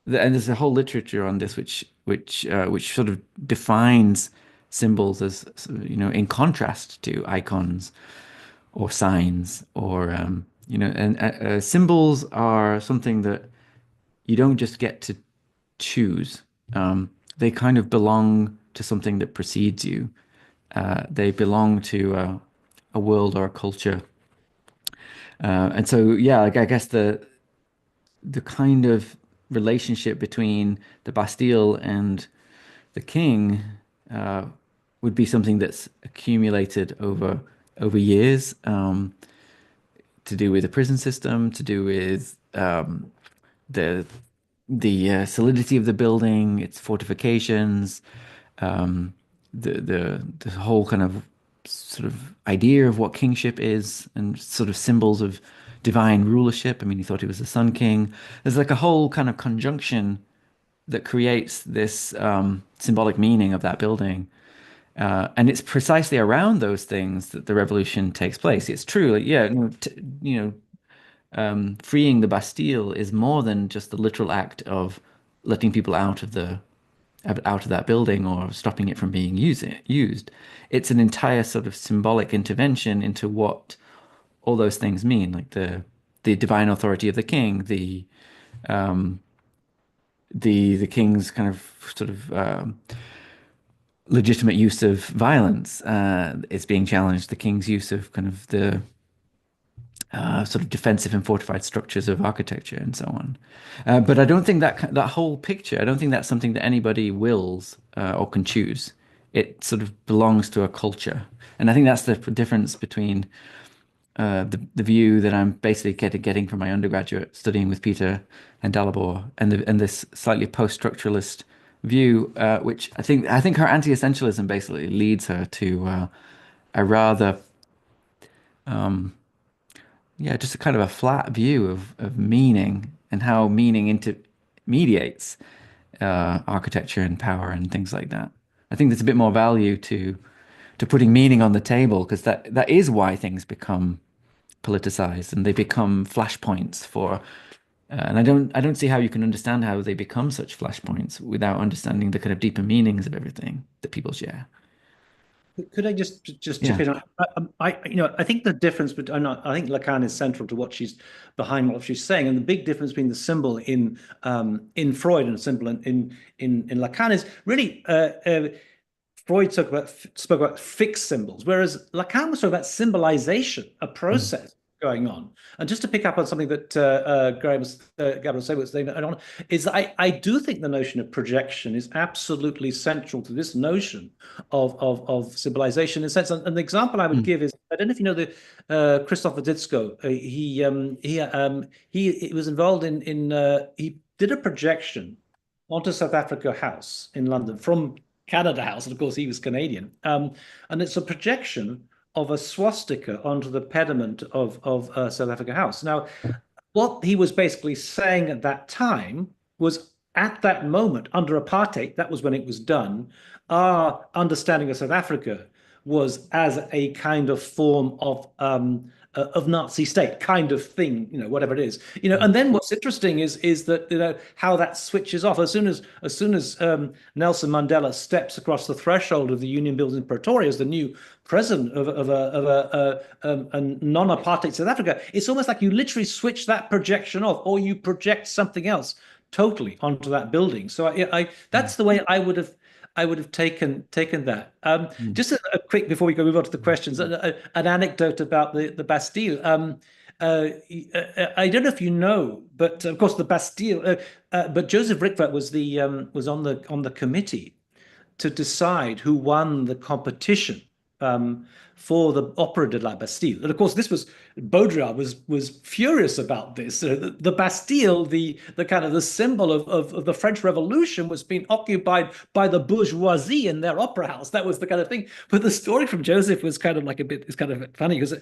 and there's a whole literature on this, which sort of defines symbols as, you know, in contrast to icons or signs or you know, and symbols are something that you don't just get to choose. They kind of belong to something that precedes you. They belong to a world or a culture. And so, yeah, like I guess the kind of relationship between the Bastille and the king would be something that's accumulated over years, to do with the prison system, to do with the solidity of the building, its fortifications, um, the whole kind of sort of idea of what kingship is, and sort of symbols of divine rulership. I mean, he thought he was the Sun King. There's like a whole kind of conjunction that creates this symbolic meaning of that building. And it's precisely around those things that the revolution takes place. It's true, like, yeah, freeing the Bastille is more than just the literal act of letting people out of that building or stopping it from being used. It's an entire sort of symbolic intervention into what all those things mean, like the divine authority of the king, the king's kind of sort of legitimate use of violence is being challenged. The king's use of kind of the sort of defensive and fortified structures of architecture and so on. But I don't think that whole picture, I don't think that's something that anybody wills or can choose. It sort of belongs to a culture. And I think that's the difference between the view that I'm basically getting from my undergraduate studying with Peter and Dalibor, and this slightly post-structuralist view, which I think her anti-essentialism basically leads her to a rather just a kind of a flat view of meaning and how meaning intermediates architecture and power and things like that. I think there's a bit more value to putting meaning on the table, because that is why things become politicized and they become flashpoints for. And I don't see how you can understand how they become such flashpoints without understanding the kind of deeper meanings of everything that people share. Could I just Yeah. chip in? I think the difference between, I think Lacan is central to what she's behind what she's saying, and the big difference between the symbol in Freud and the symbol in Lacan is really Freud spoke about fixed symbols, whereas Lacan was talking about symbolization, a process going on. And just to pick up on something that Gabriel said was saying on, is that I do think the notion of projection is absolutely central to this notion of symbolization in a sense. And the example I would give is, I don't know if you know the Christopher Ditsko. He was involved in he did a projection onto South Africa House in London from Canada House, and of course he was Canadian. And it's a projection of a swastika onto the pediment of South Africa House. Now, what he was basically saying at that time was, at that moment, under apartheid, that was when it was done, our understanding of South Africa was as a kind of form of Nazi state kind of thing, whatever it is, And then what's interesting is that how that switches off as soon as Nelson Mandela steps across the threshold of the Union Building in Pretoria as the new president of a non-apartheid South Africa. It's almost like you literally switch that projection off, or you project something else totally onto that building. So that's the way I would have taken that. Just a quick, before we move on to the questions, an anecdote about the Bastille. I don't know if you know, but of course the Bastille. But Joseph Rickwert was on the committee to decide who won the competition for the Opera de la Bastille. And of course, Baudrillard was furious about this. The Bastille, the kind of the symbol of the French Revolution, was being occupied by the bourgeoisie in their opera house. That was the kind of thing. But the story from Joseph was kind of it's kind of funny, because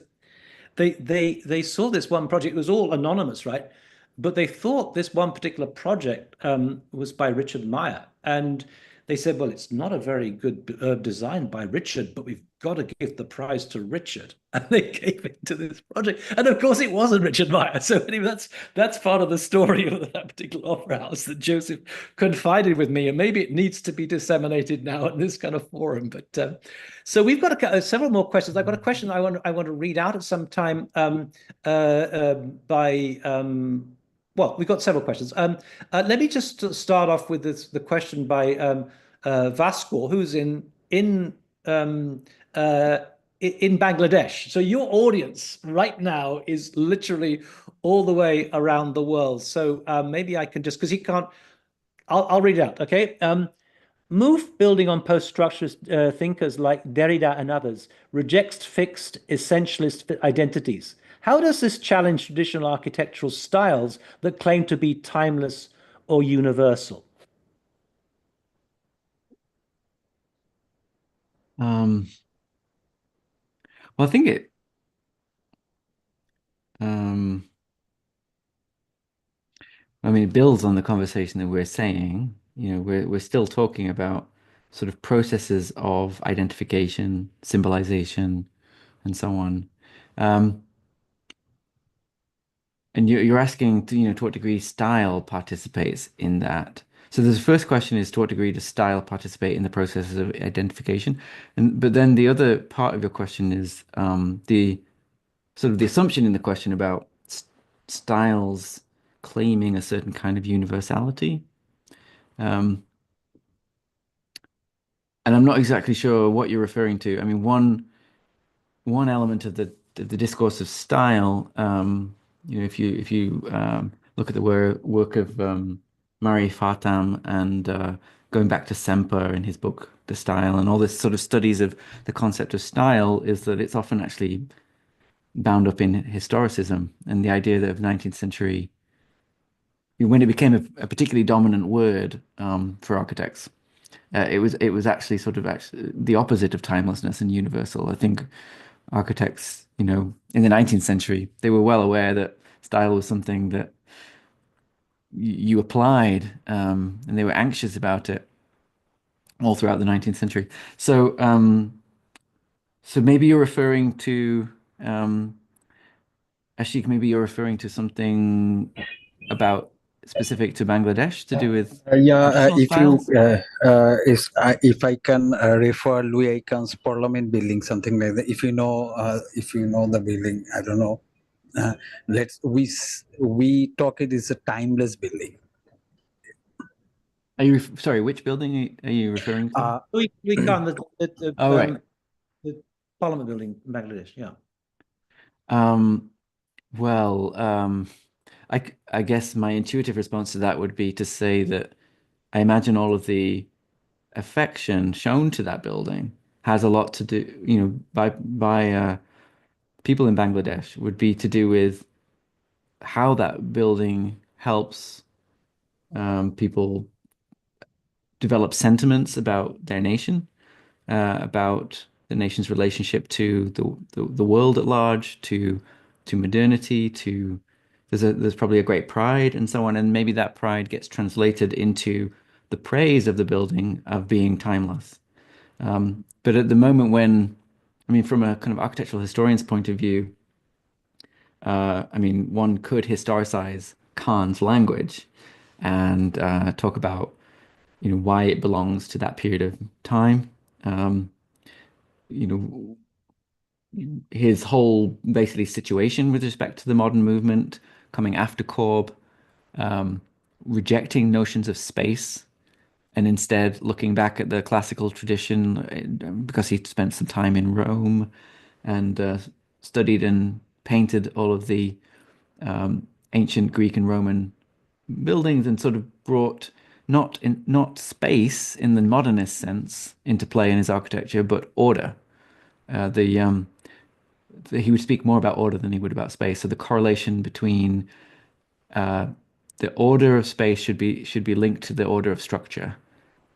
they saw this one project. It was all anonymous, right? But they thought this one particular project was by Richard Meyer, and they said, well, it's not a very good design by Richard, but we've got to give the prize to Richard. And they gave it to this project. And of course, it wasn't Richard Meyer. So anyway, that's part of the story of that particular opera house that Joseph confided with me. And maybe it needs to be disseminated now in this kind of forum. But so we've got several more questions. I've got a question I want to read out at some time well, we've got several questions. Let me just start off with the question by Vasco, who's in Bangladesh. So your audience right now is literally all the way around the world. So maybe I can just, because he can't, I'll read it out, okay? Mouffe, building on post-structuralist thinkers like Derrida and others, rejects fixed essentialist identities. How does this challenge traditional architectural styles that claim to be timeless or universal? Well, I think it I mean, it builds on the conversation that we're saying. You know, we're still talking about sort of processes of identification, symbolization, and so on. And you're asking to, to what degree style participates in that. So the first question is to what degree does style participate in the processes of identification? But then the other part of your question is the sort of the assumption in the question about styles claiming a certain kind of universality. And I'm not exactly sure what you're referring to. I mean, one element of the discourse of style, if you look at the work of Mari Fatam and going back to Semper in his book The Style and all this sort of studies of the concept of style, is that it's often actually bound up in historicism and the idea that of 19th century, when it became a particularly dominant word for architects, it was actually sort of the opposite of timelessness and universal. I think architects, in the 19th century, they were well aware that style was something that you applied, and they were anxious about it all throughout the 19th century. So maybe you're referring to Ashik, maybe you're referring to something about specific to Bangladesh to do with traditional styles? If I can refer Louis Aiken's Parliament building, something like that. If you know the building, I don't know. We talk it is a timeless building. Are you sorry? Which building are you referring to? We can Oh, right. The Parliament building in Bangladesh. Yeah. Well, I guess my intuitive response to that would be to say that I imagine all of the affection shown to that building has a lot to do, by people in Bangladesh, would be to do with how that building helps people develop sentiments about their nation, about the nation's relationship to the world at large, to modernity, there's probably a great pride and so on, and maybe that pride gets translated into the praise of the building of being timeless. But at the moment from a kind of architectural historian's point of view, one could historicize Khan's language and talk about why it belongs to that period of time. His whole basically situation with respect to the modern movement coming after Corb, rejecting notions of space and instead looking back at the classical tradition because he spent some time in Rome and studied and painted all of the ancient Greek and Roman buildings and sort of brought not space in the modernist sense into play in his architecture, but order. He would speak more about order than he would about space. So the correlation between the order of space should be linked to the order of structure,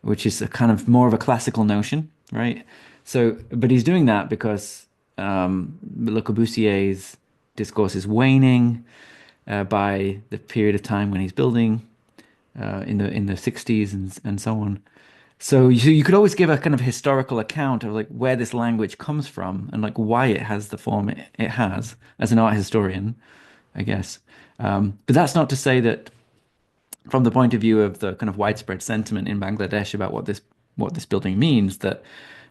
which is a kind of more of a classical notion, right? So, but he's doing that because Le Corbusier's discourse is waning by the period of time when he's building in the 60s and so on. So you could always give a kind of historical account of like where this language comes from and like why it has the form it has as an art historian, I guess. But that's not to say that from the point of view of the kind of widespread sentiment in Bangladesh about what this building means, that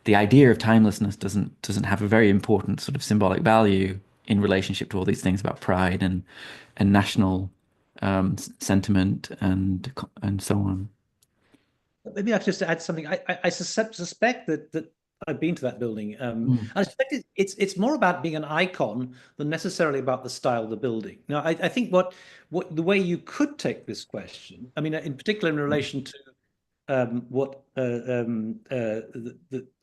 the idea of timelessness doesn't have a very important sort of symbolic value in relationship to all these things about pride and national sentiment and so on. Maybe I could just add something. I suspect that I've been to that building. I suspect it's more about being an icon than necessarily about the style of the building. Now, I think what the way you could take this question, I mean, in particular in relation to what actually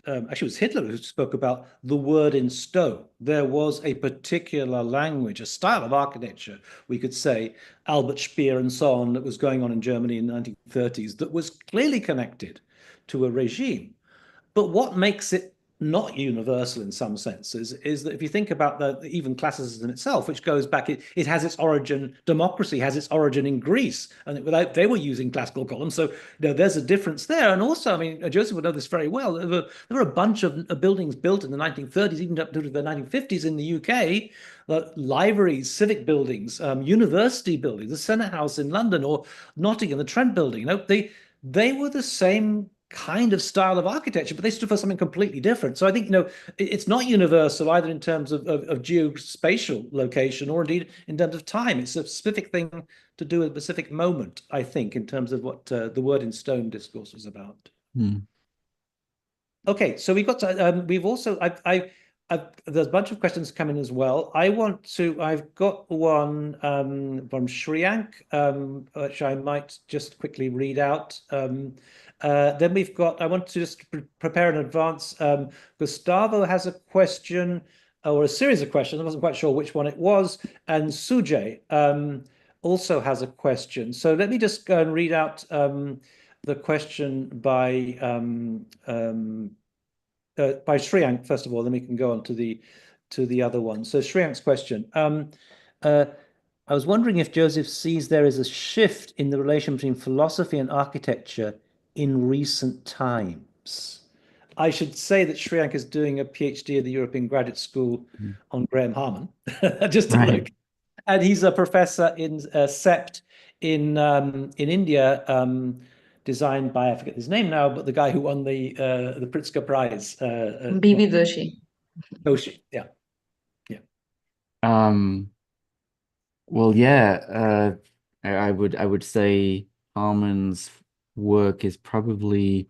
it was Hitler who spoke about the word in stone. There was a particular language, a style of architecture, we could say, Albert Speer and so on, that was going on in Germany in the 1930s that was clearly connected to a regime. But what makes it not universal in some senses is that if you think about even classicism itself, which goes back, it has its origin, democracy has its origin in Greece, and they were using classical columns. So there's a difference there. And also, I mean, Joseph would know this very well. There were a bunch of buildings built in the 1930s, even up to the 1950s in the UK, libraries, civic buildings, university buildings, the Senate House in London or Nottingham, the Trent Building. They were the same kind of style of architecture, but they stood for something completely different. So I think, it's not universal either in terms of geospatial location or indeed in terms of time. It's a specific thing to do with a specific moment, I think, in terms of what the word in stone discourse was about. Okay, so we've got to, we've also, there's a bunch of questions coming as well. I've got one from Shriyank, which I might just quickly read out. Then I want to just prepare in advance. Gustavo has a question, or a series of questions. I wasn't quite sure which one it was. And Sujay also has a question. So let me just go and read out the question by Shriyank, first of all, then we can go on to the other one. So Shriyank's question. I was wondering if Joseph sees there is a shift in the relation between philosophy and architecture in recent times. I should say that Shriyank is doing a PhD at the European Graduate School on Graham Harman, just to look. And he's a professor in CEPT in India, designed by, I forget his name now, but the guy who won the Pritzker Prize. B.B. Doshi. Doshi, yeah. Well, yeah, I would say Harman's work is probably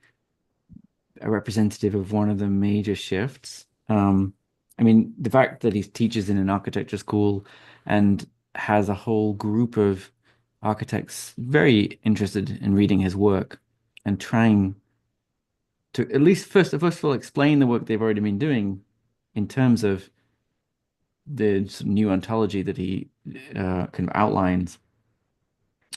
a representative of one of the major shifts. I mean, the fact that he teaches in an architecture school and has a whole group of architects very interested in reading his work and trying to at least first of all explain the work they've already been doing in terms of the sort of new ontology that he kind of outlines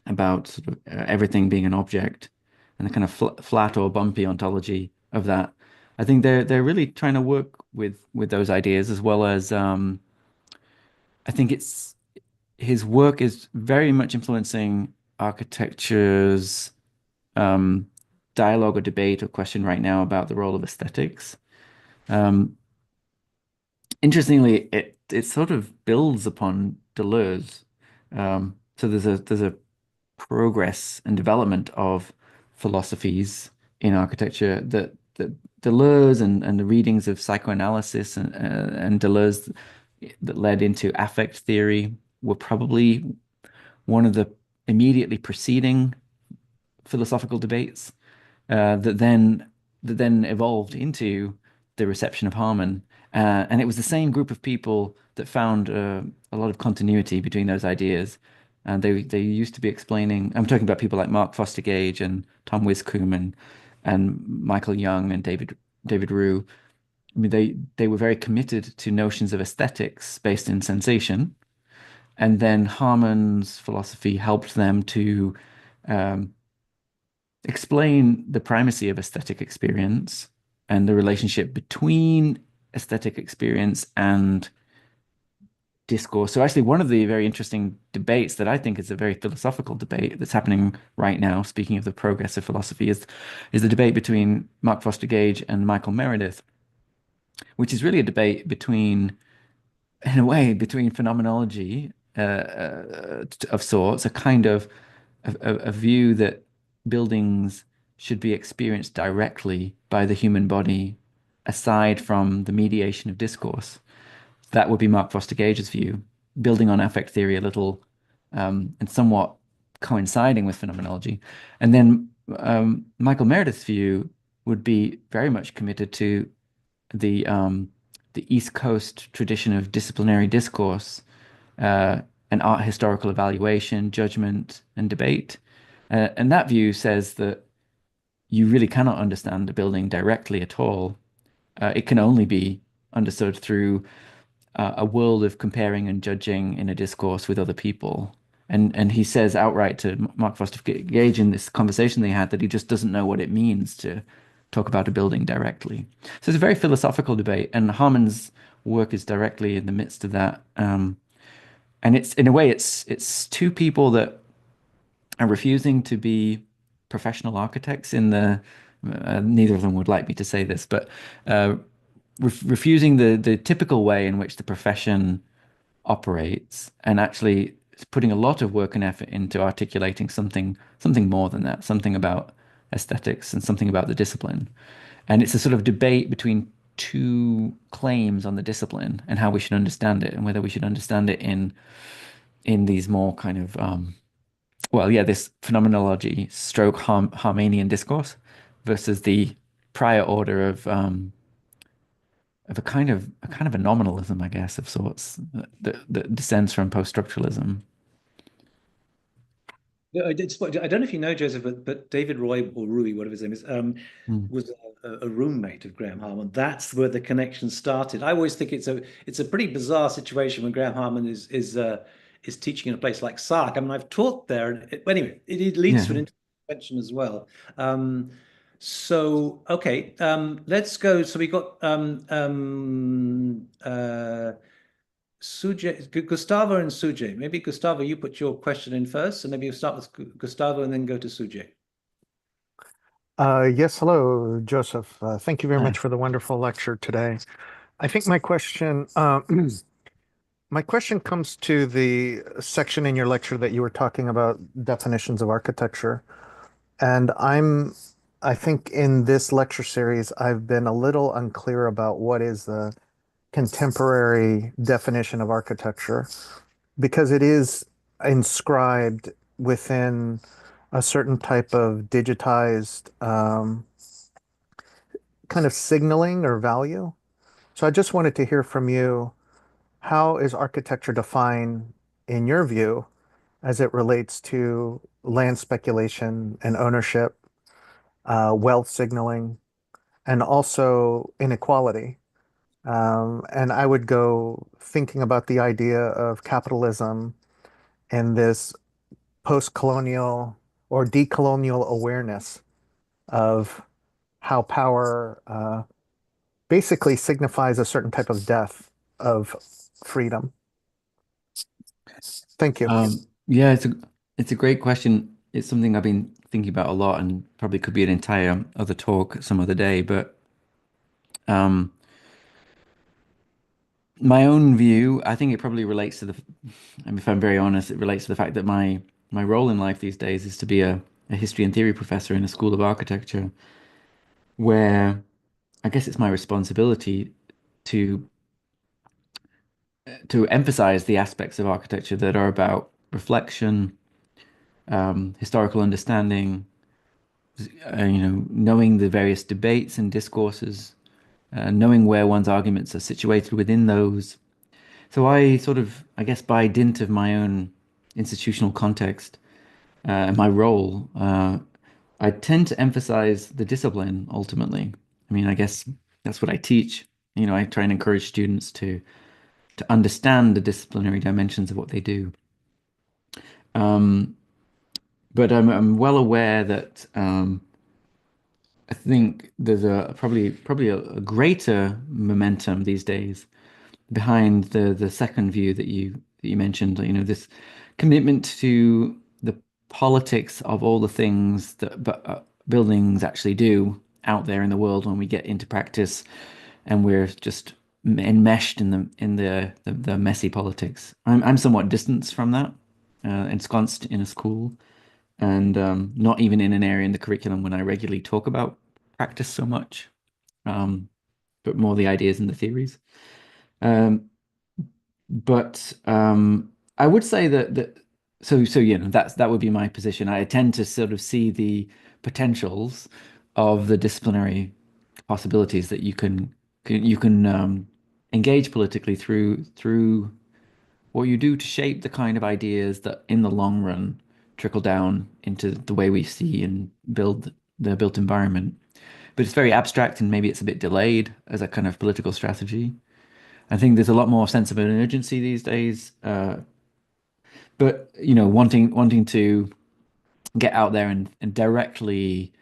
about sort of everything being an object and the kind of flat or bumpy ontology of that. I think they're really trying to work with those ideas, as well as I think his work is very much influencing architecture's dialogue or debate or question right now about the role of aesthetics. Interestingly, it sort of builds upon Deleuze. So there's a progress and development of philosophies in architecture that Deleuze and the readings of psychoanalysis and Deleuze that led into affect theory were probably one of the immediately preceding philosophical debates that then evolved into the reception of Harman. And it was the same group of people that found a lot of continuity between those ideas. And they used to be explaining, I'm talking about people like Mark Foster Gage and Tom Wiscombe and Michael Young and David Rue. I mean, they were very committed to notions of aesthetics based in sensation. And then Harman's philosophy helped them to explain the primacy of aesthetic experience and the relationship between aesthetic experience and discourse. So actually one of the very interesting debates that I think is a very philosophical debate that's happening right now, speaking of the progress of philosophy, is the debate between Mark Foster Gage and Michael Meredith, which is really a debate between phenomenology of sorts, a kind of a view that buildings should be experienced directly by the human body aside from the mediation of discourse. That would be Mark Foster Gage's view, building on affect theory a little and somewhat coinciding with phenomenology. And then Michael Meredith's view would be very much committed to the East Coast tradition of disciplinary discourse, and art historical evaluation, judgment, and debate. And that view says that you really cannot understand a building directly at all. It can only be understood through a world of comparing and judging in a discourse with other people. And he says outright to Mark Foster Gage in this conversation they had that he just doesn't know what it means to talk about a building directly. So it's a very philosophical debate, and Harman's work is directly in the midst of that. And it's in a way it's two people that are refusing to be professional architects in the neither of them would like me to say this, but refusing the typical way in which the profession operates, and actually putting a lot of work and effort into articulating something more than that, something about aesthetics and something about the discipline. And it's a sort of debate between two claims on the discipline and how we should understand it, and whether we should understand it in these more kind of this phenomenology stroke Harmanian discourse versus the prior order of a kind of a nominalism, I guess, of sorts that descends from post-structuralism. I don't know if you know, Joseph, but David Roy, or Rui, whatever his name is, was a roommate of Graham Harman. That's where the connection started. I always think it's a pretty bizarre situation when Graham Harman is teaching in a place like Sark. I mean, I've taught there, and anyway, it leads to an intervention as well. So okay, let's go. So we got Sujay, Gustavo and Sujay. Maybe Gustavo, you put your question in first, and maybe you start with Gustavo and then go to Sujay. Yes, hello, Joseph. Thank you very much for the wonderful lecture today. I think my question comes to the section in your lecture that you were talking about definitions of architecture. And I think in this lecture series, I've been a little unclear about what is the contemporary definition of architecture, because it is inscribed within a certain type of digitized kind of signaling or value. So I just wanted to hear from you, how is architecture defined in your view as it relates to land speculation and ownership, wealth signaling, and also inequality? And I would go thinking about the idea of capitalism and this post-colonial or decolonial awareness of how power basically signifies a certain type of death of freedom. Thank you. Yeah, it's a great question. It's something I've been thinking about a lot, and probably could be an entire other talk some other day. But my own view, I think it probably relates to if I'm very honest, it relates to the fact that my role in life these days is to be a history and theory professor in a school of architecture, where I guess it's my responsibility to emphasize the aspects of architecture that are about reflection, historical understanding, knowing the various debates and discourses, knowing where one's arguments are situated within those. So I sort of, I guess by dint of my own institutional context, my role, I tend to emphasize the discipline ultimately. I mean, I guess that's what I teach. I try and encourage students to understand the disciplinary dimensions of what they do. But I'm well aware that I think there's probably a greater momentum these days behind the second view that you mentioned. This commitment to the politics of all the things that buildings actually do out there in the world when we get into practice, and we're just enmeshed in the messy politics. I'm somewhat distanced from that, ensconced in a school, and not even in an area in the curriculum when I regularly talk about practice so much, but more the ideas and the theories. But I would say that that would be my position. I tend to sort of see the potentials of the disciplinary possibilities that you can You can engage politically through what you do to shape the kind of ideas that in the long run trickle down into the way we see and build the built environment. But it's very abstract and maybe it's a bit delayed as a kind of political strategy. I think there's a lot more sense of an urgency these days. But wanting to get out there and directly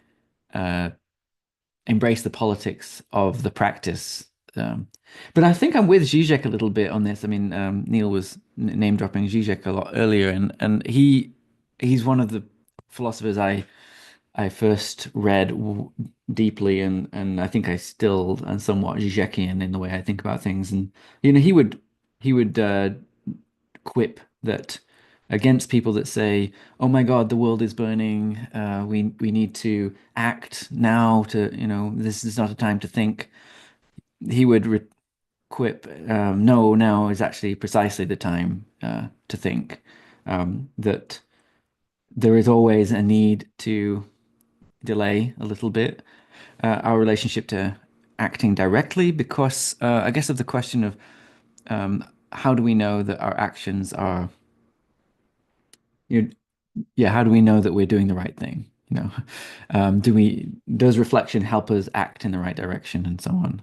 embrace the politics of the practice. But I think I'm with Zizek a little bit on this. I mean, Neil was name dropping Zizek a lot earlier, and he's one of the philosophers I first read deeply, and I think I still am somewhat Zizekian in the way I think about things. And he would quip that against people that say, "Oh my God, the world is burning. We need to act now. This is not a time to think." He would quip, "No, now is actually precisely the time to think. That there is always a need to delay a little bit our relationship to acting directly, because I guess of the question of how do we know that our actions are, how do we know that we're doing the right thing? Does reflection help us act in the right direction and so on?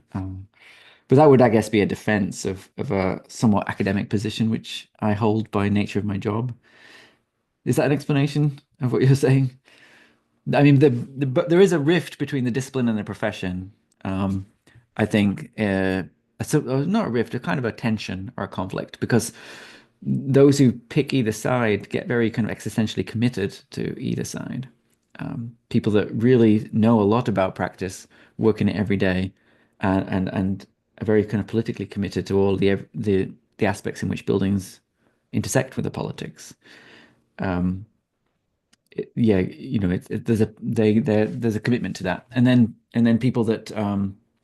But that would, I guess, be a defense of a somewhat academic position, which I hold by nature of my job. Is that an explanation of what you're saying? I mean, but there is a rift between the discipline and the profession. I think not a rift, a kind of a tension or a conflict, because those who pick either side get very kind of existentially committed to either side. People that really know a lot about practice, work in it every day, and are very kind of politically committed to all the aspects in which buildings intersect with the politics. There's a commitment to that, and then people that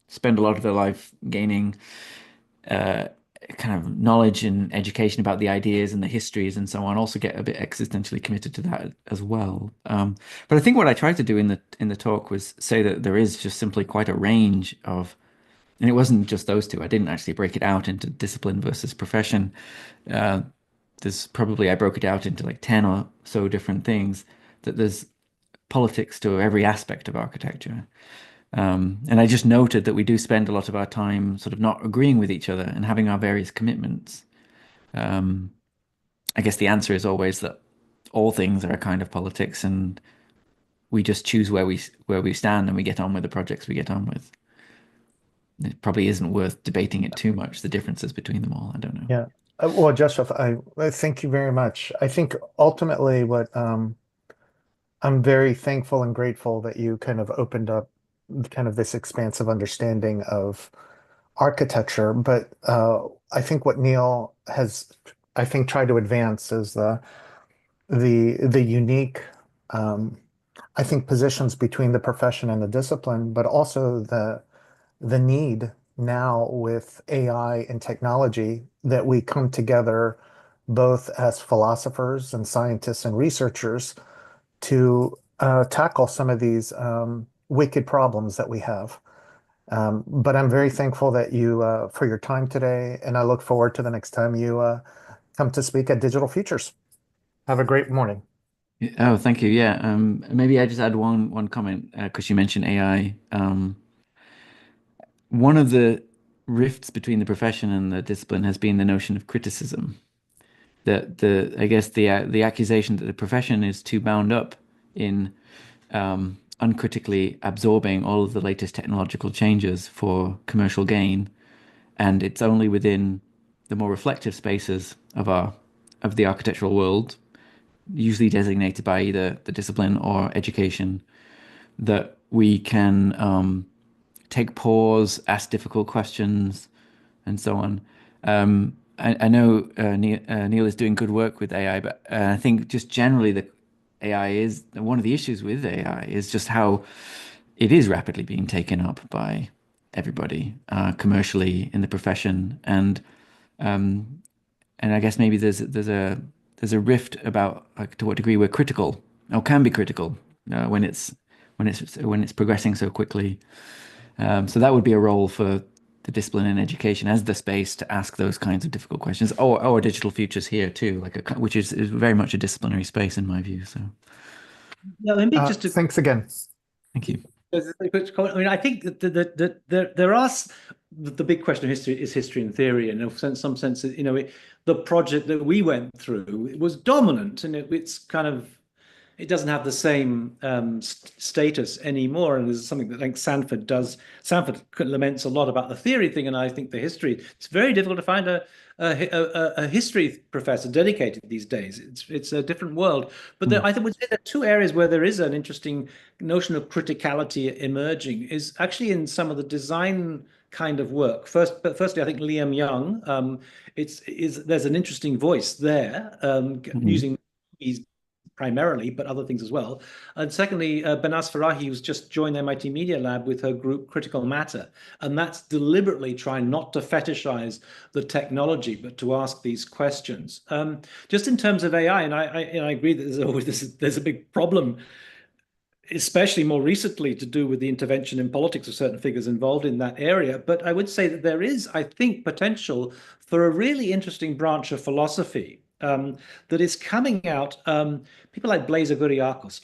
spend a lot of their life gaining kind of knowledge and education about the ideas and the histories and so on also get a bit existentially committed to that as well. But I think what I tried to do in the talk was say that there is just simply quite a range of, and it wasn't just those two. I didn't actually break it out into discipline versus profession. I broke it out into like 10 or so different things, that there's politics to every aspect of architecture. And I just noted that we do spend a lot of our time sort of not agreeing with each other and having our various commitments. I guess the answer is always that all things are a kind of politics, and we just choose where we stand and we get on with the projects we get on with. It probably isn't worth debating it too much, the differences between them all. I don't know. Yeah. Well, Joseph, I thank you very much. I think ultimately what I'm very thankful and grateful that you kind of opened up kind of this expansive understanding of architecture. But I think what Neil has, I think, tried to advance is the unique, I think, positions between the profession and the discipline, but also the need now with AI and technology that we come together both as philosophers and scientists and researchers to tackle some of these wicked problems that we have. But I'm very thankful that you for your time today, and I look forward to the next time you come to speak at Digital Futures. Have a great morning. Oh, thank you. Yeah. Maybe I just add one comment because you mentioned AI. One of the rifts between the profession and the discipline has been the notion of criticism. That I guess the accusation that the profession is too bound up in uncritically absorbing all of the latest technological changes for commercial gain, and it's only within the more reflective spaces of the architectural world, usually designated by either the discipline or education, that we can take pause, ask difficult questions, and so on. I know Neil is doing good work with AI, but I think just generally the AI is one of the issues with AI is just how it is rapidly being taken up by everybody commercially in the profession, and I guess maybe there's a rift about like to what degree we're critical or can be critical when it's progressing so quickly. So that would be a role for the discipline in education as the space to ask those kinds of difficult questions. Or digital futures here too, which is very much a disciplinary space in my view. So, yeah, maybe just to Thanks again. thank you. I mean, I think that there are the big question of history is history and theory, and in some sense, the project that we went through, it was dominant, and it's kind of, it doesn't have the same status anymore. And there's something that I think Sanford does. Sanford laments a lot about the theory thing, and I think the history. It's very difficult to find a history professor dedicated these days. It's a different world. But I would say there are two areas where there is an interesting notion of criticality emerging. Is actually in some of the design kind of work. Firstly, I think Liam Young. There's an interesting voice there using these primarily, but other things as well. And secondly, Behnaz Farahi, who's just joined the MIT Media Lab with her group Critical Matter. And that's deliberately trying not to fetishize the technology, but to ask these questions. Just in terms of AI, and I agree that there's a big problem, especially more recently, to do with the intervention in politics of certain figures involved in that area. But I would say that there is, I think, potential for a really interesting branch of philosophy that is coming out. People like Blaise Aguriakos,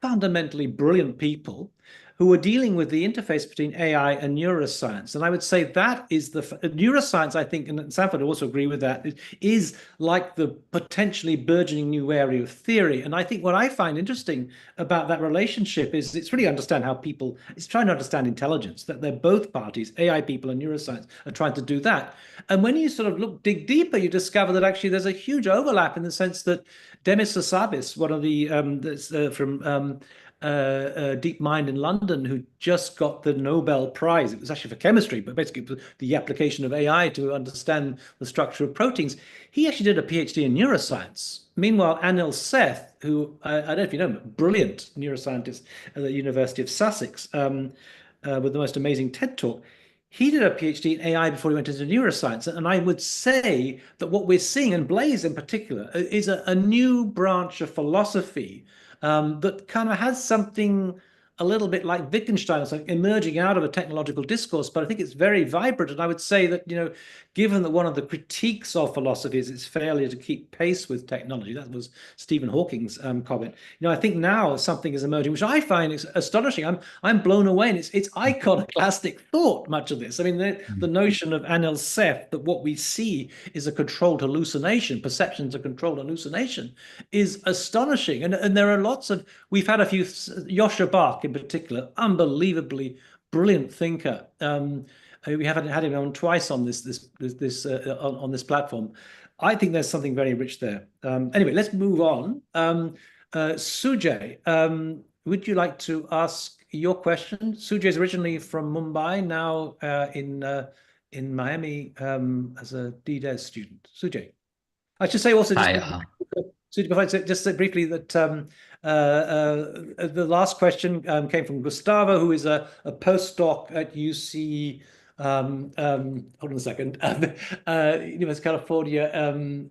fundamentally brilliant people who are dealing with the interface between AI and neuroscience. And I would say that is the neuroscience, I think, and Sanford would also agree with that, is like the potentially burgeoning new area of theory. And I think what I find interesting about that relationship is it's really understand how people, it's trying to understand intelligence, that they're both parties, AI people and neuroscience, are trying to do that. And when you sort of dig deeper, you discover that actually there's a huge overlap in the sense that Demis Hassabis, one of the from DeepMind in London, who just got the Nobel Prize. It was actually for chemistry, but basically the application of AI to understand the structure of proteins. He actually did a PhD in neuroscience. Meanwhile, Anil Seth, who I don't know if you know, brilliant neuroscientist at the University of Sussex, with the most amazing TED Talk, he did a PhD in AI before he went into neuroscience. And I would say that what we're seeing, and Blaise in particular, is a new branch of philosophy that kind of has something a little bit like Wittgenstein, like emerging out of a technological discourse, but I think it's very vibrant. And I would say that, given that one of the critiques of philosophy is its failure to keep pace with technology, that was Stephen Hawking's comment. I think now something is emerging, which I find is astonishing. I'm blown away, and it's iconoclastic thought, much of this. I mean, the notion of Anil Seth, that what we see is a controlled hallucination, perceptions of controlled hallucination, is astonishing. And there are lots of, we've had a few, Joscha Bach in particular, unbelievably brilliant thinker. We haven't had him on twice on this on this platform. I think there's something very rich there. Anyway, let's move on. Sujay, would you like to ask your question? Sujay is originally from Mumbai, now in Miami as a DDes student. Sujay, I should say also just say briefly that the last question came from Gustavo, who is a postdoc at UC. Hold on a second. University of California.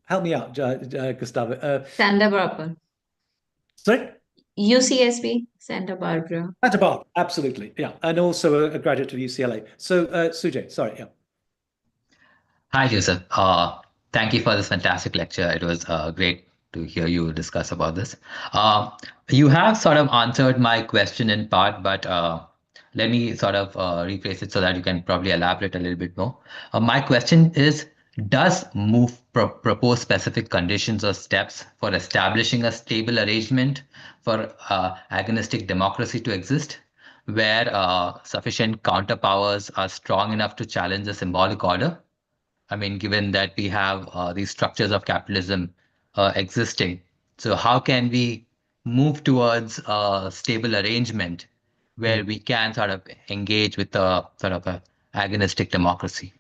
Help me out, Gustavo. Santa Barbara. Sorry? UCSB, Santa Barbara. Santa Barbara, absolutely. Yeah. And also a graduate of UCLA. So, Sujay, sorry. Yeah. Hi, Joseph. Thank you for this fantastic lecture. It was great to hear you discuss about this. You have sort of answered my question in part, but let me sort of rephrase it so that you can probably elaborate a little bit more. My question is, does MOVE propose specific conditions or steps for establishing a stable arrangement for agonistic democracy to exist, where sufficient counterpowers are strong enough to challenge the symbolic order? I mean, given that we have these structures of capitalism existing, so how can we move towards a stable arrangement where we can sort of engage with a sort of a agonistic democracy?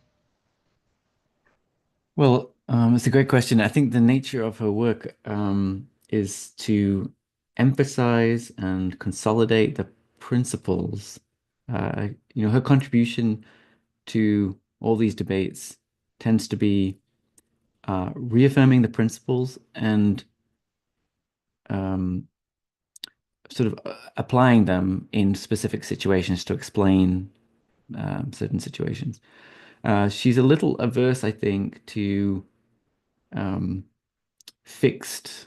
Well, it's a great question. I think the nature of her work is to emphasize and consolidate the principles. Her contribution to all these debates tends to be reaffirming the principles and sort of applying them in specific situations to explain certain situations. She's a little averse, I think, to fixed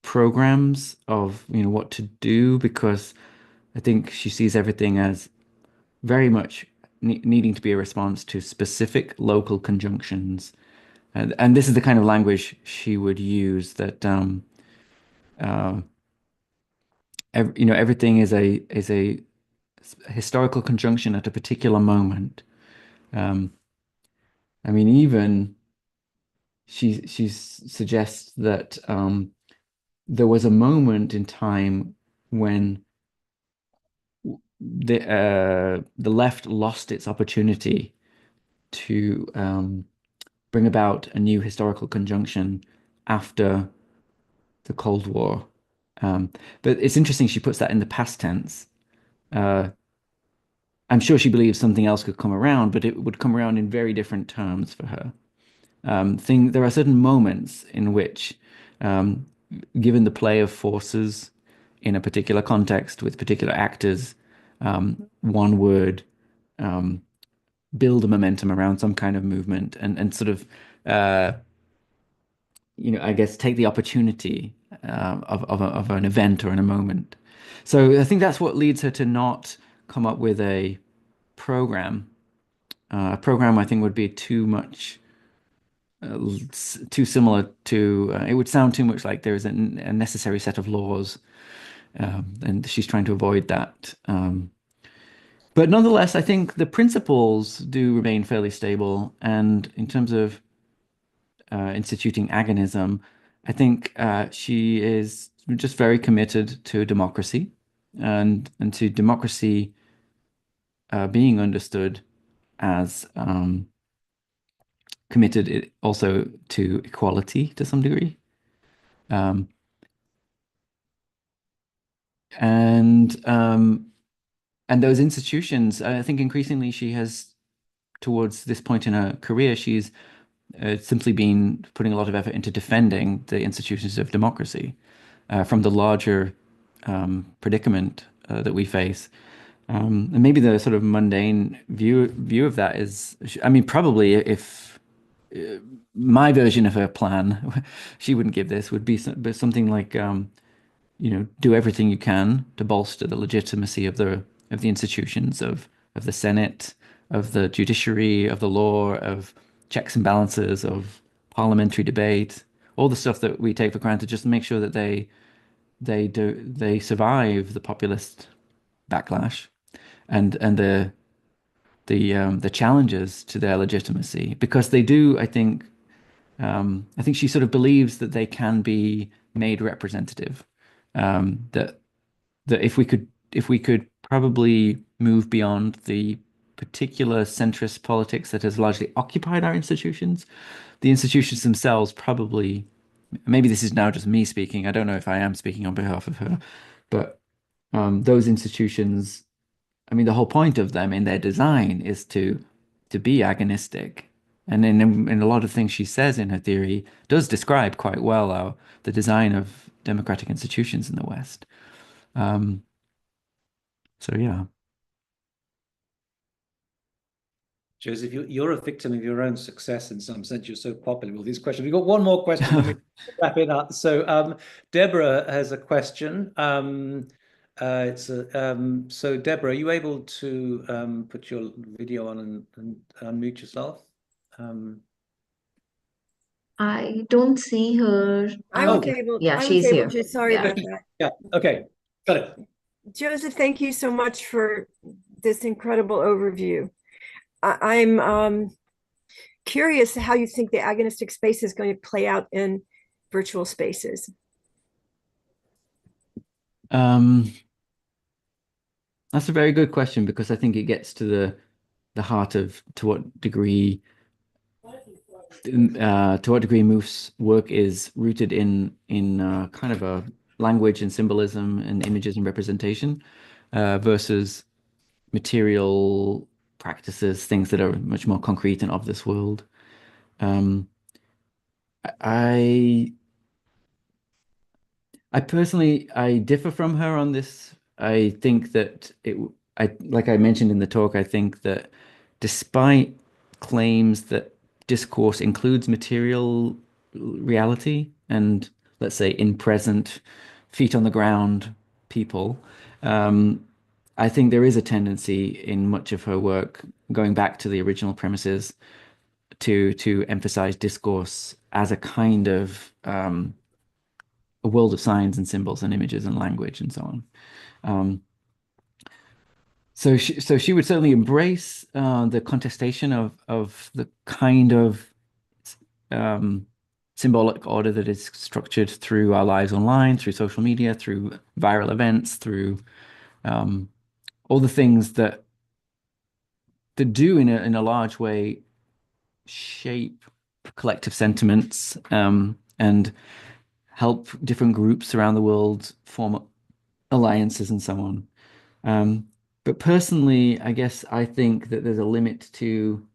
programs of what to do, because I think she sees everything as very much needing to be a response to specific local conjunctions, and this is the kind of language she would use, that everything is a historical conjunction at a particular moment. I mean, even she suggests that there was a moment in time when the left lost its opportunity to bring about a new historical conjunction after the Cold War. But it's interesting she puts that in the past tense. I'm sure she believes something else could come around, but it would come around in very different terms for her. There are certain moments in which, given the play of forces in a particular context with particular actors, one would build a momentum around some kind of movement and sort of, I guess, take the opportunity of an event or in a moment. So I think that's what leads her to not come up with a program. A program, I think, would be too much, too similar to, it would sound too much like there is a necessary set of laws, and she's trying to avoid that. But nonetheless, I think the principles do remain fairly stable. And in terms of instituting agonism, I think she is just very committed to democracy, and to democracy being understood as committed also to equality to some degree. And those institutions, I think increasingly she has, towards this point in her career, she's simply been putting a lot of effort into defending the institutions of democracy from the larger predicament that we face. And maybe the sort of mundane view of that is, I mean, probably if my version of her plan, she wouldn't give this, would be something like, do everything you can to bolster the legitimacy of the institutions of the Senate, of the judiciary, of the law, of checks and balances, of parliamentary debate, all the stuff that we take for granted, just to make sure that they survive the populist backlash and the challenges to their legitimacy, because they do, I think she sort of believes that they can be made representative. That if we could probably move beyond the particular centrist politics that has largely occupied our institutions, the institutions themselves probably, maybe this is now just me speaking, I don't know if I am speaking on behalf of her, but those institutions, I mean, the whole point of them in their design is to be agonistic. And in a lot of things she says in her theory does describe quite well the design of democratic institutions in the West. So yeah. Joseph, you're a victim of your own success in some sense. You're so popular with these questions. We've got one more question. Let me wrap it up. So Deborah has a question. So Deborah, are you able to put your video on and unmute yourself? I don't see her. I was able. Yeah, I she's was able here. to. Sorry about that. Yeah. Okay. Got it. Joseph, thank you so much for this incredible overview. I'm curious how you think the agonistic space is going to play out in virtual spaces. That's a very good question, because I think it gets to the heart of to what degree Mouffe's work is rooted in kind of a language and symbolism and images and representation versus material practices, things that are much more concrete and of this world. I personally, I differ from her on this. I think that like I mentioned in the talk, I think that despite claims that discourse includes material reality and, let's say, in present, feet on the ground people, I think there is a tendency in much of her work, going back to the original premises, to emphasize discourse as a kind of a world of signs and symbols and images and language and so on. So she would certainly embrace the contestation of the kind of symbolic order that is structured through our lives online, through social media, through viral events, through all the things that do in a large way shape collective sentiments and help different groups around the world form alliances and so on. But personally, I guess I think that there's a limit to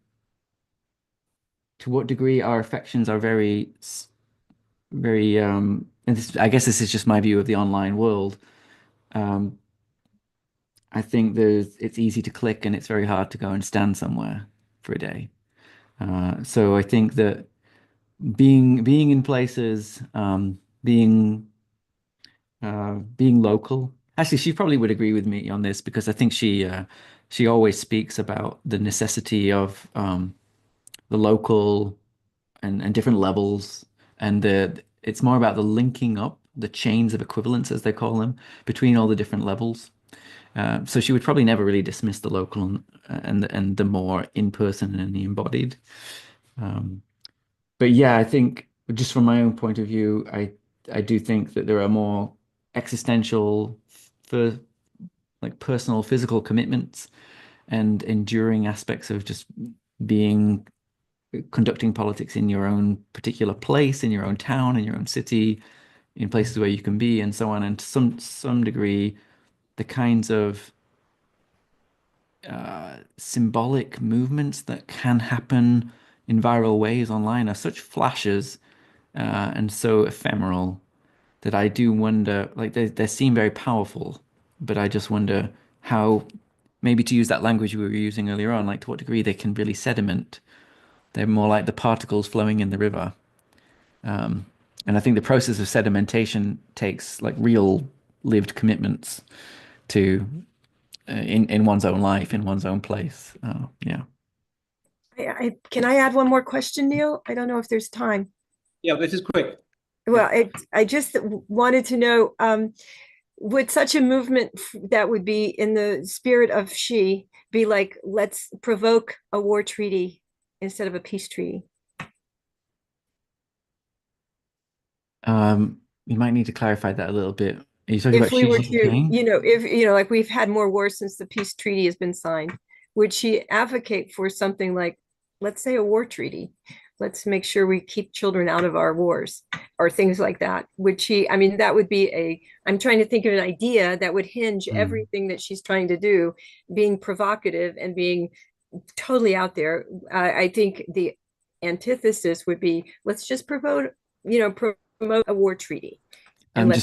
what degree our affections are very, and I guess this is just my view of the online world. I think it's easy to click and it's very hard to go and stand somewhere for a day. So I think that being in places, being local. Actually, she probably would agree with me on this because I think she always speaks about the necessity of the local and different levels, and it's more about the linking up, the chains of equivalence, as they call them, between all the different levels. So she would probably never really dismiss the local and the more in-person and the embodied. But yeah, I think just from my own point of view, I do think that there are more existential, for like personal, physical commitments and enduring aspects of just conducting politics in your own particular place, in your own town, in your own city, in places where you can be, and so on. And to some degree, the kinds of symbolic movements that can happen in viral ways online are such flashes and so ephemeral that I do wonder, like they seem very powerful, but I just wonder how, maybe to use that language we were using earlier on, like to what degree they can really sediment. They're more like the particles flowing in the river. And I think the process of sedimentation takes like real lived commitments to in one's own life, in one's own place. Yeah. Can I add one more question, Neil? I don't know if there's time. Yeah, this is quick. Well, I just wanted to know, would such a movement that would be in the spirit of she be like, let's provoke a war treaty instead of a peace treaty? You might need to clarify that a little bit. Are you talking If about we Xi were to, Jinping? if like we've had more wars since the peace treaty has been signed, would she advocate for something like, let's say, a war treaty? Let's make sure we keep children out of our wars or things like that. Would she, I mean, that would be I'm trying to think of an idea that would hinge everything that she's trying to do, being provocative and being totally out there. I think the antithesis would be, let's just promote a war treaty. And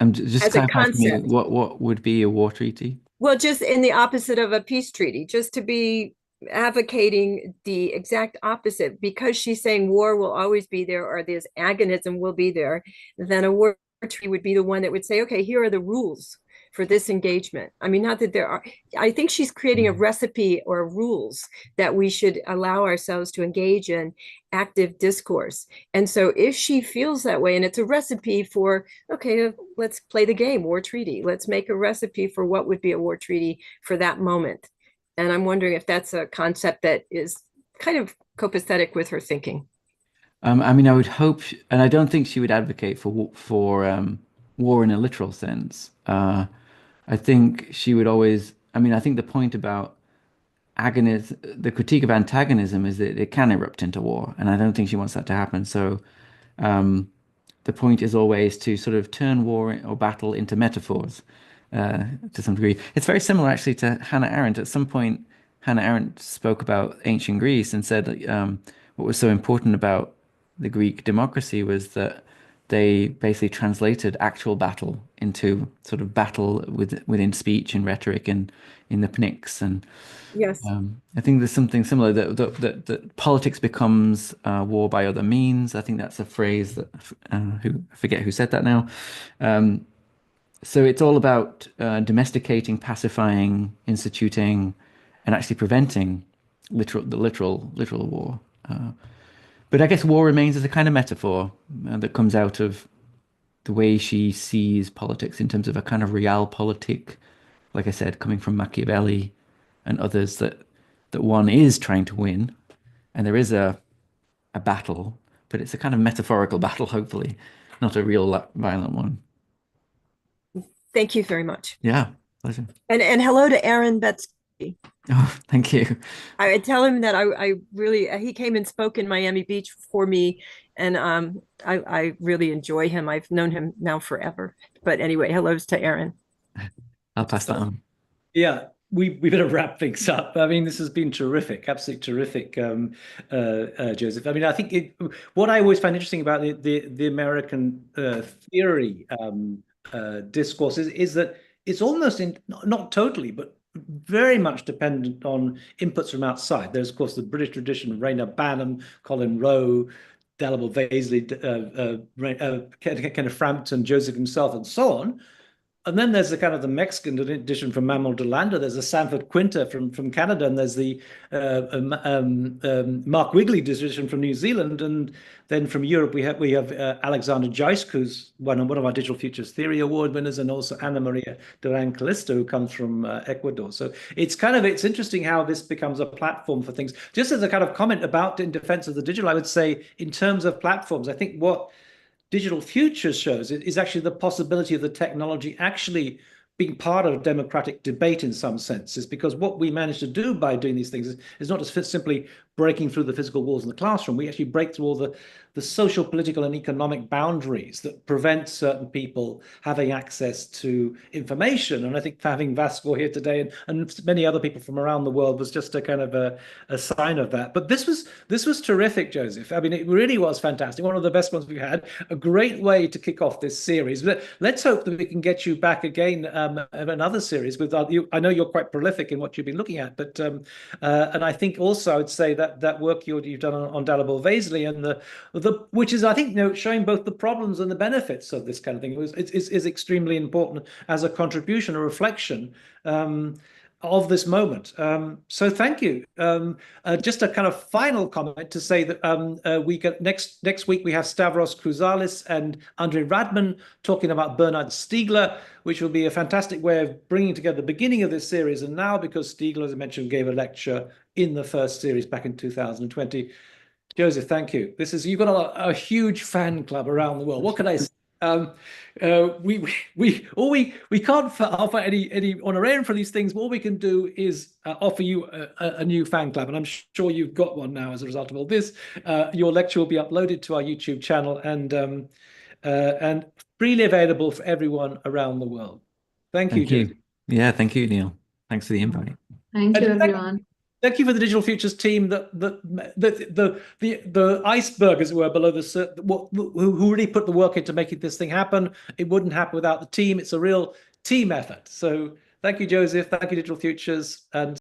I'm just as a clarify for me, concept. what would be a war treaty? Well, just in the opposite of a peace treaty, just to be advocating the exact opposite, because she's saying war will always be there, or this agonism will be there, then a war treaty would be the one that would say, okay, here are the rules for this engagement. I mean, not that there are, I think she's creating a recipe or rules that we should allow ourselves to engage in active discourse. And so if she feels that way, and it's a recipe for, okay, let's play the game, war treaty. Let's make a recipe for what would be a war treaty for that moment. And I'm wondering if that's a concept that is kind of copacetic with her thinking. I mean, I would hope, and I don't think she would advocate for war in a literal sense. I think she would always, I mean, I think the point about agonism, the critique of antagonism is that it can erupt into war, and I don't think she wants that to happen. So the point is always to sort of turn war or battle into metaphors to some degree. It's very similar actually to Hannah Arendt. At some point, Hannah Arendt spoke about ancient Greece and said what was so important about the Greek democracy was that they basically translated actual battle into sort of battle within speech and rhetoric and in the PNICs. And Yes. I think there's something similar that politics becomes war by other means. I think that's a phrase that I forget who said that now. So it's all about domesticating, pacifying, instituting, and actually preventing the literal war. But I guess war remains as a kind of metaphor that comes out of the way she sees politics in terms of a kind of realpolitik, like I said, coming from Machiavelli and others, that one is trying to win, and there is a battle, but it's a kind of metaphorical battle, hopefully, not a real violent one. Thank you very much. Yeah, pleasure. And hello to Aaron Betsky. Oh, thank you. I tell him that I really, he came and spoke in Miami Beach for me, and I really enjoy him. I've known him now forever. But anyway, hellos to Aaron. I'll pass that on. Yeah, we better wrap things up. I mean, this has been terrific, absolutely terrific, Joseph. I mean, I think what I always find interesting about the American theory discourse is that it's almost not totally, but very much dependent on inputs from outside. There's, of course, the British tradition, Rayner Banham, Colin Rowe, Dalrymple Vasley, Kenneth Frampton, Joseph himself, and so on. And then there's the kind of the Mexican edition from Manuel de Landa. There's the Sanford Quinter from Canada, and there's the Mark Wigley edition from New Zealand, and then from Europe we have Alexander Jaisk, who's one of our Digital Futures Theory Award winners, and also Ana Maria Duran Callisto, who comes from Ecuador. So it's interesting how this becomes a platform for things. Just as a kind of comment about in defense of the digital, I would say in terms of platforms, I think what Digital Futures shows is actually the possibility of the technology actually being part of a democratic debate in some senses, because what we manage to do by doing these things is not just simply breaking through the physical walls in the classroom. We actually break through all the social, political, and economic boundaries that prevent certain people having access to information. And I think having Vasco here today and many other people from around the world was just a kind of a sign of that. But this was terrific, Joseph. I mean, it really was fantastic. One of the best ones we've had. A great way to kick off this series. But let's hope that we can get you back again of another series with you. I know you're quite prolific in what you've been looking at, but and I think also I would say that work you've done on Dalrymple Vasley and which is, I think, showing both the problems and the benefits of this kind of thing is extremely important as a contribution, a reflection of this moment. So thank you. Just a kind of final comment to say that we get next week we have Stavros Kouzalis and Andrei Radman talking about Bernard Stiegler, which will be a fantastic way of bringing together the beginning of this series and now, because Stiegler, as I mentioned, gave a lecture in the first series back in 2020. Joseph, thank you. You've got a huge fan club around the world. What can I say? We can't offer any honorarium for these things, but all we can do is offer you a new fan club, and I'm sure you've got one now as a result of all this. Your lecture will be uploaded to our YouTube channel and freely available for everyone around the world. Thank you, Joseph. Yeah, thank you, Neil. Thanks for the invite. Thank you, everyone. Thank you for the Digital Futures team, the iceberg, as it were, below who really put the work into making this thing happen. It wouldn't happen without the team. It's a real team effort. So thank you, Joseph. Thank you, Digital Futures. And